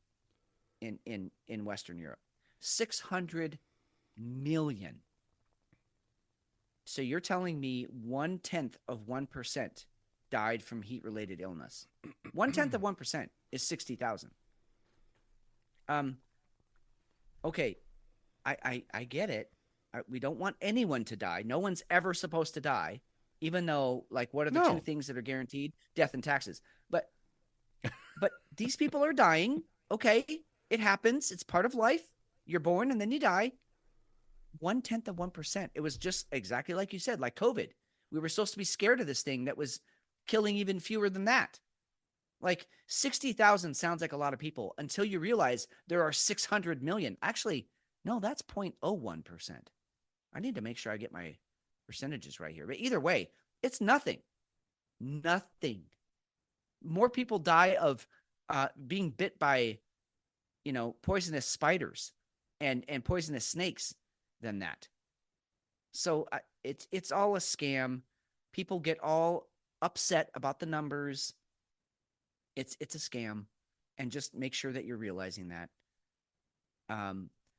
in Western Europe. 600 million. So you're telling me 0.1% died from heat-related illness. 0.1% is 60,000. Okay, I get it. We don't want anyone to die. No one's ever supposed to die, even though, like, what are the two things that are guaranteed? Death and taxes. But these people are dying. Okay, it happens. It's part of life. You're born and then you die. 0.1%. It was just exactly like you said, like COVID. We were supposed to be scared of this thing that was killing even fewer than that. Like 60,000 sounds like a lot of people until you realize there are 600 million. Actually, no, that's 0.01%. I need to make sure I get my percentages right here. But either way, it's nothing. Nothing. More people die of being bit by, poisonous spiders and poisonous snakes than that. So it's all a scam. People get all upset about the numbers. It's a scam, and just make sure that you're realizing that.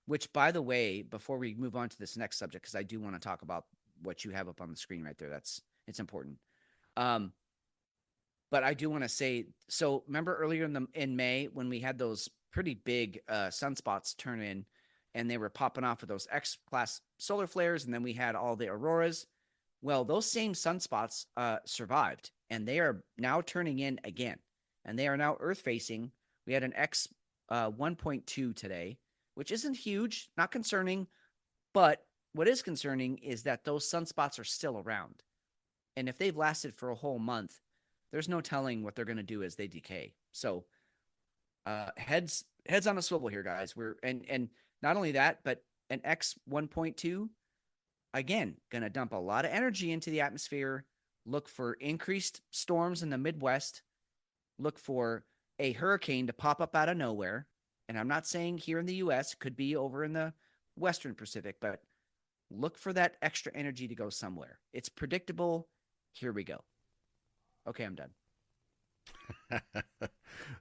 Which, by the way, before we move on to this next subject, because I do want to talk about what you have up on the screen right there. It's important. But I do want to say, so remember earlier in May when we had those pretty big sunspots turn in, and they were popping off with those X-class solar flares, and then we had all the auroras. Well, those same sunspots survived, and they are now turning in again, and they are now Earth-facing. We had an X 1.2 today, which isn't huge, not concerning, but what is concerning is that those sunspots are still around, and if they've lasted for a whole month, there's no telling what they're going to do as they decay. So, heads on a swivel here, guys. And not only that, but an X 1.2, again, going to dump a lot of energy into the atmosphere. Look for increased storms in the Midwest. Look for a hurricane to pop up out of nowhere. And I'm not saying here in the U.S., could be over in the Western Pacific, but look for that extra energy to go somewhere. It's predictable. Here we go. Okay, I'm done.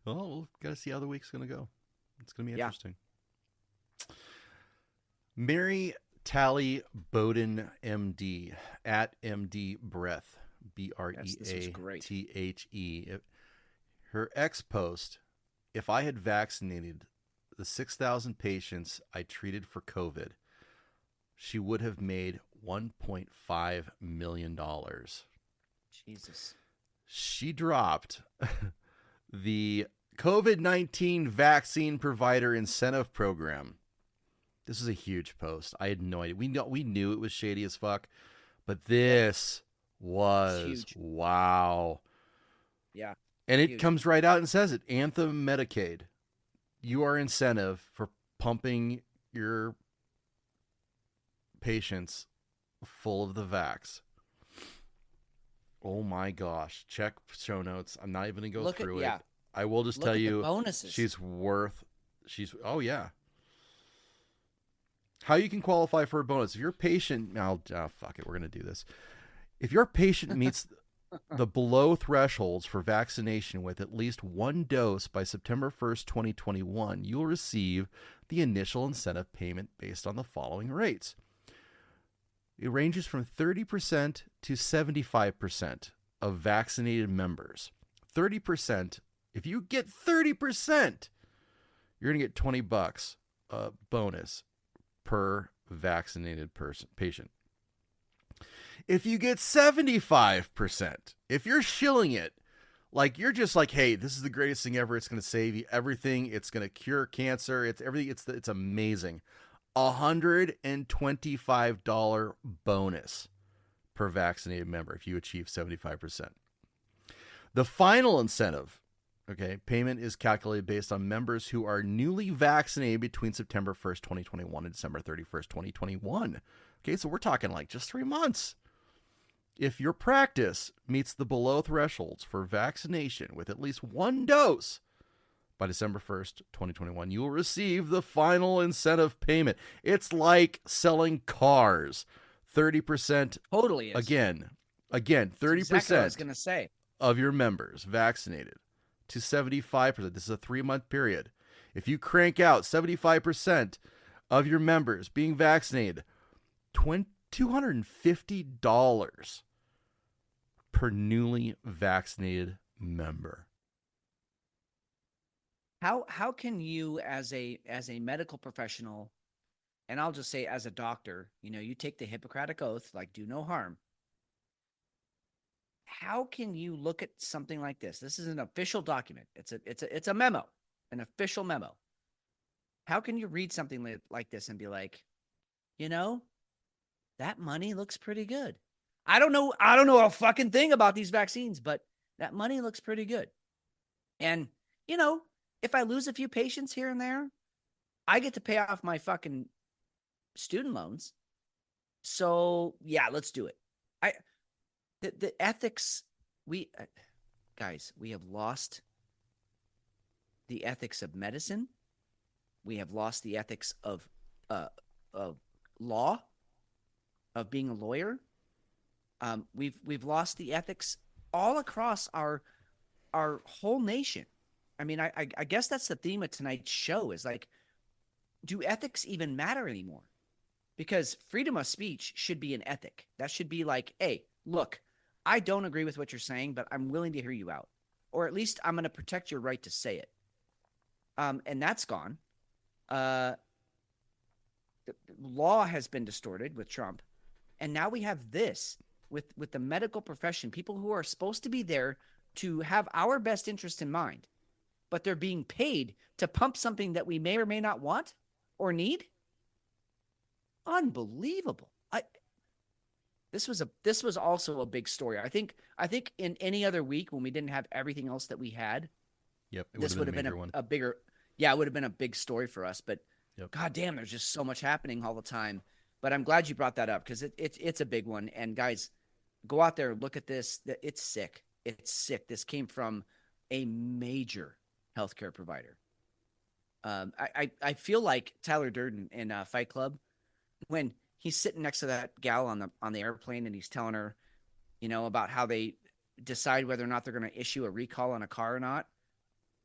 Well, we've got to see how the week's going to go. It's going to be interesting. Mary Tally Bowden, MD, at MD Breath, BREATHE. Her ex post, if I had vaccinated the 6,000 patients I treated for COVID, she would have made $1.5 million. Jesus. She dropped the COVID-19 vaccine provider incentive program. This is a huge post. I had no idea. We knew it was shady as fuck, but this was wow. Yeah. And it comes right out and says it. Anthem Medicaid. You are incentive for pumping your patients full of the vax. Oh my gosh. Check show notes. I'm not even going to go through it. I will just tell you, bonuses. Oh yeah. How you can qualify for a bonus. If your patient, fuck it, we're going to do this. If your patient meets the below thresholds for vaccination with at least one dose by September 1st, 2021, you'll receive the initial incentive payment based on the following rates. It ranges from 30% to 75% of vaccinated members. 30%, if you get 30%, you're going to get $20 bonus per vaccinated patient. If you get 75%, if you're shilling it, like you're just like, hey, this is the greatest thing ever. It's going to save you everything. It's going to cure cancer. It's everything. It's amazing. $125 bonus per vaccinated member if you achieve 75%. The final incentive, payment is calculated based on members who are newly vaccinated between September 1st, 2021 and December 31st, 2021. Okay, so we're talking like just 3 months. If your practice meets the below thresholds for vaccination with at least one dose by December 1st, 2021, you will receive the final incentive payment. It's like selling cars. 30%. Totally is. Again, 30% exactly what I was going to say. Of your members vaccinated to 75%. This is a 3-month period. If you crank out 75% of your members being vaccinated, $250 per newly vaccinated member. How can you as a medical professional, and I'll just say as a doctor, you take the Hippocratic Oath, like do no harm. How can you look at something like this? This is an official document. It's a memo, an official memo. How can you read something like this and be like, that money looks pretty good. I don't know a fucking thing about these vaccines, but that money looks pretty good. And, if I lose a few patients here and there, I get to pay off my fucking student loans. So, yeah, let's do it. The ethics, guys, we have lost the ethics of medicine. We have lost the ethics of law, of being a lawyer. We've lost the ethics all across our whole nation. I mean, I guess that's the theme of tonight's show is like, do ethics even matter anymore? Because freedom of speech should be an ethic. That should be like, hey, look, I don't agree with what you're saying, but I'm willing to hear you out. Or at least I'm going to protect your right to say it. And that's gone. The law has been distorted with Trump. And now we have this with the medical profession, people who are supposed to be there to have our best interest in mind, but they're being paid to pump something that we may or may not want or need. Unbelievable. This was also a big story. I think in any other week when we didn't have everything else that we had, this would have been a bigger, it would have been a big story for us. But God damn, there's just so much happening all the time. But I'm glad you brought that up because it's a big one. And guys, go out there, look at this. It's sick. It's sick. This came from a major healthcare provider. I feel like Tyler Durden in Fight Club when he's sitting next to that gal on the airplane and he's telling her, about how they decide whether or not they're going to issue a recall on a car or not.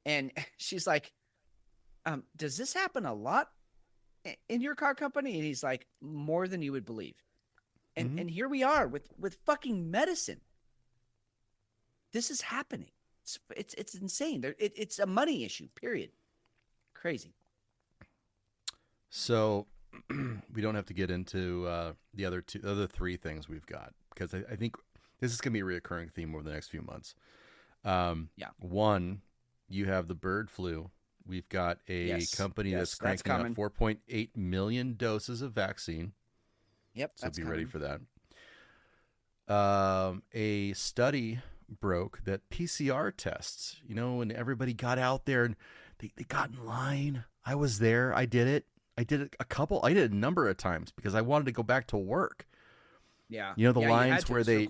And she's like, does this happen a lot in your car company? And he's like, more than you would believe. And here we are with fucking medicine. This is happening. It's insane. It's a money issue, period. Crazy. So we don't have to get into the other three things we've got, because I think this is going to be a reoccurring theme over the next few months. One, you have the bird flu. We've got a company that's cranking out 4.8 million doses of vaccine. Yep. So be ready for that. A study broke that PCR tests, when everybody got out there and they got in line. I was there. I did it. I did it a number of times because I wanted to go back to work. Yeah. The lines where they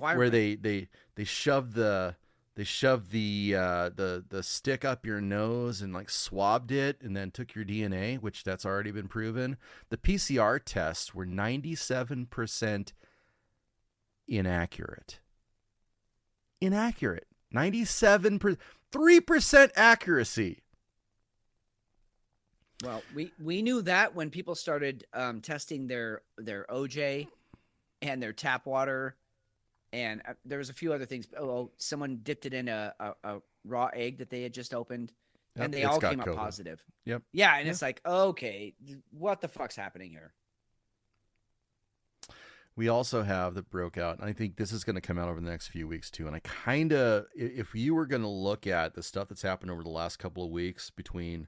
shoved the stick up your nose and like swabbed it and then took your DNA, which that's already been proven. The PCR tests were 97% inaccurate. 97%, 3% accuracy. Well, we knew that when people started testing their OJ and their tap water, and there was a few other things. Someone dipped it in a raw egg that they had just opened, and they all came up positive. Yep. Yeah, and it's like, okay, what the fuck's happening here? We also have that broke out, and I think this is going to come out over the next few weeks too. And I kind of, if you were going to look at the stuff that's happened over the last couple of weeks between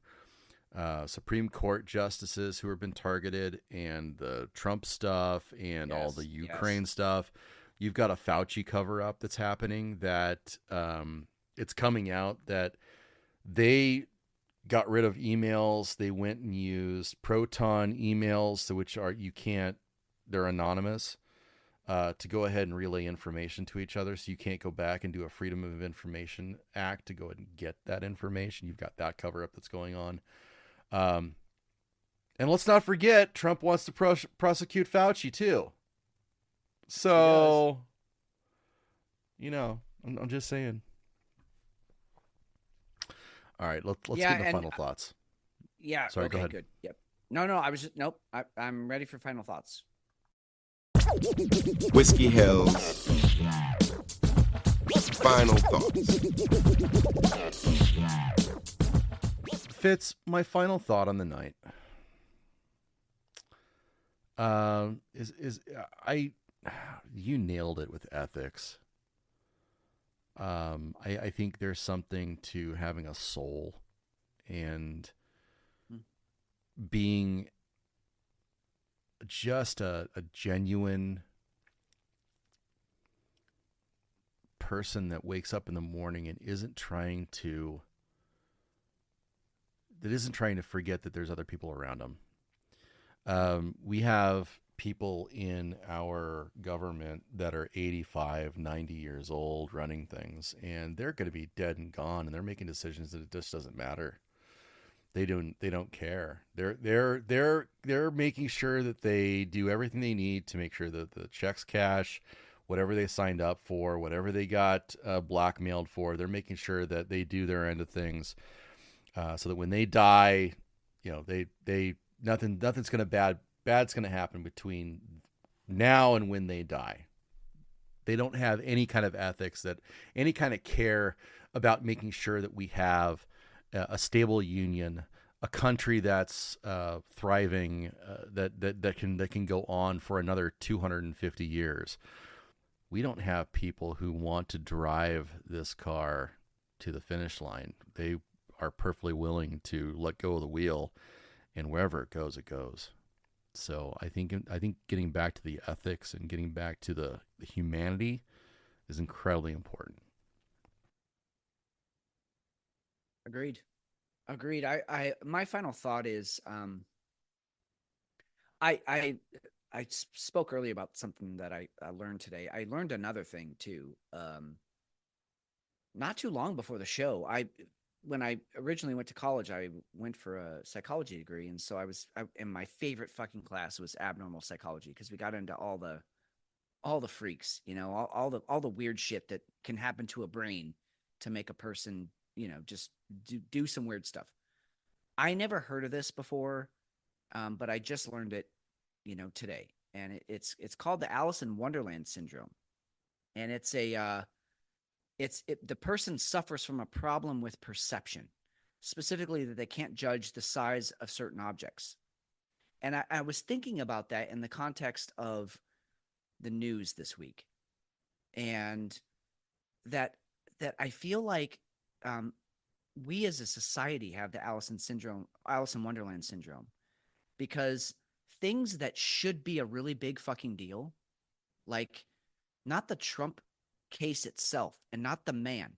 Supreme Court justices who have been targeted and the Trump stuff and all the Ukraine stuff, you've got a Fauci cover-up that's happening that it's coming out that they got rid of emails. They went and used Proton emails, which they're anonymous, to go ahead and relay information to each other. So you can't go back and do a Freedom of Information Act to go ahead and get that information. You've got that cover-up that's going on. And let's not forget, Trump wants to prosecute Fauci too. So, I'm just saying. All right, let's get the final thoughts. Yeah. Sorry, okay, go ahead. Good. Yep. No, nope. I'm ready for final thoughts. Whiskey Hills. Final thoughts. Fitz, my final thought on the night you nailed it with ethics. I think there's something to having a soul and being just a genuine person that wakes up in the morning and isn't trying to forget that there's other people around them. We have people in our government that are 85, 90 years old running things, and they're going to be dead and gone, and they're making decisions that it just doesn't matter. They don't care. They're making sure that they do everything they need to make sure that the checks cash, whatever they signed up for, whatever they got blackmailed for. They're making sure that they do their end of things, so that when they die, they nothing's bad's gonna happen between now and when they die. They don't have any kind of ethics, any kind of care about making sure that we have a stable union, a country that's thriving, that can go on for another 250 years. We don't have people who want to drive this car to the finish line. They are perfectly willing to let go of the wheel, and wherever it goes, it goes. So I think getting back to the ethics and getting back to the humanity is incredibly important. Agreed. I my final thought is, I spoke earlier about something that I learned today. I learned another thing too. Not too long before the show, when I originally went to college, I went for a psychology degree, and so and my favorite fucking class was abnormal psychology, because we got into all the freaks, all the weird shit that can happen to a brain to make a person, just do some weird stuff. I never heard of this before, but I just learned it, today, and it's called the Alice in Wonderland syndrome, and the person suffers from a problem with perception, specifically that they can't judge the size of certain objects. And I was thinking about that in the context of the news this week, and that I feel like we as a society have the Alice in Wonderland syndrome, because things that should be a really big fucking deal, like not the Trump case itself and not the man,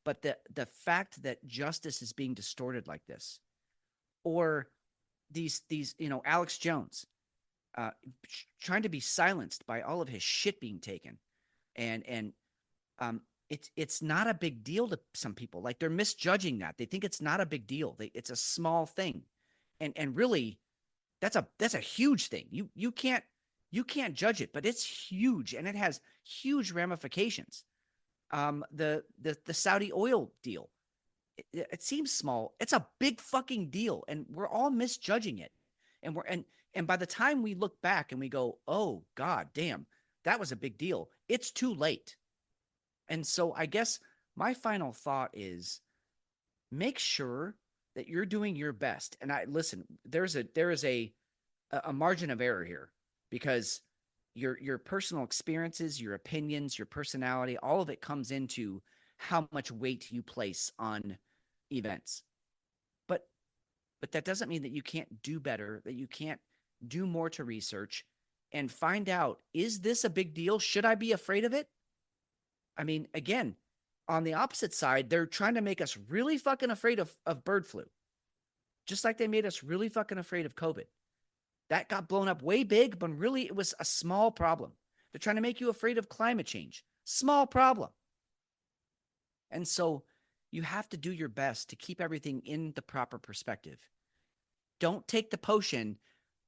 but the fact that justice is being distorted like this, or these Alex Jones trying to be silenced by all of his shit being taken, and it's not a big deal to some people. Like, they're misjudging that. They think it's not a big deal. It's a small thing, and really that's a huge thing. You can't judge it, but it's huge, and it has huge ramifications. The Saudi oil deal, it seems small. It's a big fucking deal, and we're all misjudging it. And by the time we look back and we go, oh God damn, that was a big deal, it's too late. And so I guess my final thought is, make sure that you're doing your best. And listen, there is a margin of error here, because your personal experiences, your opinions, your personality, all of it comes into how much weight you place on events. But that doesn't mean that you can't do better, that you can't do more to research and find out, is this a big deal? Should I be afraid of it? I mean, again, on the opposite side, they're trying to make us really fucking afraid of bird flu, just like they made us really fucking afraid of COVID. That got blown up way big, but really it was a small problem. They're trying to make you afraid of climate change. Small problem. And so you have to do your best to keep everything in the proper perspective. Don't take the potion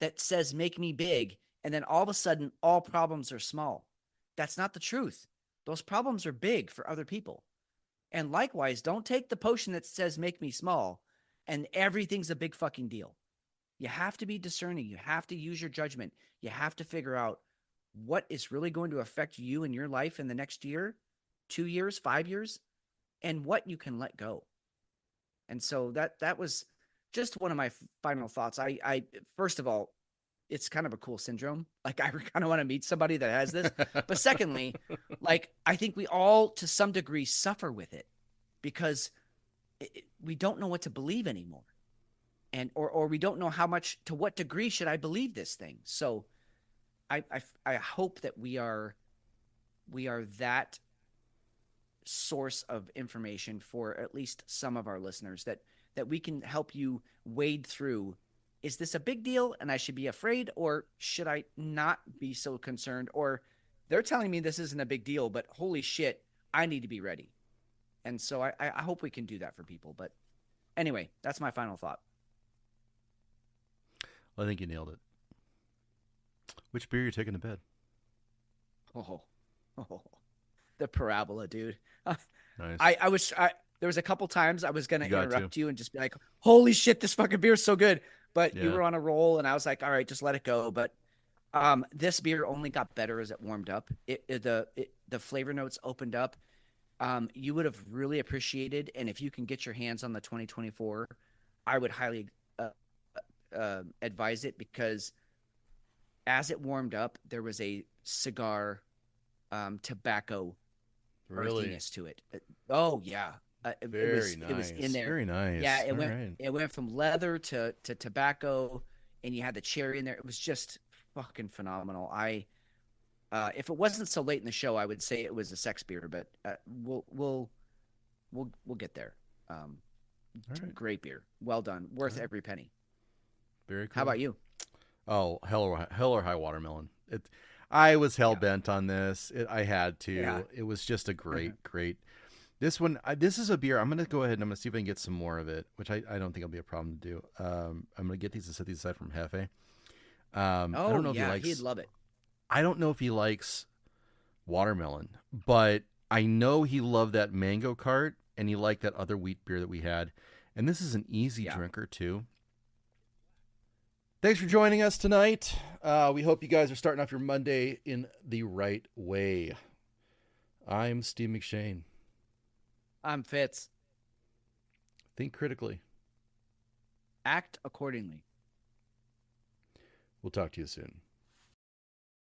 that says, make me big, and then all of a sudden, all problems are small. That's not the truth. Those problems are big for other people. And likewise, don't take the potion that says, make me small, and everything's a big fucking deal. You have to be discerning. You have to use your judgment. You have to figure out what is really going to affect you in your life in the next year, 2 years, 5 years, and what you can let go. And so that was just one of my final thoughts. I first of all, it's kind of a cool syndrome. Like, I kind of want to meet somebody that has this. But secondly, like, I think we all to some degree suffer with it, because we don't know what to believe anymore. And or we don't know to what degree should I believe this thing. So I hope that we are that source of information for at least some of our listeners, that we can help you wade through, is this a big deal and I should be afraid, or should I not be so concerned? Or they're telling me this isn't a big deal, but holy shit, I need to be ready. And so I hope we can do that for people. But anyway, that's my final thought. I think you nailed it. Which beer are you taking to bed? Oh, the parabola, dude. Nice. There was a couple times I was going to You got interrupt to. you and just be like, holy shit, this fucking beer is so good. But you Yeah. were on a roll and I was like, all right, just let it go. But this beer only got better as it warmed up. The flavor notes opened up. You would have really appreciated, and if you can get your hands on the 2024, I would highly advise it, because as it warmed up, there was a cigar tobacco earthiness to it. Oh yeah, Very it was in nice. there. Very nice. Yeah, All right. it went from leather to tobacco, and you had the cherry in there. It was just fucking phenomenal. If it wasn't so late in the show, I would say it was a sex beer, but we'll get there. right. Great beer, well done, worth every penny. Very cool. How about you? Oh, hell or high watermelon. I was hell bent on this. I had to. Yeah. It was just a great. This one, this is a beer. I'm going to go ahead and I'm going to see if I can get some more of it, which I don't think it'll be a problem to do. I'm going to get these and set these aside from Jefe. I don't know if he likes. He'd love it. I don't know if he likes watermelon, but I know he loved that mango cart and he liked that other wheat beer that we had. And this is an easy drinker too. Thanks for joining us tonight. We hope you guys are starting off your Monday in the right way. I'm Steve McShane. I'm Fitz. Think critically. Act accordingly. We'll talk to you soon.